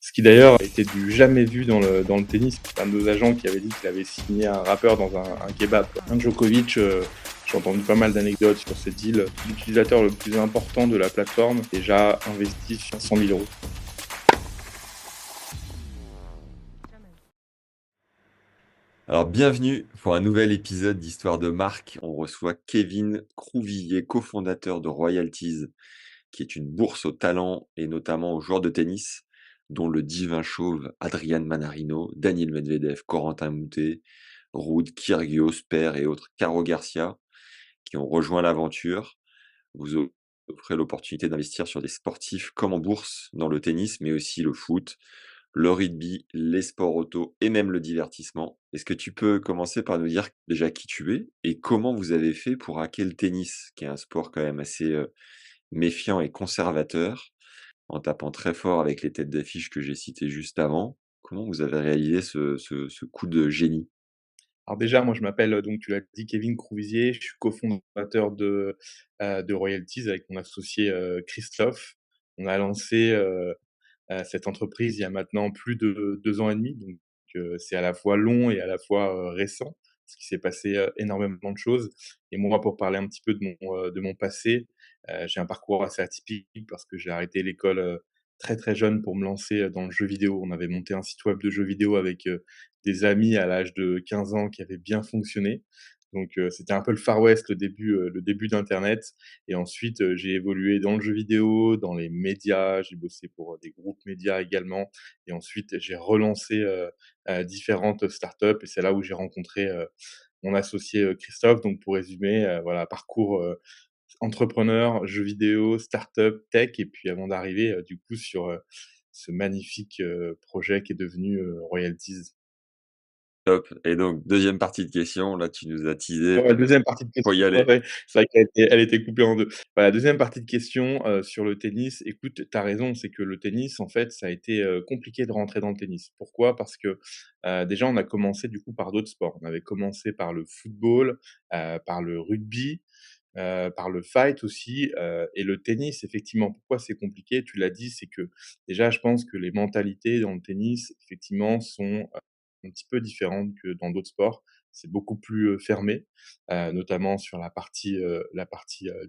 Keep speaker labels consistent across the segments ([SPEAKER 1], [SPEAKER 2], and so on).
[SPEAKER 1] Ce qui d'ailleurs était du jamais vu dans le tennis. Un de nos agents qui avait dit qu'il avait signé un rappeur dans un kebab. Un Djokovic, j'ai entendu pas mal d'anecdotes sur ce deal. L'utilisateur le plus important de la plateforme a déjà investi 500 000 euros.
[SPEAKER 2] Alors, bienvenue pour un nouvel épisode d'Histoire de marque. On reçoit Kevin Crouvillier, cofondateur de Royalties, qui est une bourse aux talents et notamment aux joueurs de tennis, dont le divin chauve Adrian Manarino, Daniel Medvedev, Corentin Moutet, Ruud, Kyrgios, Per et autres, Caro Garcia, qui ont rejoint l'aventure. Vous offrez l'opportunité d'investir sur des sportifs comme en bourse dans le tennis, mais aussi le foot, le rugby, les sports auto et même le divertissement. Est-ce que tu peux commencer par nous dire déjà qui tu es et comment vous avez fait pour hacker le tennis, qui est un sport quand même assez méfiant et conservateur, en tapant très fort avec les têtes d'affiche que j'ai citées juste avant. Comment vous avez réalisé ce coup de génie?
[SPEAKER 1] Alors déjà, moi je m'appelle, donc tu l'as dit, Kevin Crouvizier, je suis cofondateur de Royalties avec mon associé, Christophe. On a lancé, cette entreprise il y a maintenant plus de 2 ans et demi, donc c'est à la fois long et à la fois, récent, parce qu'il s'est passé, énormément de choses. Et moi, pour parler un petit peu de mon passé, j'ai un parcours assez atypique parce que j'ai arrêté l'école, très, très jeune pour me lancer, dans le jeu vidéo. On avait monté un site web de jeux vidéo avec, des amis à l'âge de 15 ans qui avait bien fonctionné. Donc c'était un peu le Far West, le début d'internet. Et ensuite, j'ai évolué dans le jeu vidéo, dans les médias, j'ai bossé pour, des groupes médias également. Et ensuite j'ai relancé, différentes startups et c'est là où j'ai rencontré, mon associé, Christophe. Donc pour résumer, voilà, parcours, entrepreneur, jeux vidéo, startup, tech et puis avant d'arriver, du coup sur, ce magnifique, projet qui est devenu, Royalties.
[SPEAKER 2] Top. Et donc, deuxième partie de question, là tu nous as teasé,
[SPEAKER 1] Ouais, deuxième partie de
[SPEAKER 2] faut y
[SPEAKER 1] question, ouais,
[SPEAKER 2] aller.
[SPEAKER 1] ouais, c'est vrai qu'elle était coupée en 2. Voilà, deuxième partie de question, sur le tennis. Écoute, tu as raison, c'est que le tennis, en fait, ça a été, compliqué de rentrer dans le tennis. Pourquoi? Parce que, déjà, on a commencé, du coup, par d'autres sports. On avait commencé par le football, par le rugby, par le fight aussi, et le tennis, effectivement. Pourquoi c'est compliqué? Tu l'as dit, c'est que, déjà, je pense que les mentalités dans le tennis, effectivement, sont, un petit peu différentes que dans d'autres sports. C'est beaucoup plus, fermé, notamment sur la partie,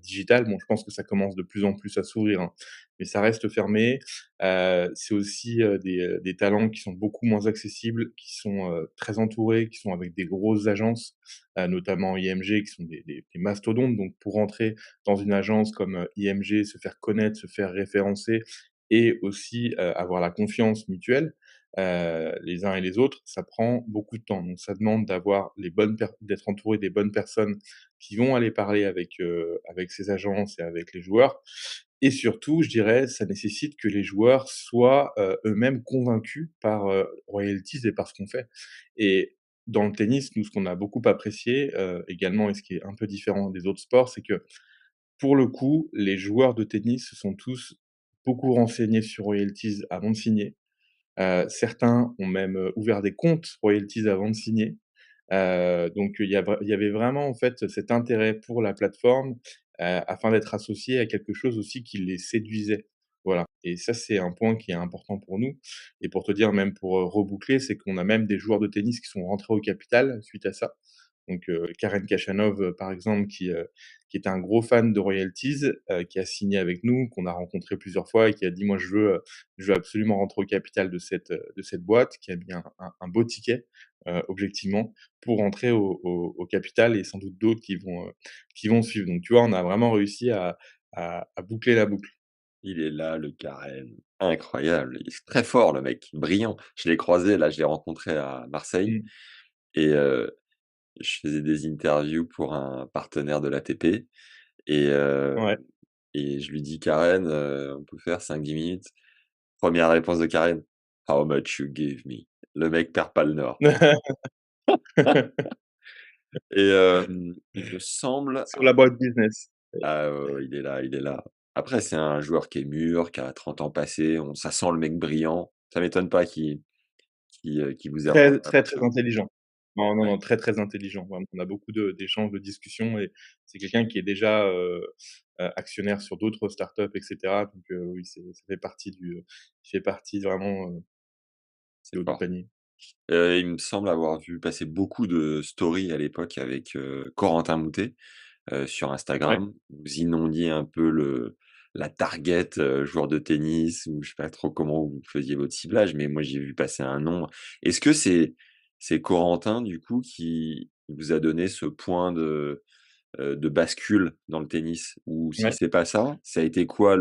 [SPEAKER 1] digitale. Bon, je pense que ça commence de plus en plus à s'ouvrir, hein, mais ça reste fermé. C'est aussi, des talents qui sont beaucoup moins accessibles, qui sont, très entourés, qui sont avec des grosses agences, notamment IMG, qui sont des mastodontes. Donc pour rentrer dans une agence comme, IMG, se faire connaître, se faire référencer et aussi, avoir la confiance mutuelle, les uns et les autres, ça prend beaucoup de temps. Donc ça demande d'avoir les bonnes per d'être entouré des bonnes personnes qui vont aller parler avec ces agences et avec les joueurs. Et surtout, je dirais, ça nécessite que les joueurs soient, eux-mêmes convaincus par, Royalties et par ce qu'on fait. Et dans le tennis, nous, ce qu'on a beaucoup apprécié, également et ce qui est un peu différent des autres sports, c'est que, pour le coup, les joueurs de tennis se sont tous beaucoup renseignés sur Royalties avant de signer. Certains ont même, ouvert des comptes Royalties avant de signer. Donc il y avait vraiment, en fait, cet intérêt pour la plateforme, afin d'être associés à quelque chose aussi qui les séduisait. Voilà, et ça, c'est un point qui est important pour nous. Et pour te dire, même pour, reboucler, c'est qu'on a même des joueurs de tennis qui sont rentrés au capital suite à ça. Donc Karen Khachanov, par exemple, qui est un gros fan de Royalties, qui a signé avec nous, qu'on a rencontré plusieurs fois et qui a dit: «Moi, je veux absolument rentrer au capital de cette boîte», qui a mis un beau ticket, objectivement, pour rentrer au capital et sans doute d'autres qui vont suivre. Donc tu vois, on a vraiment réussi à boucler la boucle.
[SPEAKER 2] Il est là, le carême. Incroyable, il est très fort le mec, brillant. Je l'ai croisé, là, je l'ai rencontré à Marseille
[SPEAKER 1] Mmh.
[SPEAKER 2] et je faisais des interviews pour un partenaire de l'ATP et
[SPEAKER 1] Ouais.
[SPEAKER 2] et je lui dis: «Karen, on peut faire 5-10 minutes?» Première réponse de Karen: «How much you give me?» Le mec perd pas le nord et il me semble
[SPEAKER 1] Sur la boîte business.
[SPEAKER 2] ah ouais, ouais, il est là, il est là. Après c'est un joueur qui est mûr, qui a 30 ans passés, ça sent le mec brillant. Ça m'étonne pas qu'il vous ait rejoint
[SPEAKER 1] Très, très, très
[SPEAKER 2] l'aventure.
[SPEAKER 1] intelligent. Non, non,
[SPEAKER 2] Ouais.
[SPEAKER 1] non, très, très intelligent. Vraiment, on a beaucoup d'échanges, de discussions et c'est quelqu'un qui est déjà, actionnaire sur d'autres startups et cetera. Donc oui, ça fait partie il fait partie vraiment,
[SPEAKER 2] C'est
[SPEAKER 1] du haut du
[SPEAKER 2] fort.
[SPEAKER 1] panier.
[SPEAKER 2] Il me semble avoir vu passer beaucoup de stories à l'époque avec, Corentin Moutet, sur
[SPEAKER 1] Ouais,
[SPEAKER 2] Instagram. Vous inondiez un peu la target, joueur de tennis ou je sais pas trop comment vous faisiez votre ciblage, mais moi j'ai vu passer un nom. Est-ce que c'est Corentin du coup qui vous a donné ce point de bascule dans le tennis? Ou si
[SPEAKER 1] ouais,
[SPEAKER 2] c'est pas ça, ça a été quoi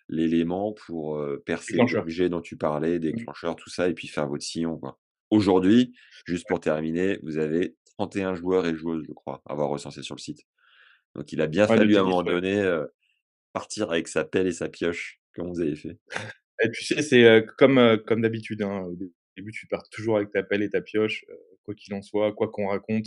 [SPEAKER 2] l'élément pour, percer
[SPEAKER 1] déclencheur.
[SPEAKER 2] l'objet dont tu parlais,
[SPEAKER 1] Mmh.
[SPEAKER 2] déclencheur, tout ça et puis faire votre sillon, quoi? Aujourd'hui, juste pour terminer, vous avez 31 joueurs et joueuses, je crois, à avoir recensé sur le site. Donc il a bien
[SPEAKER 1] Ouais, de
[SPEAKER 2] fallu à un
[SPEAKER 1] tennis,
[SPEAKER 2] moment
[SPEAKER 1] ouais.
[SPEAKER 2] donné, partir avec sa pelle et sa pioche. Comment vous avez fait?
[SPEAKER 1] Et tu sais, c'est, comme d'habitude, hein, au début, tu pars toujours avec ta pelle et ta pioche, quoi qu'il en soit, quoi qu'on raconte,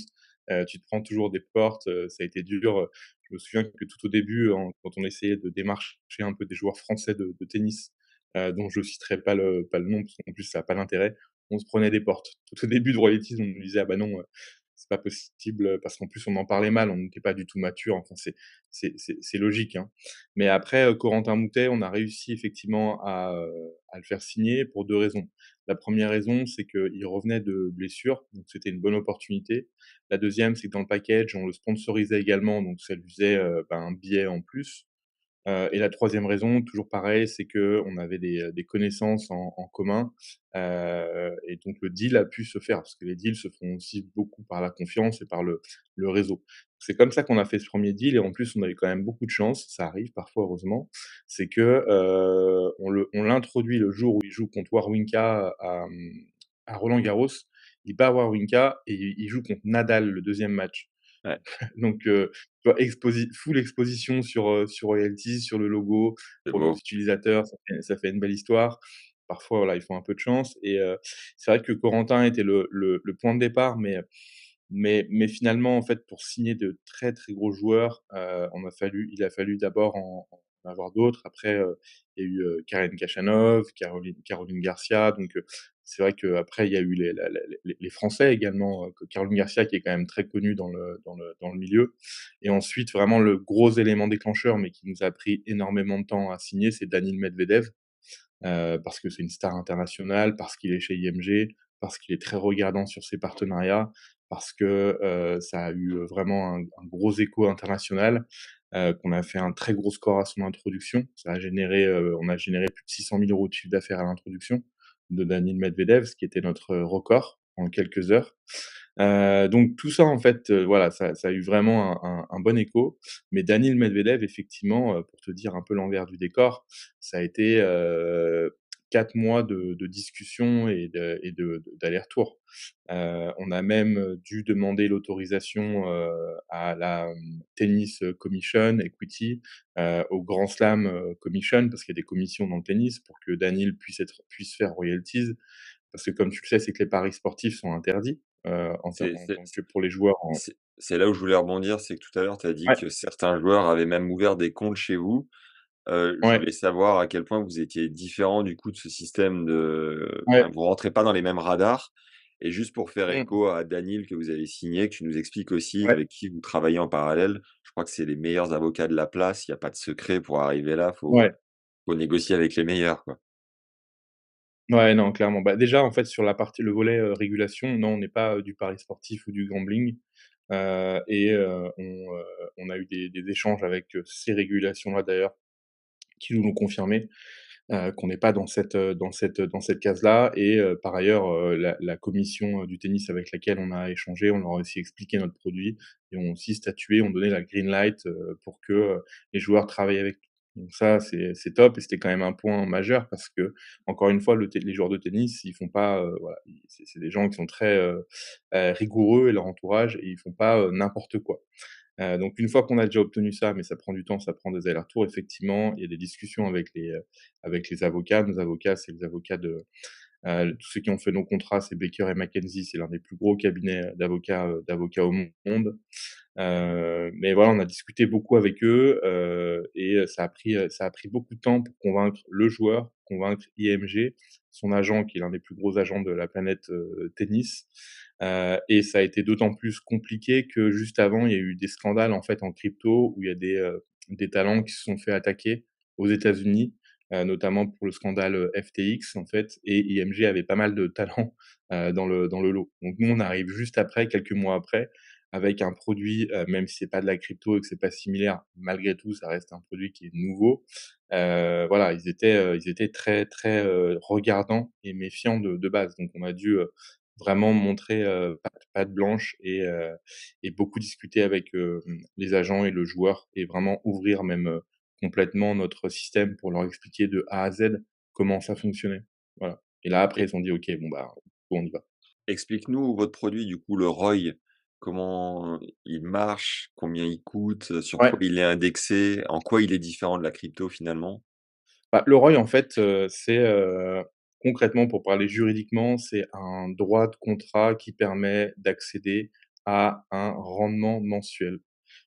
[SPEAKER 1] tu te prends toujours des portes, ça a été dur, je me souviens que tout au début, quand on essayait de démarcher un peu des joueurs français de tennis, dont je citerai pas le nom, parce qu'en plus ça a pas d'intérêt, on se prenait des portes. Tout au début de Royalties, on nous disait: «Ah bah non, c'est pas possible», parce qu'en plus on en parlait mal, on n'était pas du tout mature, enfin c'est logique, hein. Mais après, Corentin Moutet, on a réussi effectivement à le faire signer pour 2 raisons. La première raison, c'est qu'il revenait de blessure, donc c'était une bonne opportunité. La deuxième, c'est que dans le package, on le sponsorisait également, donc ça lui faisait, un billet en plus. Et la troisième raison, toujours pareil, c'est qu'on avait des connaissances en commun, et donc le deal a pu se faire, parce que les deals se font aussi beaucoup par la confiance et par le réseau. C'est comme ça qu'on a fait ce premier deal et en plus, on a eu quand même beaucoup de chance, ça arrive parfois heureusement, c'est que, on l'introduit le jour où il joue contre Wawrinka à Roland-Garros. Il bat Wawrinka et il joue contre Nadal le deuxième match.
[SPEAKER 2] Ouais,
[SPEAKER 1] Donc, tu vois, full exposition sur Royalties, sur le logo,
[SPEAKER 2] c'est
[SPEAKER 1] pour nos
[SPEAKER 2] beau.
[SPEAKER 1] utilisateurs, ça fait une belle histoire. Parfois, voilà, il faut un peu de chance et c'est vrai que Corentin était le point de départ, mais finalement, en fait, pour signer de très, très gros joueurs, il a fallu d'abord en avoir d'autres. Après, il y a eu, Karen Khachanov, Caroline Garcia, donc c'est vrai qu'après il y a eu les Français également, que Caroline Garcia qui est quand même très connue dans le milieu et ensuite vraiment le gros élément déclencheur, mais qui nous a pris énormément de temps à signer, c'est Daniil Medvedev. Parce que c'est une star internationale, parce qu'il est chez IMG, parce qu'il est très regardant sur ses partenariats, parce que, ça a eu, vraiment un gros écho international, qu'on a fait un très gros score à son introduction. On a généré plus de 600 000 € de chiffre d'affaires à l'introduction de Daniil Medvedev, ce qui était notre, record en quelques heures. Donc tout ça en fait, voilà, ça a eu vraiment un bon écho. Mais Daniil Medvedev effectivement, pour te dire un peu l'envers du décor, ça a été, 4 mois de discussions et d'aller-retour. On a même, dû demander l'autorisation, à la, Tennis Commission Equity, au Grand Slam, Commission, parce qu'il y a des commissions dans le tennis pour que Daniil puisse faire royalties. Parce que comme tu le sais, c'est que les paris sportifs sont interdits,
[SPEAKER 2] C'est
[SPEAKER 1] en
[SPEAKER 2] c'est
[SPEAKER 1] tant que pour les joueurs en
[SPEAKER 2] c'est là où je voulais rebondir, c'est que tout à l'heure, tu as dit
[SPEAKER 1] ouais,
[SPEAKER 2] que certains joueurs avaient même ouvert des comptes chez vous. Je
[SPEAKER 1] ouais,
[SPEAKER 2] voulais savoir à quel point vous étiez différent du coup de ce système de
[SPEAKER 1] ouais,
[SPEAKER 2] enfin, vous rentrez pas dans les mêmes radars et juste pour faire
[SPEAKER 1] mmh,
[SPEAKER 2] écho à Daniil que vous avez signé, que tu nous expliques aussi
[SPEAKER 1] ouais,
[SPEAKER 2] avec qui vous travaillez en parallèle. Je crois que c'est les meilleurs avocats de la place, il y a pas de secret pour arriver là,
[SPEAKER 1] ouais,
[SPEAKER 2] faut négocier avec les meilleurs, quoi.
[SPEAKER 1] ouais, non, clairement. Bah, déjà, en fait, sur le volet, régulation, non, on n'est pas, du pari sportif ou du gambling, et on a eu des échanges avec, ces régulations-là d'ailleurs, qui nous l'ont confirmé. Qu'on n'est pas dans cette case-là et par ailleurs, la commission, du tennis avec laquelle on a échangé, on leur a aussi expliqué notre produit et ont aussi statué, ont donné la green light, pour que, les joueurs travaillent avec nous. Donc ça, c'est top et c'était quand même un point majeur parce qu'encore une fois, les joueurs de tennis, ils font pas, voilà, c'est des gens qui sont très, rigoureux et leur entourage et ils font pas, n'importe quoi. Donc une fois qu'on a déjà obtenu ça, mais ça prend du temps, ça prend des allers-retours, effectivement, il y a des discussions avec les avocats. Nos avocats, c'est les avocats de tous ceux qui ont fait nos contrats, c'est Baker et McKenzie, c'est l'un des plus gros cabinets d'avocats au monde. Mais voilà, on a discuté beaucoup avec eux, et ça a pris beaucoup de temps pour convaincre le joueur, convaincre IMG, son agent qui est l'un des plus gros agents de la planète, tennis. Et ça a été d'autant plus compliqué que juste avant, il y a eu des scandales en fait en crypto où il y a des talents qui se sont fait attaquer aux États-Unis, notamment pour le scandale, FTX en fait, et IMG avait pas mal de talents, dans le lot. Donc nous, on arrive juste après, quelques mois après, avec un produit, même si c'est pas de la crypto et que c'est pas similaire, malgré tout, ça reste un produit qui est nouveau. Voilà, ils étaient très, très, regardants et méfiants de base. Donc on a dû, vraiment montrer, patte blanche et beaucoup discuter avec, les agents et le joueur et vraiment ouvrir même, complètement notre système pour leur expliquer de A à Z comment ça fonctionnait. Voilà, et là, après,
[SPEAKER 2] E
[SPEAKER 1] ils ont dit: «OK, bon, bah, on y va».
[SPEAKER 2] explique-nous votre produit du coup, le ROI. Comment il marche? Combien il coûte? Sur quoi
[SPEAKER 1] Ouais.
[SPEAKER 2] il est indexé? En quoi il est différent de la crypto finalement?
[SPEAKER 1] Bah, le ROI, en fait, c'est, concrètement, pour parler juridiquement, c'est un droit de contrat qui permet d'accéder à un rendement mensuel.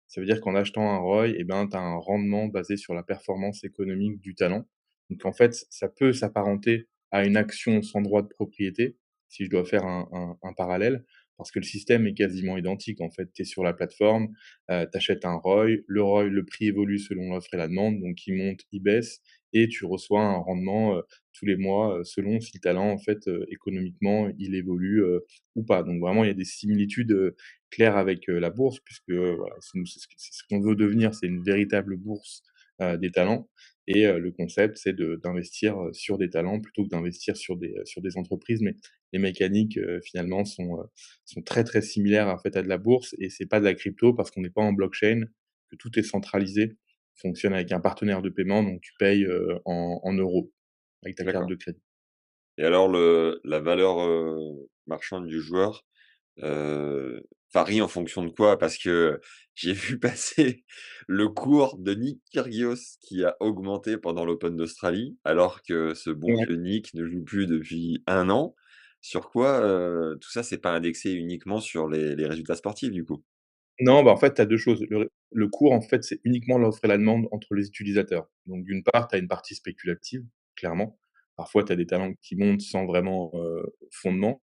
[SPEAKER 1] Ça veut dire qu'en achetant un ROI, eh ben, tu as un rendement basé sur la performance économique du talent. Donc en fait, ça peut s'apparenter à une action sans droit de propriété, si je dois faire un parallèle, parce que le système est quasiment identique. En fait, tu es sur la plateforme, tu achètes un ROI, le prix évolue selon l'offre et la demande, donc il monte, il baisse et tu reçois un rendement, tous les mois, selon si le talent, en fait, économiquement, il évolue, ou pas. Donc vraiment, il y a des similitudes, claires avec, la bourse puisque, voilà, c'est ce qu'on veut devenir, c'est une véritable bourse, des talents et le concept, c'est d'investir, sur des talents plutôt que d'investir sur des entreprises. Mais les mécaniques, finalement sont très, très similaires, en fait, à de la bourse et c'est pas de la crypto parce qu'on n'est pas en blockchain, que tout est centralisé, fonctionne avec un partenaire de paiement, donc tu payes, en euros avec ta carte
[SPEAKER 2] D'accord.
[SPEAKER 1] de crédit.
[SPEAKER 2] Et alors la valeur, marchande du joueur, heu, varie en fonction de quoi? Parce que j'ai vu passer le cours de Nick Kyrgios qui a augmenté pendant l'Open d'Australie, alors que ce bon
[SPEAKER 1] Ouais.
[SPEAKER 2] vieux Nick ne joue plus depuis 1 an. Sur quoi, tout ça, c'est pas indexé uniquement sur les résultats sportifs du coup?
[SPEAKER 1] Non, bah, en fait, tu as 2 choses. Le cours, en fait, c'est uniquement l'offre et la demande entre les utilisateurs. Donc d'une part, tu as une partie spéculative, clairement. Parfois, tu as des talents qui montent sans vraiment, fondement.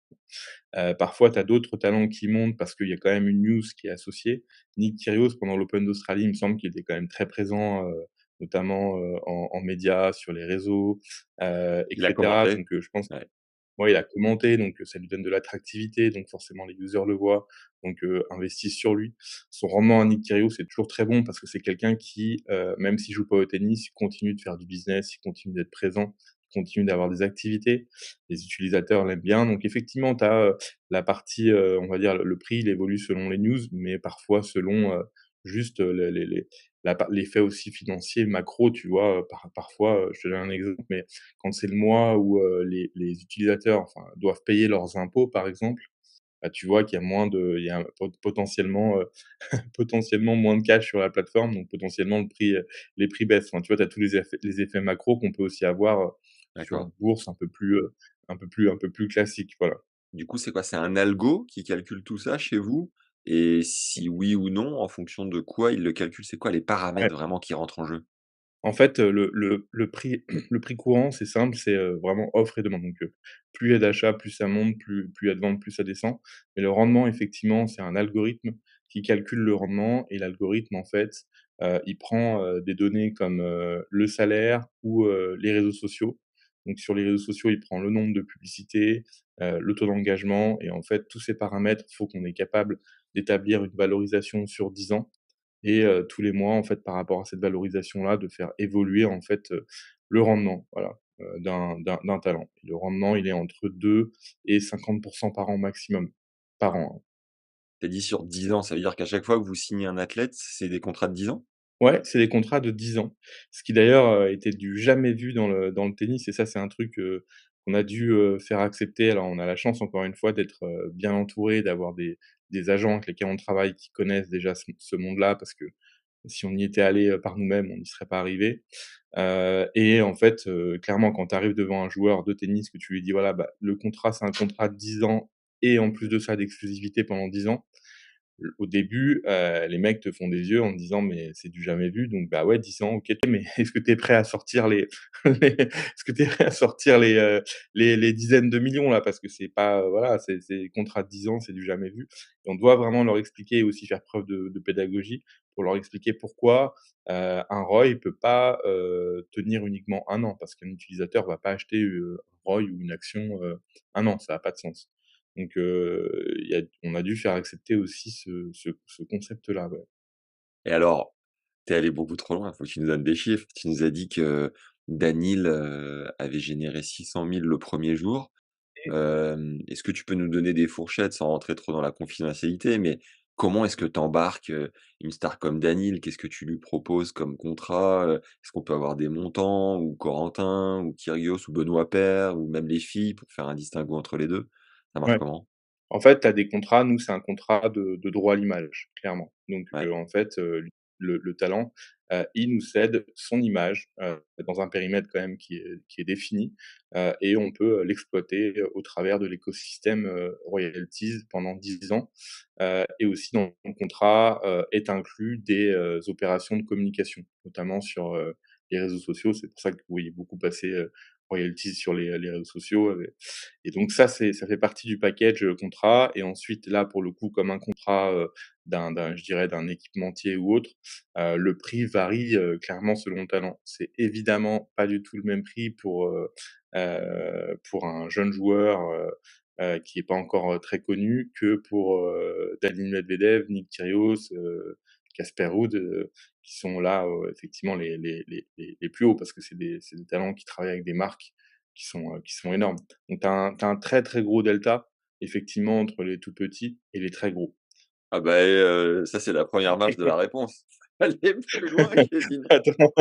[SPEAKER 1] Parfois, tu as d'autres talents qui montent parce qu'il y a quand même une news qui est associée. Nick Kyrgios, pendant l'Open d'Australie, il me semble qu'il était quand même très présent, notamment, en médias, sur les réseaux, et
[SPEAKER 2] Il a
[SPEAKER 1] cetera.
[SPEAKER 2] commenté?
[SPEAKER 1] Donc je pense
[SPEAKER 2] Ouais,
[SPEAKER 1] ouais, il a commenté, donc ça lui donne de l'attractivité, donc forcément les users le voient, donc investissent sur lui. Son rendement à Nick Kyrgios, c'est toujours très bon parce que c'est quelqu'un qui, même s'il joue pas au tennis, il continue de faire du business, il continue d'être présent, il continue d'avoir des activités. Les utilisateurs l'aiment bien, donc effectivement, tu as, la partie, on va dire le prix, il évolue selon les news, mais parfois selon, juste, les faits aussi financiers macro, tu vois? Parfois, je te donne un exemple, mais quand c'est le mois où, les utilisateurs, enfin, doivent payer leurs impôts, par exemple, bah, tu vois qu'il y a moins de il y a potentiellement, potentiellement moins de cash sur la plateforme, donc potentiellement les prix baissent. Enfin, tu vois, tu as tous les effets macro qu'on peut aussi avoir, sur
[SPEAKER 2] d'accord.
[SPEAKER 1] une bourse un peu plus classique, voilà.
[SPEAKER 2] Du coup, c'est quoi? C'est un algo qui calcule tout ça chez vous? Et si oui ou non, en fonction de quoi il le calcule? C'est quoi les
[SPEAKER 1] Ouais.
[SPEAKER 2] paramètres vraiment qui rentrent en jeu?
[SPEAKER 1] En fait, le prix le prix courant, c'est simple, c'est, vraiment offre et demande. Donc, plus il y a d'achats, plus ça monte, plus il y a de ventes, plus ça descend. Mais le rendement, effectivement, c'est un algorithme qui calcule le rendement et l'algorithme, en fait, il prend, des données comme, le salaire ou, les réseaux sociaux. Donc sur les réseaux sociaux, il prend le nombre de publicités, le taux d'engagement et en fait, tous ces paramètres, il faut qu'on est capable d'établir une valorisation sur 10 ans et tous les mois, en fait, par rapport à cette valorisation-là, de faire évoluer, en fait, le rendement, voilà, d'un talent. Et le rendement, il est entre 2 et 50 par an maximum, par an, hein.
[SPEAKER 2] Tu as dit sur 10 ans, ça veut dire qu'à chaque fois que vous signez un athlète, c'est des contrats de 10 ans?
[SPEAKER 1] Ouais, c'est des contrats de 10 ans. Ce qui d'ailleurs, était du jamais vu dans le tennis et ça, c'est un truc, qu'on a dû, faire accepter. Alors on a la chance encore une fois d'être, bien entouré, d'avoir des agents avec lesquels on travaille qui connaissent déjà ce monde-là parce que si on y était allé, par nous-mêmes, on n'y serait pas arrivé. Et en fait, clairement, quand tu arrives devant un joueur de tennis, que tu lui dis: «Voilà, bah, le contrat, c'est un contrat de 10 ans et en plus de ça, d'exclusivité pendant 10 ans». au début, les mecs te font des yeux en te disant: «Mais c'est du jamais vu», donc bah, ouais, 10 ans, OK, mais est-ce que tu es prêt à sortir les est-ce que tu es prêt à sortir les dizaines de millions là? Parce que c'est pas, voilà, c'est contrat de 10 ans, c'est du jamais vu et on doit vraiment leur expliquer et aussi faire preuve de pédagogie pour leur expliquer pourquoi, un ROI peut pas, tenir uniquement 1 an. Parce qu'un utilisateur va pas acheter, un ROI ou une action, 1 an, ça a pas de sens. Donc il y a on a dû faire accepter aussi ce concept-là, ouais.
[SPEAKER 2] Et alors, tu es allé beaucoup trop loin, il faut que tu nous donnes des chiffres. Tu nous as dit que Danil, avait généré 600 000 le premier jour. Est-ce que tu peux nous donner des fourchettes sans rentrer trop dans la confidentialité? Mais comment est-ce que tu embarques, une star comme Danil? Qu'est-ce que tu lui proposes comme contrat? Est-ce qu'on peut avoir des montants ou Corentin ou Kyrgios ou Benoît Paire ou même les filles pour faire un distinguo entre les 2? Ça marche
[SPEAKER 1] Ouais.
[SPEAKER 2] comment?
[SPEAKER 1] En fait, tu as des contrats, nous, c'est un contrat de droit à l'image, clairement. Donc,
[SPEAKER 2] Ouais,
[SPEAKER 1] en fait, le talent, il nous cède son image, dans un périmètre quand même qui est défini, et on peut, l'exploiter, au travers de l'écosystème, royalties pendant 10 ans. Et aussi dans le contrat, est inclus des, opérations de communication, notamment sur, les réseaux sociaux. C'est pour ça que vous voyez beaucoup passer, royalties sur les réseaux sociaux, et donc ça fait partie du package, contrat et ensuite là, pour le coup, comme un contrat, d'un je dirais d'un équipementier ou autre, le prix varie, clairement selon le talent. C'est évidemment pas du tout le même prix pour un jeune joueur, qui est pas encore, très connu que pour, Daniil Medvedev, Nick Kyrgios, Casper Ruud, qui sont là, effectivement les plus hauts parce que c'est des talents qui travaillent avec des marques qui sont énormes. Donc tu as un très, très gros delta, effectivement, entre les tout petits et les très gros.
[SPEAKER 2] ah bah, ça c'est la première marche de la réponse. Aller plus loin, Kevin.
[SPEAKER 1] Attends,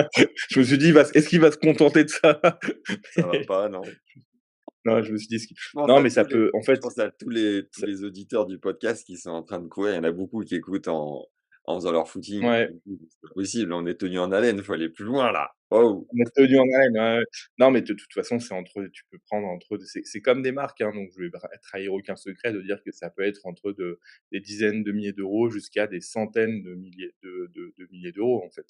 [SPEAKER 1] je me suis dit: «Il va s est-ce qu'il va se contenter de ça?»
[SPEAKER 2] Ça va pas, non.
[SPEAKER 1] Non, je me suis dit: «Est-ce qu'il»
[SPEAKER 2] Je pense
[SPEAKER 1] non,
[SPEAKER 2] à
[SPEAKER 1] mais ça
[SPEAKER 2] tous les
[SPEAKER 1] peut en
[SPEAKER 2] je
[SPEAKER 1] fait,
[SPEAKER 2] pense à tous
[SPEAKER 1] ça
[SPEAKER 2] les auditeurs du podcast qui sont en train de courir. Il y en a beaucoup qui écoutent en faisant leur footing.
[SPEAKER 1] ouais.
[SPEAKER 2] Ils se disent: «C'est pas possible, on est tenu en haleine, il faut aller plus loin là. Waouh!»
[SPEAKER 1] On est tenu en haleine, ouais, ouais. Non, mais de toute façon, c'est entre tu peux prendre entre c'est comme des marques, hein, donc je vais pas trahir aucun secret de dire que ça peut être entre des dizaines de milliers d'euros jusqu'à des centaines de milliers de milliers d'euros, en fait.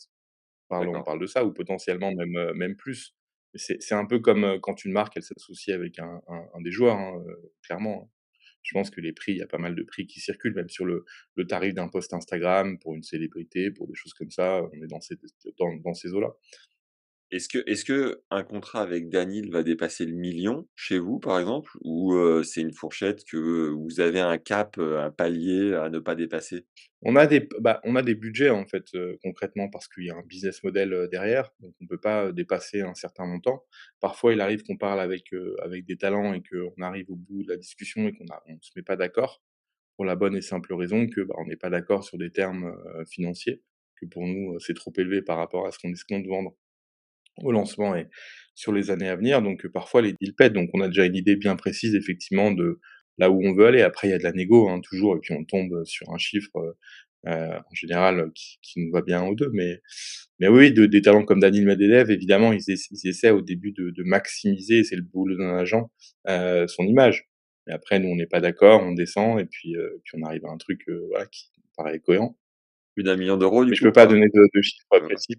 [SPEAKER 1] On
[SPEAKER 2] D'accord.
[SPEAKER 1] parle de ça ou potentiellement même, même plus. Mais c'est un peu comme, quand une marque, elle s'associe avec un des joueurs, hein, clairement, hein. Je pense que les prix, il y a pas mal de prix qui circulent, même sur le tarif d'un post Instagram pour une célébrité, pour des choses comme ça, on est dans ces eaux-là.
[SPEAKER 2] Est-ce que un contrat avec Danil va dépasser le million chez vous, par exemple? Ou, c'est une fourchette que vous avez un cap, un palier à ne pas dépasser?
[SPEAKER 1] On a des budgets, en fait, concrètement parce qu'il y a un business model, derrière, donc on peut pas, dépasser un certain montant. Parfois, il arrive qu'on parle avec des talents et qu'on arrive au bout de la discussion et on se met pas d'accord, pour la bonne et simple raison que, bah, on n'est pas d'accord sur des termes, financiers, que pour nous, c'est trop élevé par rapport à ce qu'on escompte vendre au lancement et sur les années à venir, donc parfois les deals pètent, donc on a déjà une idée bien précise effectivement de là où on veut aller. Après il y a de la négo, hein, toujours et puis on tombe, sur un chiffre, en général, qui nous va bien aux 2. Mais oui, des talents comme Daniil Medvedev, évidemment, ils essaient au début de maximiser, c'est le boulot d'un agent, son image. Mais après nous, on n'est pas d'accord, on descend et puis on arrive à un truc, voilà, qui paraît cohérent.
[SPEAKER 2] Plus d'1 million d'euros du
[SPEAKER 1] Mais je
[SPEAKER 2] coup
[SPEAKER 1] peux
[SPEAKER 2] ou
[SPEAKER 1] pas
[SPEAKER 2] pas?
[SPEAKER 1] donner de chiffres
[SPEAKER 2] Voilà.
[SPEAKER 1] précis.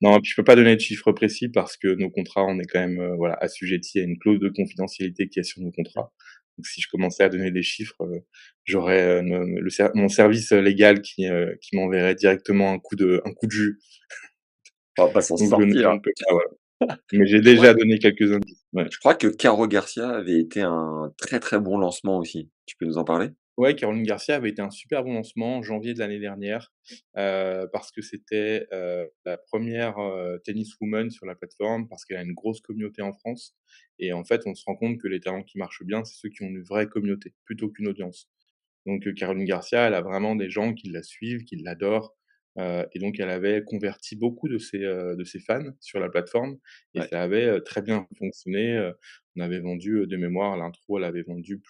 [SPEAKER 1] Non, puis je peux pas donner de chiffres précis parce que nos contrats, on est quand même, voilà, assujettis à une clause de confidentialité qui est sur nos contrats. Donc si je commençais à donner des chiffres, j'aurais, ne le ser mon service, légal qui m'enverrait directement un coup de jus.
[SPEAKER 2] On va pas s'en
[SPEAKER 1] Donc je
[SPEAKER 2] sortir.
[SPEAKER 1] ne peux pas, voilà. Mais j'ai
[SPEAKER 2] Je crois
[SPEAKER 1] déjà donné quelques indices. Ouais.
[SPEAKER 2] je crois que Caro Garcia avait été un très, très bon lancement aussi. Tu peux nous en parler?
[SPEAKER 1] Ouais, Caroline Garcia avait été un super bon lancement en janvier de l'année dernière, parce que c'était, la première re tenniswoman sur la plateforme, parce qu'elle a une grosse communauté en France et en fait, on se rend compte que les talents qui marchent bien, c'est ceux qui ont une vraie communauté, plutôt qu'une audience. Donc, Caroline Garcia, elle a vraiment des gens qui la suivent, qui l'adorent, et donc elle avait converti beaucoup de ses fans sur la plateforme et
[SPEAKER 2] Ouais.
[SPEAKER 1] ça avait, très bien fonctionné, on avait vendu, de mémoire, l'intro, elle avait vendu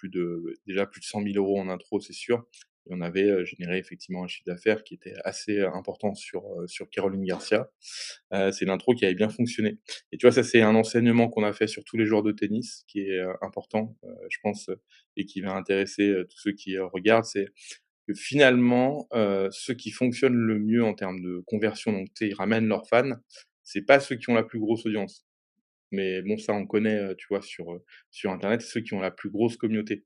[SPEAKER 1] déjà plus de 100 000 € en intro, c'est sûr et on avait, généré effectivement un chiffre d'affaires qui était assez, important sur Caroline Garcia. C'est l'intro qui avait bien fonctionné et tu vois, ça, c'est un enseignement qu'on a fait sur tous les joueurs de tennis qui est, important, je pense, et qui va intéresser, tous ceux qui, regardent. C'est que finalement, ceux qui fonctionnent le mieux en termes de conversion, donc tu sais, ils ramènent leurs fans, c'est pas ceux qui ont la plus grosse audience. Mais bon, ça, on connaît, tu vois, sur internet, ceux qui ont la plus grosse communauté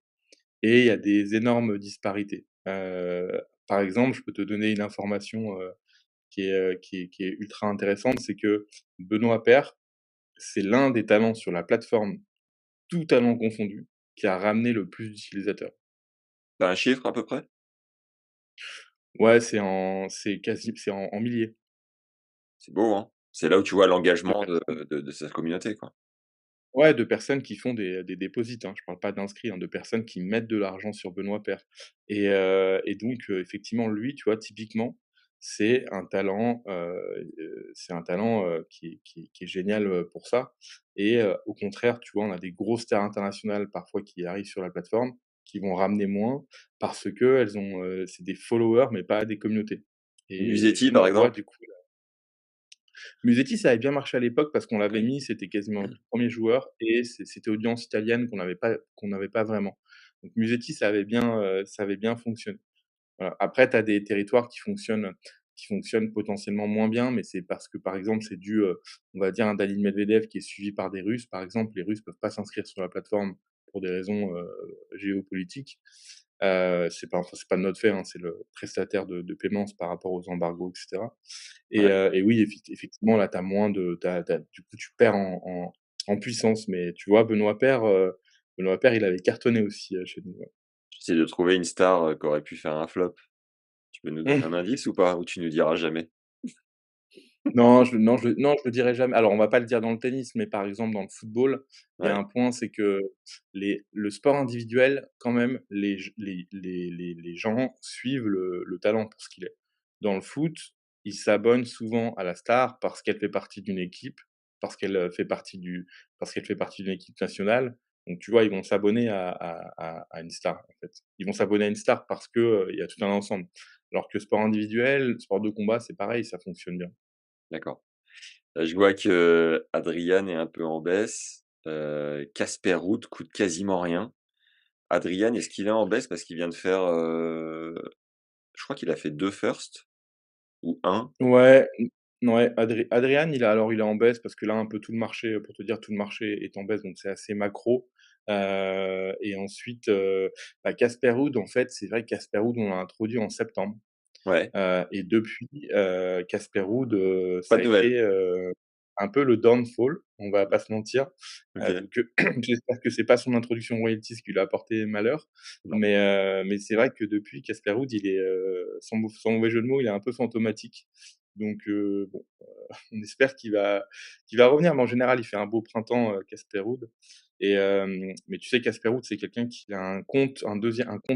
[SPEAKER 1] et il y a des énormes disparités. Par exemple, je peux te donner une information, qui est ultra intéressante, c'est que Benoît Paire, c'est l'un des talents sur la plateforme, tous talents confondus, qui a ramené le plus d'utilisateurs.
[SPEAKER 2] Tu un chiffre à peu près?
[SPEAKER 1] Ouais, c'est en milliers
[SPEAKER 2] C'est beau, hein? C'est là où tu vois
[SPEAKER 1] de
[SPEAKER 2] l'engagement de
[SPEAKER 1] personnes.
[SPEAKER 2] de de sa communauté, quoi.
[SPEAKER 1] Ouais, de personnes qui font des déposits, hein. Je parle pas d'inscrits, hein, de personnes qui mettent de l'argent sur Benoît Paire et donc effectivement, lui, tu vois, typiquement, c'est un talent, qui est génial, pour ça et au contraire, tu vois, on a des grosses stars internationales parfois qui arrivent sur la plateforme, qui vont ramener moins parce qu'elles ont, c'est des followers mais pas des communautés et
[SPEAKER 2] Musetti,
[SPEAKER 1] nous,
[SPEAKER 2] par
[SPEAKER 1] on voit
[SPEAKER 2] exemple?
[SPEAKER 1] du coup Musetti, ça avait bien marché à l'époque parce qu'on l'avait
[SPEAKER 2] Oui.
[SPEAKER 1] mis, c'était quasiment le tout 1er joueur et c'était audience italienne qu'on n'avait pas vraiment. Donc Musetti, ça avait bien fonctionné. Voilà. Après, tu as des territoires qui fonctionnent potentiellement moins bien, mais c'est parce que, par exemple, c'est dû, on va dire, un Danil Medvedev qui est suivi par des Russes, par exemple. Les Russes peuvent pas s'inscrire sur la plateforme pour des raisons, géopolitiques. C'est pas de notre fait, hein, c'est le prestataire de paiement, c'est par rapport aux embargos et cetera. Et
[SPEAKER 2] Ouais.
[SPEAKER 1] heu et oui, effectivement, là, tu as moins de tu du coup, tu perds en puissance. Mais tu vois, Benoît Paire, il avait cartonné aussi, chez nous, ouais.
[SPEAKER 2] J'essaie de trouver une star, qui aurait pu faire un flop. Tu peux nous donner un indice ou pas? Ou tu nous diras jamais?
[SPEAKER 1] Non, je le dirai jamais. Alors, on va pas le dire dans le tennis, mais par exemple dans le football, il y a
[SPEAKER 2] Ouais,
[SPEAKER 1] un point, c'est que le sport individuel, quand même, les gens suivent le talent pour ce qu'il est. Dans le foot, ils s'abonnent souvent à la star parce qu'elle fait partie d'une équipe, parce qu'elle, parce qu'elle fait partie d'une équipe nationale. Donc tu vois, ils vont s'abonner à une star, en fait. Ils vont s'abonner à une star parce que, il y a tout un ensemble. Alors que sport individuel, sport de combat, c'est pareil, ça fonctionne bien.
[SPEAKER 2] d'accord. Je vois que Adrian est un peu en baisse, Casper Ruud coûte quasiment rien. Adrian, est-ce qu'il est en baisse parce qu'il vient de faire, je crois qu'il a fait 2 firsts ou un.
[SPEAKER 1] Ouais, ouais, Adrian, il est en baisse parce que là, un peu tout le marché, pour te dire, tout le marché est en baisse, donc c'est assez macro. Et ensuite, Casper Ruud, en fait, c'est vrai que Casper Ruud, on l'a introduit en septembre.
[SPEAKER 2] Ouais,
[SPEAKER 1] Et depuis, Casper Ruud,
[SPEAKER 2] pas
[SPEAKER 1] ça a
[SPEAKER 2] de nouvelles.
[SPEAKER 1] été, un peu le downfall, on va pas se mentir.
[SPEAKER 2] OK.
[SPEAKER 1] Donc j'espère que c'est pas son introduction royalties qui lui a apporté malheur.
[SPEAKER 2] Non.
[SPEAKER 1] Mais c'est vrai que depuis, Casper Ruud, il est, sans mauvais jeu de mots, il est un peu fantomatique. Donc bon, on espère qu'il va revenir. Mais en général, il fait un beau printemps, Casper Ruud. Mais tu sais, Casper Ruud, c'est quelqu'un qui a un compte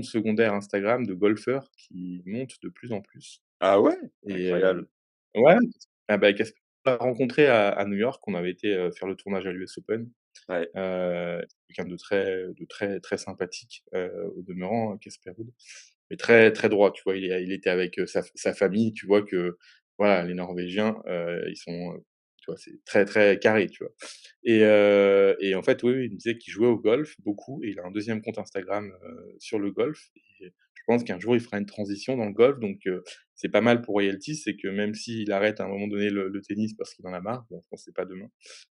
[SPEAKER 1] secondaire Instagram de golfeur qui monte de plus en plus.
[SPEAKER 2] Ah ouais?
[SPEAKER 1] Et
[SPEAKER 2] Incroyable.
[SPEAKER 1] ouais, ah bah, Casper, on l'a rencontré à New York, on avait été, faire le tournage à l'US Open.
[SPEAKER 2] Ouais,
[SPEAKER 1] Quelqu'un de très, très sympathique, au demeurant, Casper Ruud, mais très, très droit, tu vois? Il était avec, sa famille, tu vois que, voilà, les Norvégiens, ils sont, tu vois, c'est très, très carré, tu vois? Et en fait, oui, oui, il me disait qu'il jouait au golf beaucoup et il a un deuxième compte Instagram, sur le golf et je pense qu'un jour il fera une transition dans le golf donc c'est pas mal pour Royalty, c'est que même s'il arrête à un moment donné le tennis parce qu'il en a marre, bon, je pense que c'est pas demain,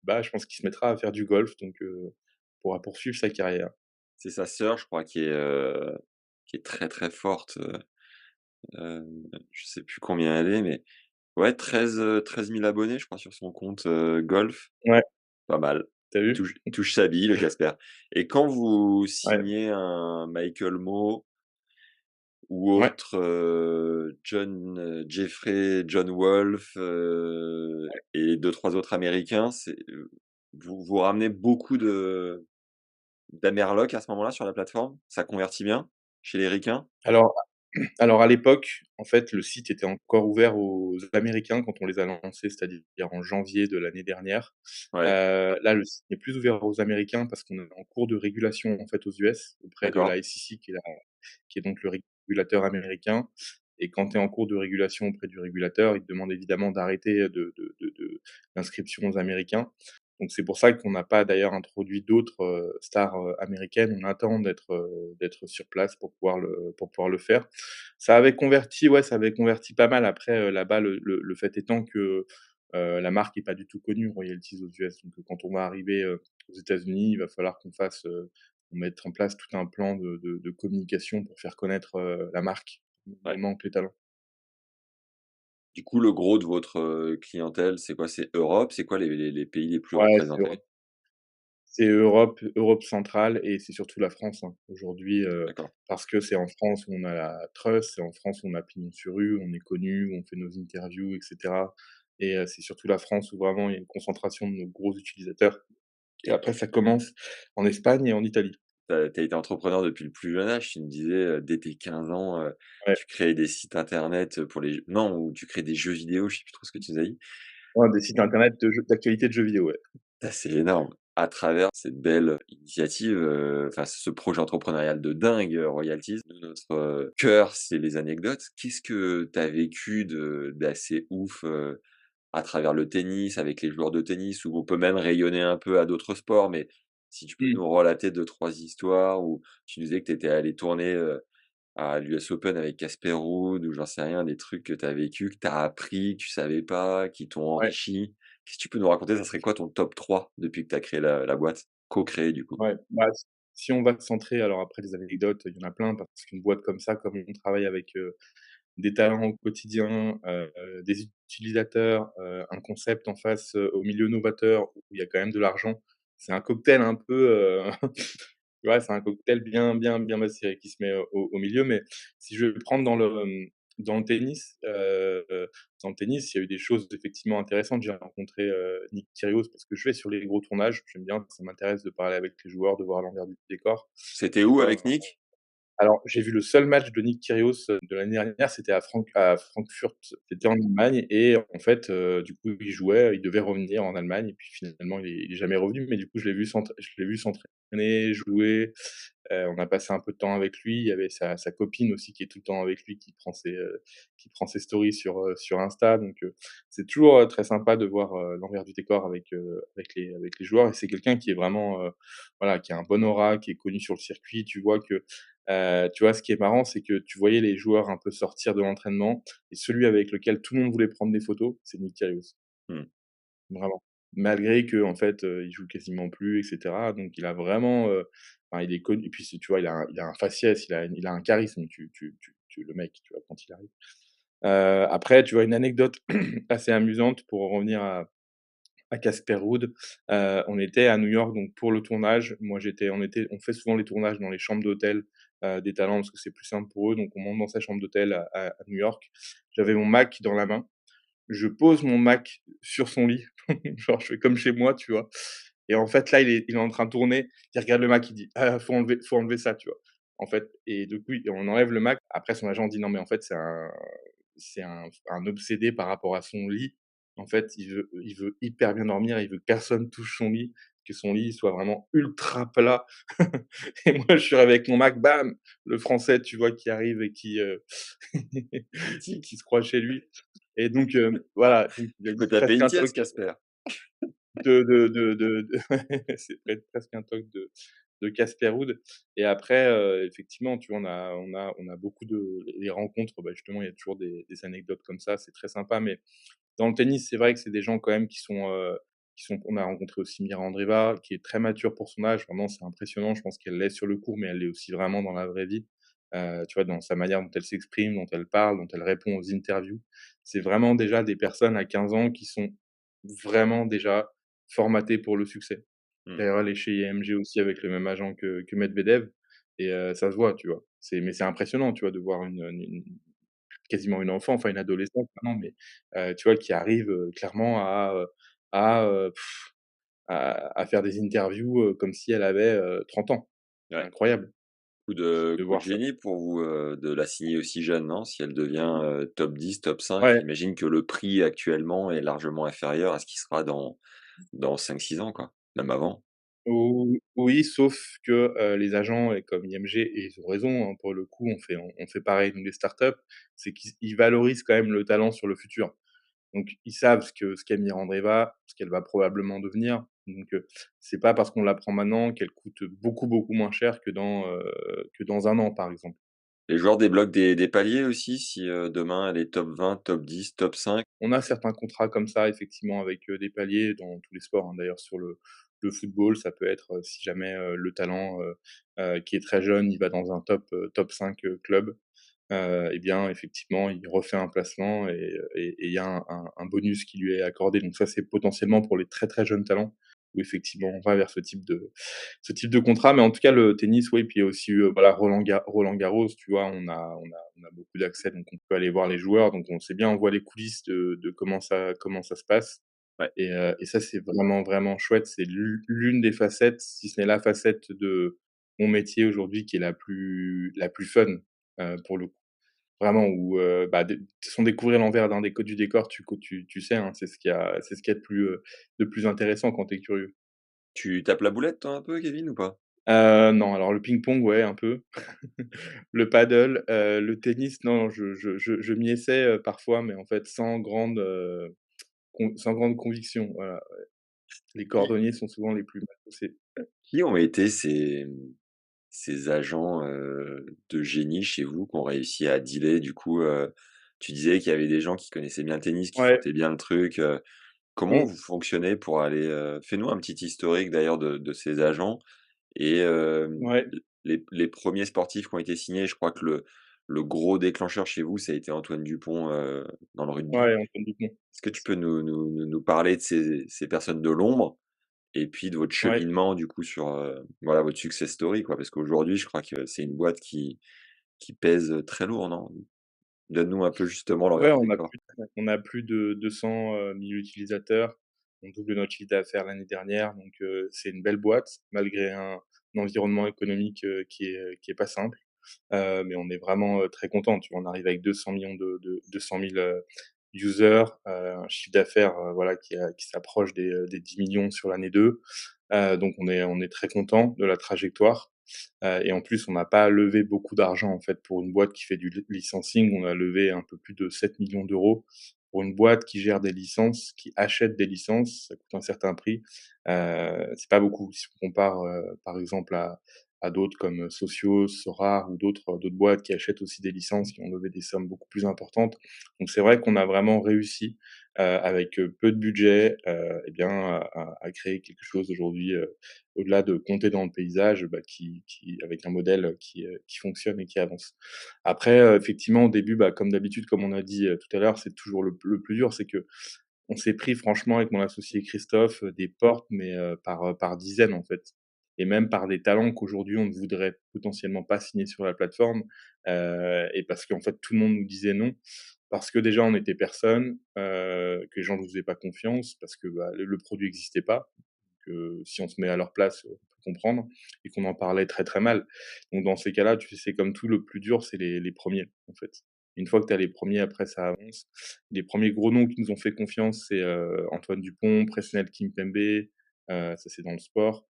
[SPEAKER 1] bah, je pense qu'il se mettra à faire du golf donc pourra poursuivre sa carrière.
[SPEAKER 2] c'est sa sœur, je crois, qui est très, très forte, je sais plus combien elle est, mais ouais, 13 000 abonnés, je crois, sur son compte, golf.
[SPEAKER 1] Ouais,
[SPEAKER 2] Pas mal.
[SPEAKER 1] tu as vu?
[SPEAKER 2] Il touche sa bille, le Casper. Et quand vous
[SPEAKER 1] Ouais,
[SPEAKER 2] signez un Michael Mmoh ou
[SPEAKER 1] ouais.
[SPEAKER 2] autre, Jeffrey, John Wolfe, et deux trois autres américains, vous ramenez beaucoup de d'Amerlocs à ce moment-là sur la plateforme? Ça convertit bien chez les ricains?
[SPEAKER 1] Alors alors à l'époque, en fait, le site était encore ouvert aux Américains quand on les a lancés, c'est-à-dire en janvier de l'année dernière.
[SPEAKER 2] Ouais,
[SPEAKER 1] Là, le site n'est plus ouvert aux Américains parce qu'on est en cours de régulation, en fait, aux US, auprès de
[SPEAKER 2] d'accord.
[SPEAKER 1] la SEC qui est donc le régulateur américain et quand tu es en cours de régulation auprès du régulateur, il te demande évidemment d'arrêter de l'inscription aux Américains. Donc c'est pour ça qu'on n'a pas d'ailleurs introduit d'autres, stars, américaines. On attend d'être sur place pour pouvoir le faire. Ça avait converti, ouais, ça avait converti pas mal. Après, là-bas, le fait étant que, la marque est pas du tout connue, Royalties aux US. Donc, quand on va arriver, aux États-Unis, il va falloir qu'on mette en place tout un plan de communication pour faire connaître, la marque.
[SPEAKER 2] Ouais.
[SPEAKER 1] On manque les talents.
[SPEAKER 2] Du coup, le gros de votre, clientèle, c'est quoi? C'est Europe? C'est quoi les pays les plus
[SPEAKER 1] Ouais, c'est Europe.
[SPEAKER 2] représentés?
[SPEAKER 1] C'est Europe centrale et c'est surtout la France, hein, aujourd'hui,
[SPEAKER 2] D'accord.
[SPEAKER 1] parce que c'est en France où on a la trust, c'est en France où on a pignon sur rue, on est connu, où on fait nos interviews et cetera et c'est surtout la France où vraiment il y a une concentration de nos gros utilisateurs et après ça commence en Espagne et en Italie.
[SPEAKER 2] Tu as été entrepreneur depuis le plus jeune âge. Tu me disais, dès tes 15 ans,
[SPEAKER 1] Ouais,
[SPEAKER 2] tu créais des sites internet, pour les non, ou tu crées des jeux vidéo, je sais plus trop ce que tu nous as dit.
[SPEAKER 1] ouais, des sites internet d'actualité de jeux vidéo, ouais.
[SPEAKER 2] Ça, c'est énorme. À travers cette belle initiative, enfin ce projet entrepreneurial de dingue, Royalties, nous notre, cœur, c'est les anecdotes. Qu'est-ce que tu as vécu d'assez ouf, à travers le tennis, avec les joueurs de tennis, ou on peut même rayonner un peu à d'autres sports, mais si tu peux
[SPEAKER 1] Mmh.
[SPEAKER 2] nous relater deux trois histoires où tu nous disais que tu étais allé tourner, à l'US Open avec Casper Ruud, ou j'en sais rien, des trucs que tu as vécu, que tu as appris, que tu savais pas, qui t'ont
[SPEAKER 1] Ouais,
[SPEAKER 2] enrichi. Qu'est-ce que tu peux nous raconter? Ça serait quoi ton top 3 depuis que tu as créé la boîte? Co-créée du coup.
[SPEAKER 1] ouais. Bah, si on va se centrer alors après des anecdotes, il y en a plein parce qu'une boîte comme ça, comme on travaille avec, des talents au quotidien, des utilisateurs, un concept en face, au milieu novateur où il y a quand même de l'argent. C'est un cocktail un peu, tu vois? C'est un cocktail bien macéré qui se met au milieu. Mais si je vais prendre dans le tennis, dans le tennis, il y a eu des choses effectivement intéressantes. J'ai rencontré, Nick Kyrgios parce que je vais sur les gros tournages. J'aime bien, ça m'intéresse de parler avec les joueurs, de voir l'envers du décor
[SPEAKER 2] C'était
[SPEAKER 1] et
[SPEAKER 2] où avec Nick?
[SPEAKER 1] alors, j'ai vu le seul match de Nick Kyrgios, de l'année dernière, c'était à Francfort, c'était en Allemagne et en fait, du coup, il jouait, il devait revenir en Allemagne et puis finalement il est jamais revenu, mais du coup, je l'ai vu s'entraîner, jouer, on a passé un peu de temps avec lui. Il y avait sa copine aussi qui est tout le temps avec lui, qui prend ses stories sur Insta, donc c'est toujours, très sympa de voir, l'envers du décor avec les joueurs et c'est quelqu'un qui est vraiment, voilà, qui a un bon aura, qui est connu sur le circuit. Tu vois, ce qui est marrant, c'est que tu voyais les joueurs un peu sortir de l'entraînement et celui avec lequel tout le monde voulait prendre des photos, c'est Nick Kyrgios,
[SPEAKER 2] Mmh.
[SPEAKER 1] vraiment. Malgré qu'en fait, il joue quasiment plus et cetera, donc il a vraiment, enfin, il est connu et puis c'est tu vois, il a un faciès, il a un charisme, tu le mec, tu vois, quand il arrive. Après, tu vois, une anecdote assez amusante pour en revenir à Casper Ruud. On était à New York donc pour le tournage. Moi, on fait souvent les tournages dans les chambres d'hôtel, des talents parce que c'est plus simple pour eux, donc on monte dans sa chambre d'hôtel à New York. J'avais mon Mac dans la main. Je pose mon Mac sur son lit, genre je fais comme chez moi, tu vois? Et en fait, là, il est en train de tourner, il regarde le Mac, il dit: «Ah, faut enlever ça», tu vois? En fait et du coup, on enlève le Mac. Après son agent dit: «Non, mais en fait, c'est un obsédé par rapport à son lit. En fait, il veut hyper bien dormir, il veut que personne touche son lit, que son lit soit vraiment ultra plat». Et moi, je suis avec mon Mac, bam! Le Français, tu vois, qui arrive et qui
[SPEAKER 2] Mythique.
[SPEAKER 1] se croit chez lui. Et donc voilà, donc il a
[SPEAKER 2] Je peux taper
[SPEAKER 1] presque
[SPEAKER 2] une
[SPEAKER 1] un
[SPEAKER 2] sieste,
[SPEAKER 1] toc
[SPEAKER 2] Casper.
[SPEAKER 1] de c'est presque un toc de Casper Ruud et après, effectivement, tu vois, on a beaucoup de les rencontres, bah, justement, il y a toujours des anecdotes comme ça, c'est très sympa, mais dans le tennis, c'est vrai que c'est des gens quand même qui sont on a rencontré aussi Mira Andreeva, qui est très mature pour son âge. Vraiment, c'est impressionnant. Je pense qu'elle l'est sur le court, mais elle l'est aussi vraiment dans la vraie vie. Tu vois, dans sa manière dont elle s'exprime, dont elle parle, dont elle répond aux interviews. C'est vraiment déjà des personnes à 15 ans qui sont vraiment déjà formatées pour le succès.
[SPEAKER 2] Mmh.
[SPEAKER 1] D'ailleurs, elle est chez IMG aussi avec le même agent que Medvedev et ça se voit, tu vois? C'est impressionnant, tu vois, de voir quasiment une enfant, enfin une adolescente maintenant, mais tu vois, qui arrive, clairement à, heu, à faire des interviews, comme si elle avait, 30 ans. C'est
[SPEAKER 2] Ouais.
[SPEAKER 1] incroyable de
[SPEAKER 2] Coup de
[SPEAKER 1] voir ça.
[SPEAKER 2] génie pour vous, de la signer aussi jeune, non? Si elle devient, top 10, top 5,
[SPEAKER 1] Ouais,
[SPEAKER 2] j'imagine que le prix actuellement est largement inférieur à ce qui sera dans 5-6 ans, quoi, même avant.
[SPEAKER 1] oui, sauf que, les agents et comme IMG et ils ont raison, hein, pour le coup, on fait pareil, nous les startups, c'est qu'ils valorisent quand même le talent sur le futur. Donc ils savent ce qu'est Mirandreva, ce qu'elle va probablement devenir. Donc c'est pas parce qu'on l'apprend maintenant qu'elle coûte beaucoup, beaucoup moins cher que dans 1 an, par exemple.
[SPEAKER 2] Les joueurs débloquent des paliers aussi si, demain elle est top 20, top 10, top 5?
[SPEAKER 1] On a certains contrats comme ça effectivement avec, des paliers dans tous les sports, hein. D'ailleurs sur le football, ça peut être, si jamais, le talent, qui est très jeune, il va dans un top 5, club, et bien effectivement il refait un placement et il y a un bonus qui lui est accordé. Donc ça, c'est potentiellement pour les très, très jeunes talents où effectivement on va vers ce type de contrat. Mais en tout cas le tennis, oui, puis il y a aussi, voilà Roland Garros, tu vois? On a beaucoup d'accès, donc on peut aller voir les joueurs, donc on sait bien, on voit les coulisses de comment ça se passe.
[SPEAKER 2] Ouais.
[SPEAKER 1] Et ça, c'est vraiment, vraiment chouette. C'est l'une des facettes, si ce n'est la facette de mon métier aujourd'hui qui est la plus fun, pour le coup. Vraiment où, bah, de toute façon découvrir l'envers du décor, tu sais, hein, c'est ce qu'il y a de plus intéressant quand tu es curieux.
[SPEAKER 2] Tu tapes la boulette toi un peu, Kevin, ou pas?
[SPEAKER 1] Non, alors le ping-pong, ouais, un peu. Le paddle, le tennis, non, je m'y essaie, parfois, mais en fait sans grande conviction, voilà. Les
[SPEAKER 2] Qui
[SPEAKER 1] cordonniers sont souvent les plus mal chaussés.
[SPEAKER 2] qui ont été ces agents, de génie chez vous qui ont réussi à dealer du coup, tu disais qu'il y avait des gens qui connaissaient bien le tennis, qui
[SPEAKER 1] Ouais,
[SPEAKER 2] foutaient bien le truc, comment
[SPEAKER 1] mmh,
[SPEAKER 2] vous fonctionnez pour aller, fais-nous un petit historique d'ailleurs de ces agents et
[SPEAKER 1] ouais,
[SPEAKER 2] les 1ers sportifs qui ont été signés. Je crois que le gros déclencheur chez vous, ça a été Antoine Dupont, dans le rugby.
[SPEAKER 1] ouais, Antoine Dupont.
[SPEAKER 2] Est-ce que tu peux nous parler de ces personnes de l'ombre et puis de votre
[SPEAKER 1] Ouais,
[SPEAKER 2] cheminement du coup sur, voilà, votre success story quoi? Parce qu'aujourd'hui, je crois que c'est une boîte qui pèse, très lourd, non? Donne-nous un peu justement
[SPEAKER 1] ouais,
[SPEAKER 2] l'envers du
[SPEAKER 1] on a
[SPEAKER 2] décor.
[SPEAKER 1] plus on a plus de 200 000 utilisateurs. On double notre chiffre d'affaires l'année dernière, donc c'est une belle boîte malgré un environnement économique, qui est pas simple. Mais on est vraiment, très contents, tu vois? On arrive avec 200 millions de 200 000 users, un chiffre d'affaires, voilà, qui s'approche des 10 millions sur l'année 2. Donc on est très content de la trajectoire, et en plus, on n'a pas levé beaucoup d'argent, en fait, pour une boîte qui fait du licensing. On a levé un peu plus de 7 millions d'euros pour une boîte qui gère des licences, qui achète des licences. Ça coûte un certain prix. C'est pas beaucoup si on compare, par exemple à d'autres comme Socios, Sora ou d'autres boîtes qui achètent aussi des licences, qui ont levé des sommes beaucoup plus importantes. Donc c'est vrai qu'on a vraiment réussi, avec, peu de budget, et bien à créer quelque chose aujourd'hui, au-delà de compter dans le paysage, bah, qui avec un modèle qui fonctionne et qui avance. Après, effectivement, au début, bah, comme d'habitude, comme on a dit, tout à l'heure, c'est toujours le plus dur, c'est qu'on s'est pris franchement avec mon associé Christophe, des portes, mais par dizaines, en fait, et même par des talents qu'aujourd'hui on ne voudrait potentiellement pas signer sur la plateforme, et parce qu'en fait tout le monde nous disait non. Parce que déjà on était personne, que les gens ne nous faisaient pas confiance, parce que, bah, le produit existait pas. Que si on se met à leur place, on peut comprendre, et qu'on en parlait très, très mal. Donc dans ces cas-là, tu sais, c'est comme tout, le plus dur, c'est les premiers, en fait. Une fois que tu as les premiers, après ça avance. Les premiers gros noms qui nous ont fait confiance, c'est, Antoine Dupont, Presnel Kimpembe, ça c'est dans le sport,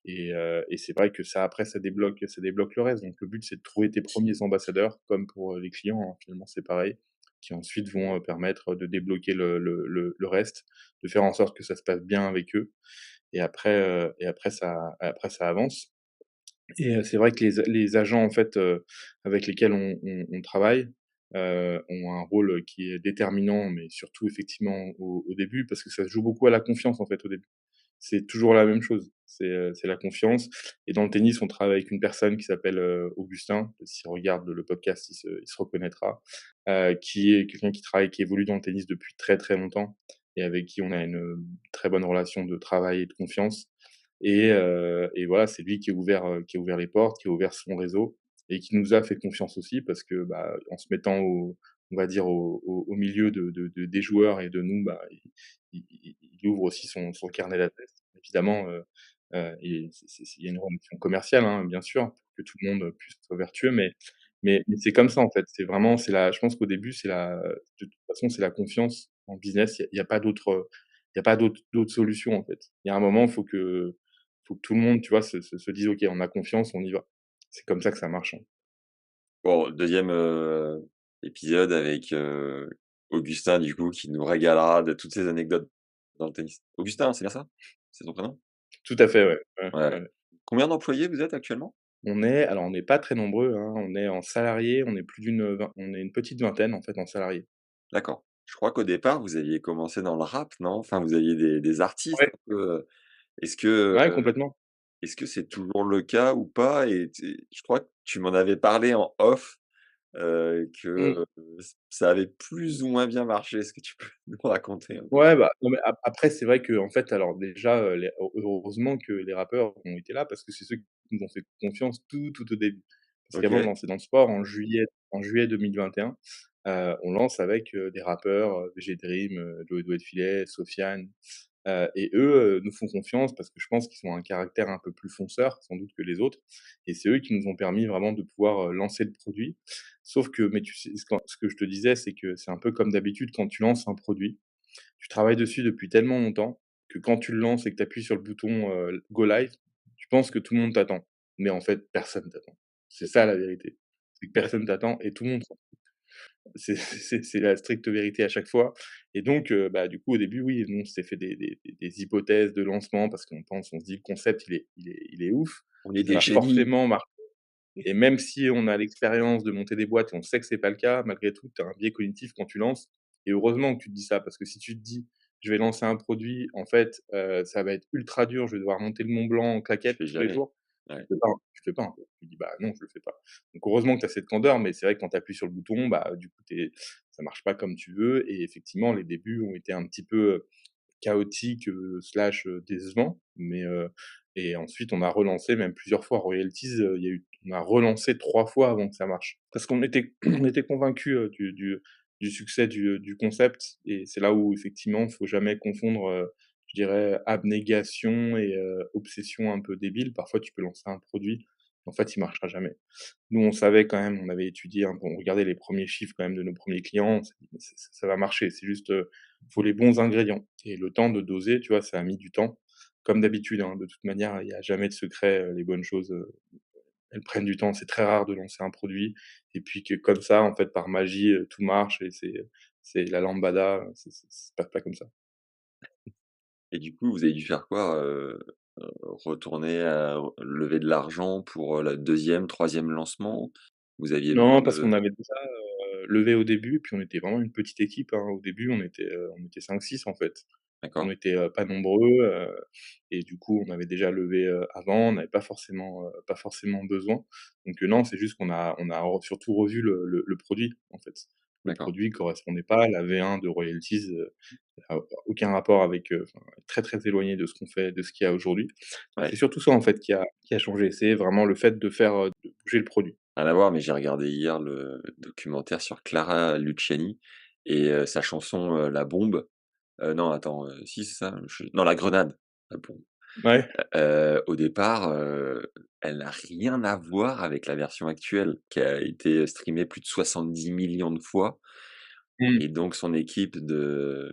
[SPEAKER 1] et c'est vrai que ça, après, ça débloque le reste. Donc le but, c'est de trouver tes premiers ambassadeurs, comme pour, les clients, hein, finalement c'est pareil, qui ensuite vont, permettre de débloquer le reste, de faire en sorte que ça se passe bien avec eux, et après ça avance. Et c'est vrai que les agents, en fait, avec lesquels on travaille, ont un rôle qui est déterminant, mais surtout effectivement au début, parce que ça se joue beaucoup à la confiance, en fait, au début. C'est toujours la même chose, c'est la confiance. Et dans le tennis, on travaille avec une personne qui s'appelle, Augustin. S'il regarde le podcast, il se reconnaîtra, qui est quelqu'un qui évolue dans le tennis depuis très, très longtemps, et avec qui on a une très bonne relation de travail et de confiance. Et voilà, c'est lui qui a ouvert les portes, qui a ouvert son réseau, et qui nous a fait confiance aussi parce que, bah, en se mettant on va dire au milieu des joueurs et de nous, bah, il ouvre aussi son carnet d'adresses. Évidemment, et il y a une relation commerciale, hein, bien sûr, pour que tout le monde puisse être vertueux, mais c'est comme ça, en fait. Je pense qu'au début, de toute façon, c'est la confiance en business. Il y a pas d'autre solution, en fait. Il y a un moment, faut que tout le monde, tu vois, se dise: «OK, on a confiance, on y va». C'est comme ça que ça marche, hein.
[SPEAKER 2] Bon, 2e, épisode avec, Augustin du coup qui nous régalera de toutes ses anecdotes dans le tennis. Augustin, c'est bien ça? C'est ton prénom?
[SPEAKER 1] Tout à fait, ouais. Ouais,
[SPEAKER 2] Ouais.
[SPEAKER 1] ouais.
[SPEAKER 2] Combien d'employés vous êtes actuellement?
[SPEAKER 1] On n'est pas très nombreux, hein, on est en salariés, on est plus on est une petite vingtaine, en fait, en salariés.
[SPEAKER 2] D'accord. Je crois qu'au départ, vous aviez commencé dans le rap, non? Enfin, vous aviez des artistes
[SPEAKER 1] Ouais,
[SPEAKER 2] un peu, est-ce que,
[SPEAKER 1] ouais, complètement.
[SPEAKER 2] est-ce que c'est toujours le cas ou pas? Et je crois que tu m'en avais parlé en off, que,
[SPEAKER 1] Mmh.
[SPEAKER 2] ça avait plus ou moins bien marché. Est-ce que tu peux nous raconter un peu?
[SPEAKER 1] Ouais, bah, non, mais après, c'est vrai qu'en fait, alors déjà, heureusement que les rappeurs ont été là parce que c'est ceux qui nous ont fait confiance tout au début. Parce qu'avant de
[SPEAKER 2] OK,
[SPEAKER 1] lancer dans le sport, en juillet 2021, on lance avec, des rappeurs, VG Dream, Joey Douet-Filet, Sofiane, et eux, nous font confiance parce que je pense qu'ils ont un caractère un peu plus fonceur, sans doute, que les autres, et c'est eux qui nous ont permis vraiment de pouvoir, lancer le produit. Sauf que mais tu sais, ce que je te disais, c'est que c'est un peu comme d'habitude quand tu lances un produit, tu travailles dessus depuis tellement longtemps que quand tu le lances et que tu appuies sur le bouton, go live, tu penses que tout le monde t'attend. Mais en fait, personne t'attend. C'est ça la vérité. C'est que
[SPEAKER 2] ouais.
[SPEAKER 1] personne t'attend et tout le monde s'en fout. C'est la stricte vérité à chaque fois, et donc bah, du coup, au début, oui, nous, on s'est fait des hypothèses de lancement parce on se dit: «Le concept, il est ouf,
[SPEAKER 2] On est
[SPEAKER 1] ça
[SPEAKER 2] des
[SPEAKER 1] va
[SPEAKER 2] génies.
[SPEAKER 1] forcément marcher». Et même si on a l'expérience de monter des boîtes et on sait que c'est pas le cas, malgré tout, tu as un biais cognitif quand tu lances, et heureusement que tu te dis ça, parce que si tu te dis: «Je vais lancer un produit, en fait, ça va être ultra dur, je vais devoir monter le Mont Blanc en
[SPEAKER 2] Tu
[SPEAKER 1] claquettes
[SPEAKER 2] fais
[SPEAKER 1] tous les
[SPEAKER 2] jamais.
[SPEAKER 1] jours», tu
[SPEAKER 2] Ouais.
[SPEAKER 1] le fais pas, tu le fais pas, en fait. Tu dis: «Bah non, je le fais pas». Donc heureusement que tu as cette candeur, mais c'est vrai que quand tu appuies sur le bouton, bah, du coup, ça marche pas comme tu veux, et effectivement, les débuts ont été un petit peu chaotique, slash, décevant, mais et ensuite on a relancé même plusieurs fois. Royalties, il y a eu on a relancé 3 fois avant que ça marche. Parce qu'on était on était convaincus, du succès du concept, et c'est là où effectivement il faut jamais confondre, je dirais abnégation et obsession un peu débile. Parfois tu peux lancer un produit, en fait il marchera jamais. Nous, on savait quand même, on avait étudié un peu, on regardait les premiers chiffres quand même de nos premiers clients, on s'est dit: «Mais ça va marcher, c'est juste, faut les bons ingrédients», et le temps de doser, tu vois, ça a mis du temps. Comme d'habitude, hein, de toute manière, il y a jamais de secret, les bonnes choses, elles prennent du temps. C'est très rare de lancer un produit et puis que comme ça, en fait, par magie, tout marche, et c'est la lambada, c'est pas comme ça.
[SPEAKER 2] Et du coup, vous avez dû faire quoi? Retourner à lever de l'argent pour, le 2e, 3e lancement? Vous aviez besoin
[SPEAKER 1] Non, parce
[SPEAKER 2] de
[SPEAKER 1] qu'on avait déjà, levé au début, puis on était vraiment une petite équipe, hein. Au début, on était 5-6 en fait. On
[SPEAKER 2] d'accord,
[SPEAKER 1] était, pas nombreux, et du coup, on avait déjà levé, avant, on n'avait pas forcément besoin. Donc, non, c'est juste qu'on a surtout revu le produit, en fait. Le
[SPEAKER 2] d'accord.
[SPEAKER 1] produit correspondait pas, la V1 de royalties, a aucun rapport avec, enfin, très, très éloigné de ce qu'on fait, de ce qu'il y a aujourd'hui. Donc c'est
[SPEAKER 2] Ouais,
[SPEAKER 1] surtout ça, en fait, qui a changé. C'est vraiment le fait de bouger le produit.
[SPEAKER 2] rien à voir, mais j'ai regardé hier le documentaire sur Clara Luciani et sa chanson, La Bombe. Non, attends, si, c'est ça? Non, La Grenade, La Bombe.
[SPEAKER 1] Ouais.
[SPEAKER 2] Au départ, elle n'a rien à voir avec la version actuelle qui a été streamée plus de 70 millions de fois,
[SPEAKER 1] Mmh.
[SPEAKER 2] et donc son équipe de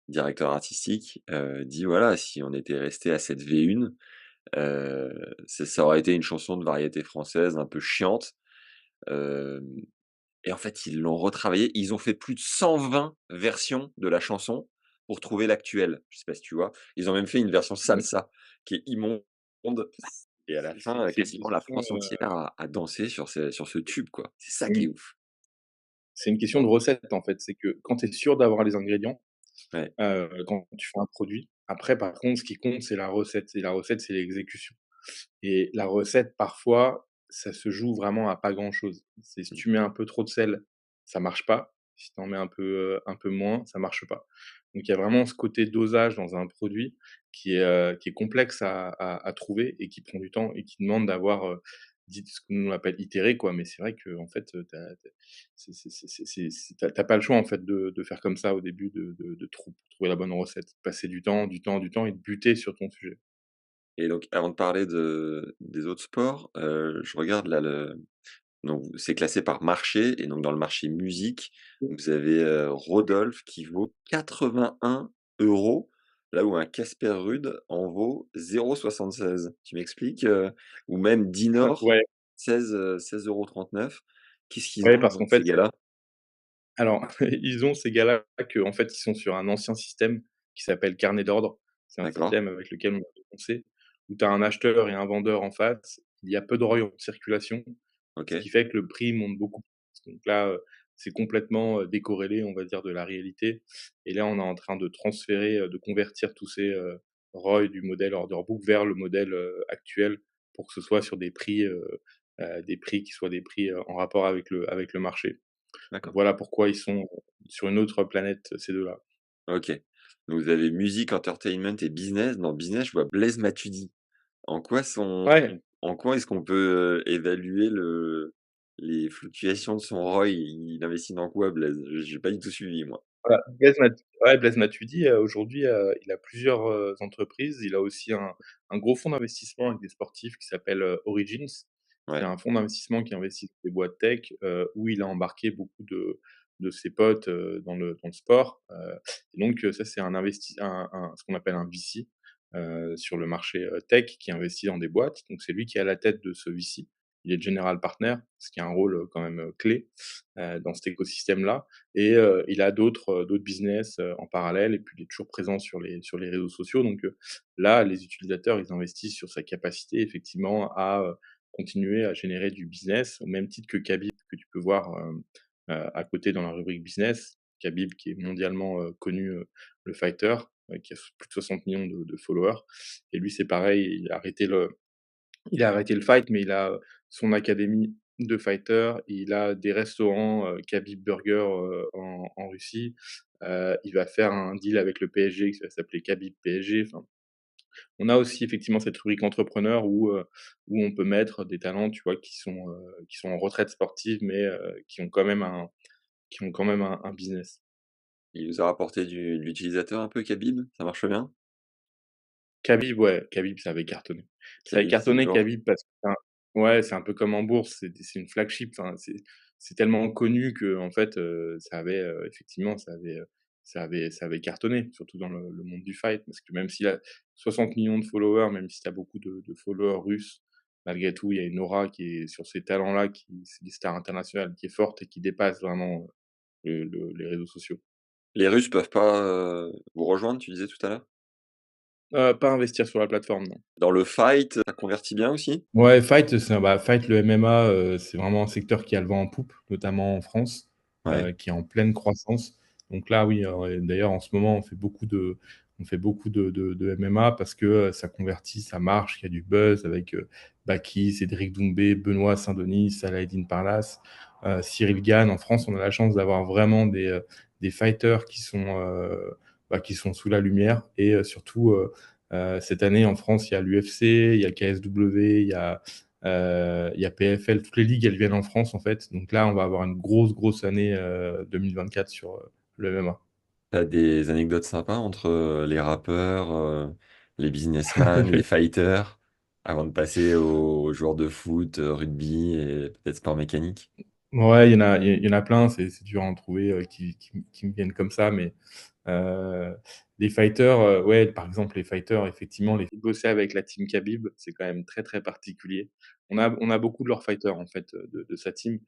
[SPEAKER 2] directeur artistique, dit: «Voilà, si on était resté à cette V1, ça aurait été une chanson de variété française un peu chiante». Hem Et en fait, ils l'ont retravaillé. Ils ont fait plus de 120 versions de la chanson pour trouver l'actuelle. Je sais pas si tu vois? Ils ont même fait une version
[SPEAKER 1] Mmh.
[SPEAKER 2] salsa qui est immonde, et à la fin,
[SPEAKER 1] C'est une
[SPEAKER 2] quasiment la
[SPEAKER 1] question,
[SPEAKER 2] France entière a dansé sur ce tube, quoi. C'est ça qui
[SPEAKER 1] mmh,
[SPEAKER 2] est ouf.
[SPEAKER 1] c'est une question de recette, en fait. C'est que quand tu es sûr d'avoir les ingrédients,
[SPEAKER 2] Ouais,
[SPEAKER 1] quand tu fais un produit, après, par contre, ce qui compte, c'est la recette, et la recette, c'est l'exécution. Et la recette, parfois, ça se joue vraiment à pas grand-chose. C'est si
[SPEAKER 2] mmh,
[SPEAKER 1] tu mets un peu trop de sel, ça marche pas. Si tu en mets un peu moins, ça marche pas. Donc il y a vraiment ce côté dosage dans un produit qui est complexe à trouver et qui prend du temps et qui demande d'avoir, dit ce que nous on appelle itérer, quoi. Mais c'est vrai qu'en fait, tu c'est pas le choix, en fait, de faire comme ça au début, de trouver la bonne recette. Passer du temps et de buter sur ton sujet.
[SPEAKER 2] et donc avant de parler des autres sports, je regarde là donc c'est classé par marché, et donc dans le marché musique, vous avez, Rodolphe qui vaut 81 €, là où un Casper Ruud en vaut 0,76. Tu m'expliques? Ou même Dinor,
[SPEAKER 1] Ouais.
[SPEAKER 2] 16,39 €. Qu'est-ce qu'ils
[SPEAKER 1] Ouais,
[SPEAKER 2] ont,
[SPEAKER 1] parce qu'en
[SPEAKER 2] ces
[SPEAKER 1] fait,
[SPEAKER 2] gars-là?
[SPEAKER 1] alors, ils ont ces gars-là qu'en fait, ils sont sur un ancien système qui s'appelle carnet d'ordre. C'est un
[SPEAKER 2] D'accord,
[SPEAKER 1] système avec lequel on a commencé. où tu as un acheteur et un vendeur en face, il y a peu de ROI en circulation, ce
[SPEAKER 2] OK,
[SPEAKER 1] qui fait que le prix monte beaucoup. Donc là, c'est complètement, décorrélé, on va dire, de la réalité et là, on est en train de transférer, de convertir tous ces, ROI du modèle order book vers le modèle, actuel pour que ce soit sur des prix qui soient des prix, en rapport avec le marché. Donc
[SPEAKER 2] d'accord.
[SPEAKER 1] voilà pourquoi ils sont, sur une autre planète, ces 2-là.
[SPEAKER 2] OK. Donc vous avez musique, entertainment et business. Dans business, je vois Blaise Matuidi. En quoi sont
[SPEAKER 1] Ouais,
[SPEAKER 2] en quoi est-ce qu'on peut, évaluer les fluctuations de son ROI? Il investit dans quoi Blaise? J'ai pas du tout suivi moi.
[SPEAKER 1] voilà, Blaise Matuidi, aujourd'hui, il a plusieurs, entreprises. Il a aussi un gros fonds d'investissement avec des sportifs qui s'appelle, Origins. C'est
[SPEAKER 2] Ouais,
[SPEAKER 1] un fonds d'investissement qui investit dans des boîtes tech, où il a embarqué beaucoup de ses potes, dans le sport, et donc ça, c'est un ce qu'on appelle un VC, sur le marché, tech qui investit dans des boîtes. Donc c'est lui qui est à la tête de ce VC. Il est general partner, ce qui est un rôle, quand même, clé, dans cet écosystème-là et il a d'autres business, en parallèle et puis il est toujours présent sur les réseaux sociaux donc là, les utilisateurs, ils investissent sur sa capacité effectivement à, continuer à générer du business au même titre que Khabib que tu peux voir, à côté dans la rubrique business. Khabib qui est mondialement, connu, le fighter, qui a plus de 60 millions de followers et lui, c'est pareil, il a arrêté le fight, mais il a son académie de fighter, il a des restaurants, Khabib Burger, en Russie. Il va faire un deal avec le PSG qui va s'appeler Khabib PSG. Enfin, on a aussi effectivement cette rubrique entrepreneur où on peut mettre des talents, tu vois, qui sont en retraite sportive, mais qui ont quand même un business.
[SPEAKER 2] il vous a rapporté de l'utilisateur un peu Khabib? Ça marche bien?
[SPEAKER 1] Khabib, ouais, Khabib, ça avait cartonné. Ça avait
[SPEAKER 2] Khabib, c'est
[SPEAKER 1] cartonné
[SPEAKER 2] lourd.
[SPEAKER 1] Khabib parce que ouais, c'est un peu comme en bourse, c'est une flagship, enfin, c'est tellement connu qu'en fait, ça avait, effectivement, ça avait cartonné, surtout dans le monde du fight. Parce que même s'il a 60 millions de followers, même si tu as beaucoup de followers russes, malgré tout, il y a une aura qui est sur ces talents-là, qui c'est des stars internationales, qui est forte et qui dépasse vraiment, les réseaux sociaux.
[SPEAKER 2] Les Russes peuvent pas, vous rejoindre, tu disais tout à l'heure?
[SPEAKER 1] Pas investir sur la plateforme, non.
[SPEAKER 2] Dans le fight, ça convertit bien aussi?
[SPEAKER 1] Ouais, Fight, Fight, le MMA, c'est vraiment un secteur qui a le vent en poupe, notamment en France,
[SPEAKER 2] Ouais.
[SPEAKER 1] qui est en pleine croissance. Donc là, oui, et d'ailleurs, en ce moment, on fait beaucoup de MMA parce que, ça convertit, ça marche, il y a du buzz avec, Baki, Cédric Doumbé, Benoît Saint-Denis, Salah Parnasse, Cyril Gane. En France, on a la chance d'avoir vraiment des fighters qui sont sous la lumière et surtout, cette année, en France, il y a l'UFC, il y a KSW, il y a PFL. Toutes les ligues, elles viennent en France, en fait. Donc là, on va avoir une grosse, grosse année 2024 sur le MMA.
[SPEAKER 2] T'as des anecdotes sympas entre, les rappeurs, les businessmen, les fighters, avant de passer aux joueurs de foot, rugby et peut-être sport mécanique?
[SPEAKER 1] Ouais, il y en a plein. C'est dur à en trouver qui me viennent comme ça. Mais les fighters, ouais, par exemple, les fighters, effectivement, bosser avec la team Khabib, c'est quand même très, très particulier. On a beaucoup de leurs fighters, en fait, de sa team.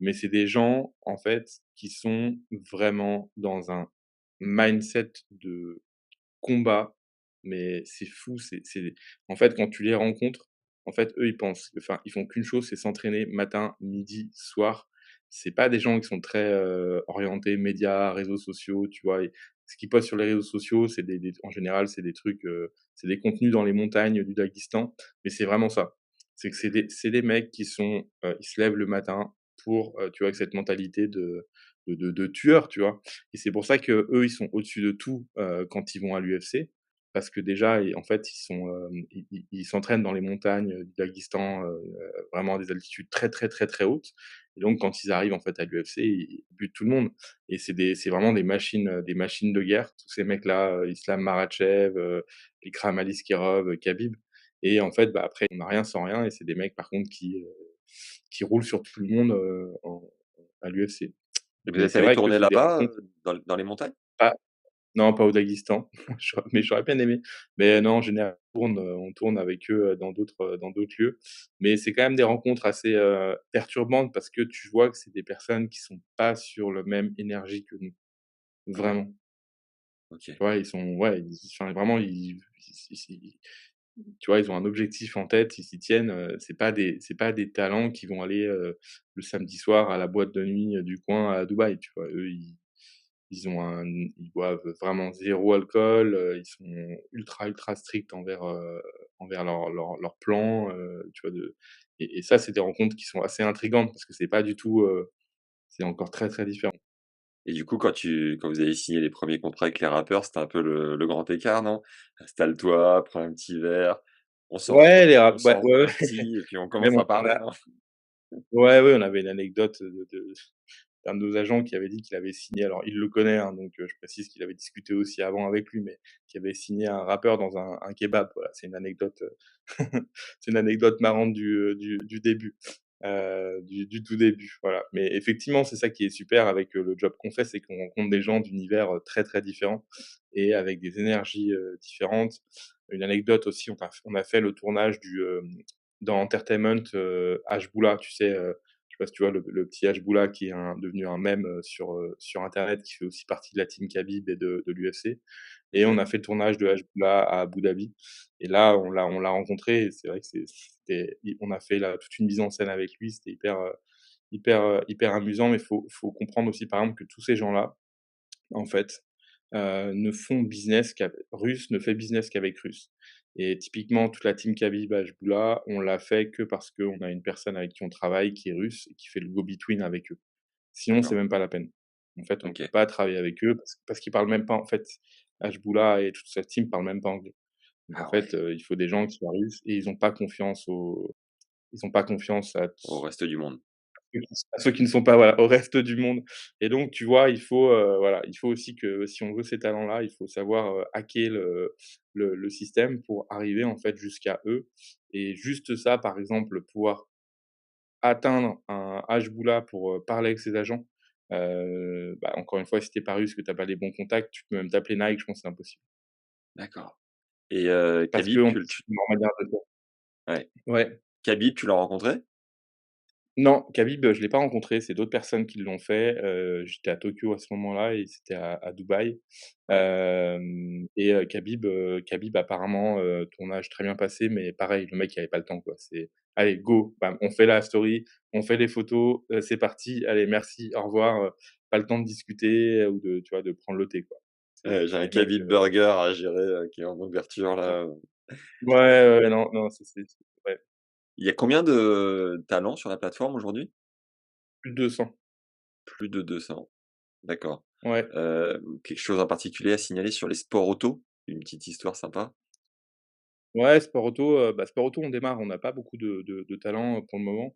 [SPEAKER 1] Mais c'est des gens, en fait, qui sont vraiment dans un mindset de combat, mais c'est fou, c'est en fait, quand tu les rencontres, en fait, eux, ils font qu'une chose, c'est s'entraîner matin, midi, soir. C'est pas des gens qui sont très, orientés médias, réseaux sociaux, tu vois? Et ce qu'ils postent sur les réseaux sociaux, c'est en général, c'est des trucs, c'est des contenus dans les montagnes du Daghestan, mais c'est vraiment ça. C'est que c'est des mecs qui sont, ils se lèvent le matin pour, tu vois, avec cette mentalité de tueur, tu vois? Et c'est pour ça qu'eux, ils sont au-dessus de tout, quand ils vont à l'UFC. Parce que déjà, en fait, ils s'entraînent dans les montagnes, du Daghestan, vraiment à des altitudes très, très, très, très hautes. Et donc quand ils arrivent, en fait, à l'UFC, ils butent tout le monde. Et c'est vraiment des machines de guerre, tous ces mecs-là, Islam Makhachev, Ikram Aliskerov, Khabib. Et en fait, après, on n'a rien sans rien et c'est des mecs, par contre, qui roulent sur tout le monde, à l'UFC.
[SPEAKER 2] Et vous
[SPEAKER 1] Mais
[SPEAKER 2] êtes
[SPEAKER 1] c'est
[SPEAKER 2] allé
[SPEAKER 1] vrai que
[SPEAKER 2] tourner
[SPEAKER 1] c'est des
[SPEAKER 2] là-bas,
[SPEAKER 1] rencontres
[SPEAKER 2] dans les montagnes?
[SPEAKER 1] pas non, pas au Daghestan, mais j'aurais bien aimé. Mais non, en général, on tourne avec eux, dans d'autres lieux. Mais c'est quand même des rencontres assez, perturbantes parce que tu vois que c'est des personnes qui sont pas sur le même énergie que nous,
[SPEAKER 2] Ouais,
[SPEAKER 1] vraiment.
[SPEAKER 2] OK.
[SPEAKER 1] Tu vois? Ils sont ouais, enfin vraiment Tu vois, ils ont un objectif en tête, ils s'y tiennent, c'est pas des talents qui vont aller, le samedi soir à la boîte de nuit, du coin à Dubaï, tu vois? Eux, ils boivent vraiment zéro alcool, ils sont ultra, ultra stricts envers leur plan, tu vois? Et ça, c'est des rencontres qui sont assez intrigantes parce que c'est pas du tout, c'est encore très, très différent.
[SPEAKER 2] Et du coup, quand vous avez signé les premiers contrats avec les rappeurs, c'était un peu le grand écart, non? Installe-toi, prends un petit verre,
[SPEAKER 1] Ouais, les
[SPEAKER 2] on
[SPEAKER 1] rap ouais,
[SPEAKER 2] sort
[SPEAKER 1] ouais,
[SPEAKER 2] d'un
[SPEAKER 1] ouais,
[SPEAKER 2] ordi et puis on
[SPEAKER 1] même
[SPEAKER 2] commence à parler, non?
[SPEAKER 1] ouais, ouais, on avait une anecdote de d'un de nos agents qui avait dit qu'il avait signé, alors il le connaît, hein, donc je précise qu'il avait discuté aussi avant avec lui, mais qui avait signé un rappeur dans un kebab. Voilà, c'est une anecdote, c'est une anecdote marrante du début, du tout début, voilà. Mais effectivement, c'est ça qui est super avec, le job qu'on fait, c'est qu'on rencontre des gens d'univers, très, très différents et avec des énergies, différentes. Une anecdote aussi, on a fait le tournage dans Entertainment, Hachboula, tu sais, je sais pas si tu vois le petit Hachboula qui est devenu un mème, sur internet, qui fait aussi partie de la team Khabib et de l'UFC et
[SPEAKER 2] OK.
[SPEAKER 1] on a fait le tournage de Hachboula à Abu Dhabi et là, on l'a rencontré et c'est vrai que on a fait là toute une mise en scène avec lui, c'était hyper amusant mais faut comprendre aussi, par exemple, que tous ces gens-là, en fait, ne font business qu'ave Russ ne fait business qu'avec Russ et typiquement toute la team Khabib Hachboula, on l'a fait que parce qu'on a une personne avec qui on travaille qui est russe et qui fait le go between avec eux. Sinon, c'est
[SPEAKER 2] D'accord.
[SPEAKER 1] même pas la peine. En fait, on peut
[SPEAKER 2] OK.
[SPEAKER 1] pas travailler avec eux parce qu'ils parlent même pas en fait, Hachboula et toute sa team parlent même pas anglais. Donc en
[SPEAKER 2] Ah ouais,
[SPEAKER 1] fait, il faut des gens qui soient russes et ils ont pas confiance
[SPEAKER 2] au reste du monde.
[SPEAKER 1] à ceux qui ne sont pas, voilà, au reste du monde et donc tu vois, voilà, il faut aussi que si on veut ces talents-là, il faut savoir, hacker le système pour arriver, en fait, jusqu'à eux et juste ça, par exemple, pouvoir atteindre un Hachboula pour, parler avec ses agents, bah, encore une fois, si tu es pas russe, que tu as pas les bons contacts, tu peux même t'appeler Nike, je pense que c'est impossible.
[SPEAKER 2] D'accord. Et
[SPEAKER 1] Parce
[SPEAKER 2] Khabib,
[SPEAKER 1] qu'en plus, c'est leur manière de faire.
[SPEAKER 2] ouais,
[SPEAKER 1] Ouais.
[SPEAKER 2] Khabib, tu l'as rencontré?
[SPEAKER 1] Non, Khabib, je l'ai pas rencontré, c'est d'autres personnes qui l'ont fait. J'étais à Tokyo à ce moment-là et c'était à Dubaï.
[SPEAKER 2] Ouais.
[SPEAKER 1] Et Khabib apparemment, tournage très bien passé, mais pareil, le mec il avait pas le temps, quoi. C'est: «Allez go, bam, on fait la story, on fait les photos, c'est parti, allez merci, au revoir», pas le temps de discuter, ou de tu vois, de prendre le thé, quoi.
[SPEAKER 2] J'ai
[SPEAKER 1] C'est
[SPEAKER 2] un
[SPEAKER 1] des mecs,
[SPEAKER 2] Khabib burger à gérer, qui est en ouverture là.
[SPEAKER 1] ouais, ouais, ouais, non, non, c'est ouais,
[SPEAKER 2] Il y a combien de talents sur la plateforme aujourd'hui?
[SPEAKER 1] plus de 200.
[SPEAKER 2] Plus de 200. D'accord.
[SPEAKER 1] Ouais.
[SPEAKER 2] Quelque chose en particulier à signaler sur les sports auto? Une petite histoire sympa?
[SPEAKER 1] Ouais, sport auto, sport auto, on démarre, on n'a pas beaucoup de talent, pour le moment.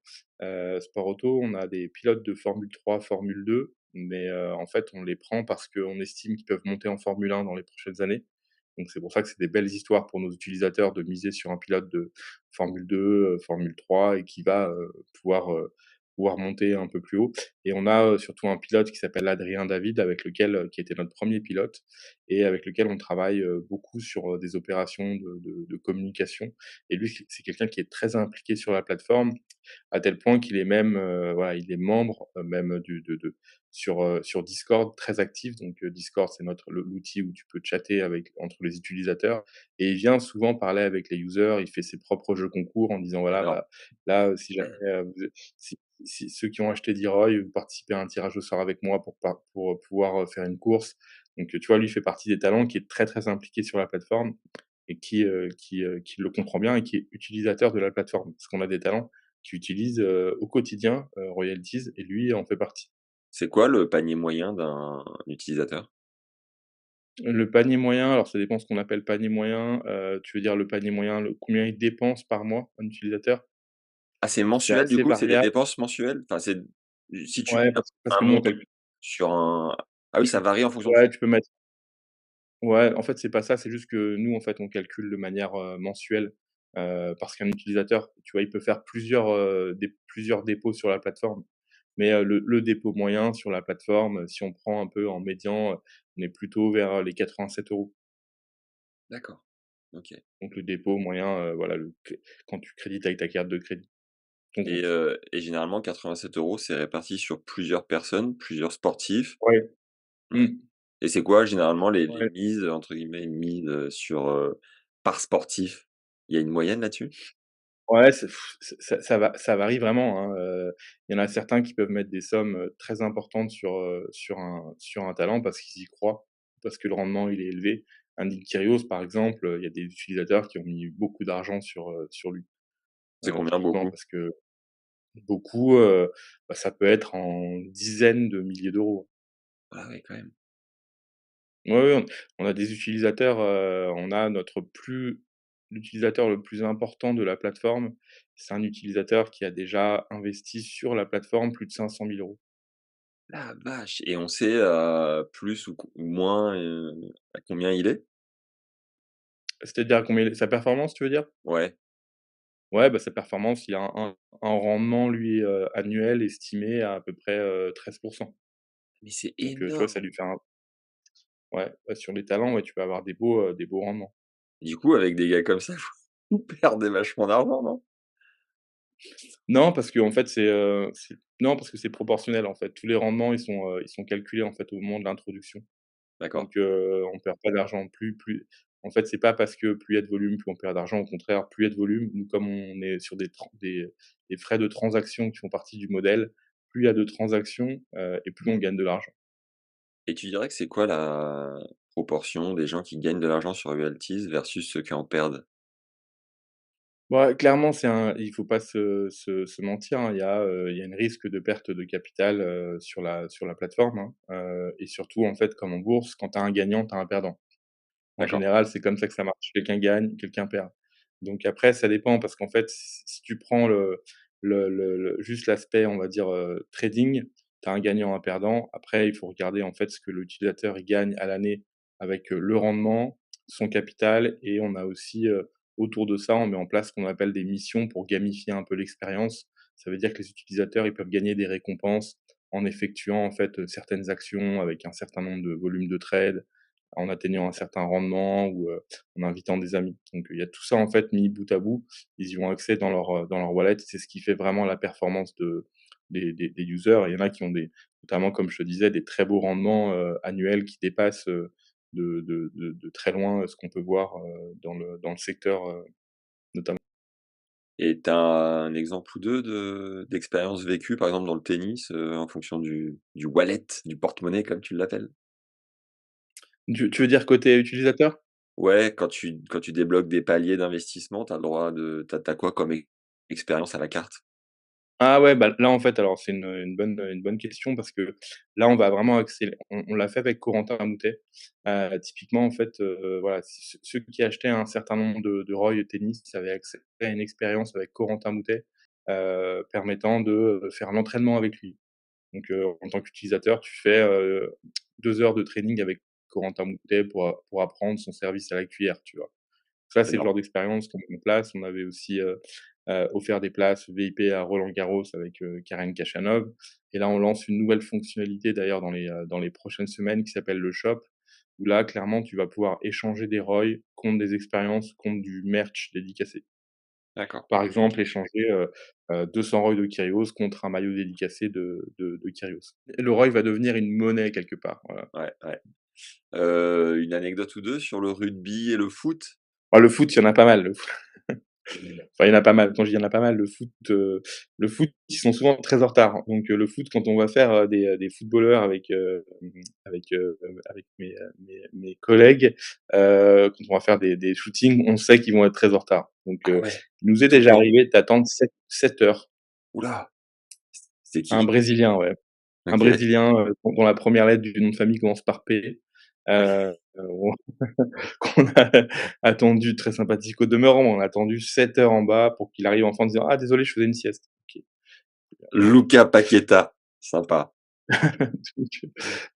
[SPEAKER 1] Sport auto, on a des pilotes de Formule 3, Formule 2, mais en fait, on les prend parce qu'on estime qu'ils peuvent monter en Formule 1 dans les prochaines années. Donc c'est pour ça que c'est des belles histoires pour nos utilisateurs de miser sur un pilote de Formule 2, Formule 3 et qui va, pouvoir monter un peu plus haut et on a, surtout un pilote qui s'appelle Adrien David avec lequel, qui était notre premier pilote et avec lequel on travaille, beaucoup sur, des opérations de communication et lui, c'est quelqu'un qui est très impliqué sur la plateforme à tel point qu'il est même, voilà, il est membre, même du de sur Discord, très actif. Donc, Discord, c'est l'outil où tu peux chatter entre les utilisateurs et il vient souvent parler avec les users. Il fait ses propres jeux concours en disant: «Voilà,
[SPEAKER 2] Alors
[SPEAKER 1] bah, là, si jamais, si ceux qui ont acheté d'Heroy, vous participez à un tirage au sort avec moi pour, pouvoir, faire une course». Donc, tu vois, lui fait partie des talents qui est très, très impliqué sur la plateforme et qui le comprend bien et qui est utilisateur de la plateforme. Parce qu'on a des talents qui utilisent, au quotidien, Royalties et lui en fait partie.
[SPEAKER 2] c'est quoi le panier moyen d'un utilisateur?
[SPEAKER 1] Le panier moyen, alors ça dépend ce qu'on appelle panier moyen, tu veux dire le panier moyen, combien il dépense par mois, un utilisateur?
[SPEAKER 2] Ah, c'est
[SPEAKER 1] C'est
[SPEAKER 2] mensuel du
[SPEAKER 1] assez
[SPEAKER 2] coup? C'est des
[SPEAKER 1] variable.
[SPEAKER 2] dépenses mensuelles? Enfin, c'est si tu
[SPEAKER 1] Ouais,
[SPEAKER 2] mets
[SPEAKER 1] parce
[SPEAKER 2] un
[SPEAKER 1] que nous on
[SPEAKER 2] montant
[SPEAKER 1] calcule,
[SPEAKER 2] sur un ah oui, ça varie en fonction de
[SPEAKER 1] ouais, tu peux mettre, ouais, en fait, c'est pas ça, c'est juste que nous, en fait, on calcule de manière, mensuelle, parce qu'un utilisateur, tu vois, il peut faire plusieurs dépôts sur la plateforme. Mais, le dépôt moyen sur la plateforme, si on prend un peu en médian, on est plutôt vers, les 87 €.
[SPEAKER 2] d'accord, OK.
[SPEAKER 1] Donc le dépôt moyen, voilà, quand tu crédites avec ta carte de crédit, ton compte.
[SPEAKER 2] Et généralement 87 €, c'est réparti sur plusieurs personnes, plusieurs sportifs?
[SPEAKER 1] Ouais.
[SPEAKER 2] Ouais.
[SPEAKER 1] Mmh.
[SPEAKER 2] Et c'est quoi généralement les
[SPEAKER 1] Ouais.
[SPEAKER 2] «mises» entre guillemets, «mises», sur, par sportif? Il y a une moyenne là-dessus?
[SPEAKER 1] Ouais, ça varie vraiment, hein, il y en a certains qui peuvent mettre des sommes, très importantes sur un talent parce qu'ils y croient, parce que le rendement il est élevé. Un Nick Kyrgios par exemple, il y a des utilisateurs qui ont mis beaucoup d'argent sur lui.
[SPEAKER 2] C'est combien
[SPEAKER 1] Typiquement
[SPEAKER 2] beaucoup?
[SPEAKER 1] parce que beaucoup, bah, ça peut être en dizaines de milliers d'euros.
[SPEAKER 2] Ah ouais, quand même.
[SPEAKER 1] Oui, oui, on a des utilisateurs, on a l'utilisateur le plus important de la plateforme, c'est un utilisateur qui a déjà investi sur la plateforme plus de 500 000 €.
[SPEAKER 2] La vache! Et on sait, plus ou moins, à combien il est?
[SPEAKER 1] C'est-à-dire combien sa performance, tu veux dire?
[SPEAKER 2] Ouais,
[SPEAKER 1] Ouais, bah, sa performance, il a un rendement lui, annuel estimé à peu près, 13.
[SPEAKER 2] mais c'est
[SPEAKER 1] Donc, tu vois, ça
[SPEAKER 2] énorme!
[SPEAKER 1] lui fait un ouais, bah, sur les talents, ouais, tu peux avoir des beaux rendements.
[SPEAKER 2] Du coup, avec des gars comme ça, vous perdez vachement d'argent, non?
[SPEAKER 1] Non, parce qu'en fait, non, parce que c'est proportionnel, en fait. Tous les rendements, ils sont calculés, en fait, au moment de l'introduction.
[SPEAKER 2] D'accord.
[SPEAKER 1] Donc, on perd pas d'argent. Plus en fait, c'est pas parce que plus il y a de volume, plus on perd d'argent. Au contraire, plus il y a de volume, nous, comme on est sur des frais de transaction qui font partie du modèle, plus il y a de transactions, et plus on gagne de l'argent.
[SPEAKER 2] Et tu dirais que c'est quoi la proportion des gens qui gagnent de l'argent sur royalties versus ceux qui en perdent?
[SPEAKER 1] Ouais, clairement, il faut pas se mentir, hein. Il y a un risque de perte de capital, sur la plateforme, hein, et surtout, en fait, comme en bourse, quand tu as un gagnant, tu as un perdant. En
[SPEAKER 2] D'accord.
[SPEAKER 1] général, c'est comme ça que ça marche. Quelqu'un gagne, quelqu'un perd. Donc après, ça dépend parce qu'en fait, si tu prends juste l'aspect, on va dire, trading, tu as un gagnant, un perdant. Après, il faut regarder, en fait, ce que l'utilisateur, il gagne à l'année avec, le rendement, son capital et on a aussi, autour de ça, on met en place ce qu'on appelle des missions pour gamifier un peu l'expérience. Ça veut dire que les utilisateurs, ils peuvent gagner des récompenses en effectuant, en fait, certaines actions avec un certain nombre de volumes de trades, en atteignant un certain rendement ou, en invitant des amis. Donc il y a tout ça en fait mis bout à bout, ils y ont accès dans leur wallet. C'est ce qui fait vraiment la performance des users et il y en a qui ont des notamment comme je te disais, des très beaux rendements, annuels qui dépassent, de très loin, ce qu'on peut voir, dans le secteur, notamment.
[SPEAKER 2] Et tu as un exemple ou 2 d'expériences vécues, par exemple dans le tennis, en fonction du wallet, du porte-monnaie comme tu l'appelles?
[SPEAKER 1] Tu veux dire côté utilisateur?
[SPEAKER 2] Ouais, quand tu débloques des paliers d'investissement, tu as le droit de tu as quoi comme expérience à la carte?
[SPEAKER 1] Ah ouais, bah, là, en fait, alors c'est une bonne question parce que là, on va vraiment accélérer. On l'a fait avec Corentin Moutet. Typiquement, en fait, voilà, ceux qui achetaient un certain nombre de Roy Tennis avaient accès à une expérience avec Corentin Moutet, permettant de, faire l'entraînement avec lui. Donc, en tant qu'utilisateur, tu fais, 2 heures de training avec Corentin Moutet pour apprendre son service à la cuillère, tu vois? Ça, c'est le
[SPEAKER 2] Énorme.
[SPEAKER 1] genre d'expérience qu'on met en place. On avait aussi, offert des places VIP à Roland-Garros avec, Karen Khachanov et là, on lance une nouvelle fonctionnalité d'ailleurs dans les prochaines semaines qui s'appelle le Shop, où là, clairement, tu vas pouvoir échanger des ROI contre des expériences, contre du merch dédicacé.
[SPEAKER 2] D'accord.
[SPEAKER 1] Par exemple, échanger, 200 ROI de Kyrgios contre un maillot dédicacé de Kyrgios. Et le ROI va devenir une monnaie quelque part, voilà.
[SPEAKER 2] Ouais, ouais. Une anecdote ou 2 sur le rugby et le foot?
[SPEAKER 1] Ah, le foot, il y en a pas mal, le foot. Enfin, il y en a pas mal. Quand je dis il y en a pas mal, le foot, ils sont souvent très en retard. Donc, le foot, quand on va faire, des footballeurs avec mes collègues, quand on va faire des shootings, on sait qu'ils vont être très en retard. Donc,
[SPEAKER 2] Ah ouais,
[SPEAKER 1] il nous est
[SPEAKER 2] tout le
[SPEAKER 1] déjà
[SPEAKER 2] temps?
[SPEAKER 1] arrivé d'attendre 7 heures.
[SPEAKER 2] Ouh là! C'est
[SPEAKER 1] Un
[SPEAKER 2] qui?
[SPEAKER 1] Brésilien, ouais. Un
[SPEAKER 2] OK.
[SPEAKER 1] Brésilien, dont la première lettre du nom de famille commence par P, on qu'on a attendu très sympathique au demeurant, on a attendu 7 heures en bas pour qu'il arrive enfin en disant: «Ah désolé, je faisais une sieste». OK.
[SPEAKER 2] Luca Paqueta, sympa.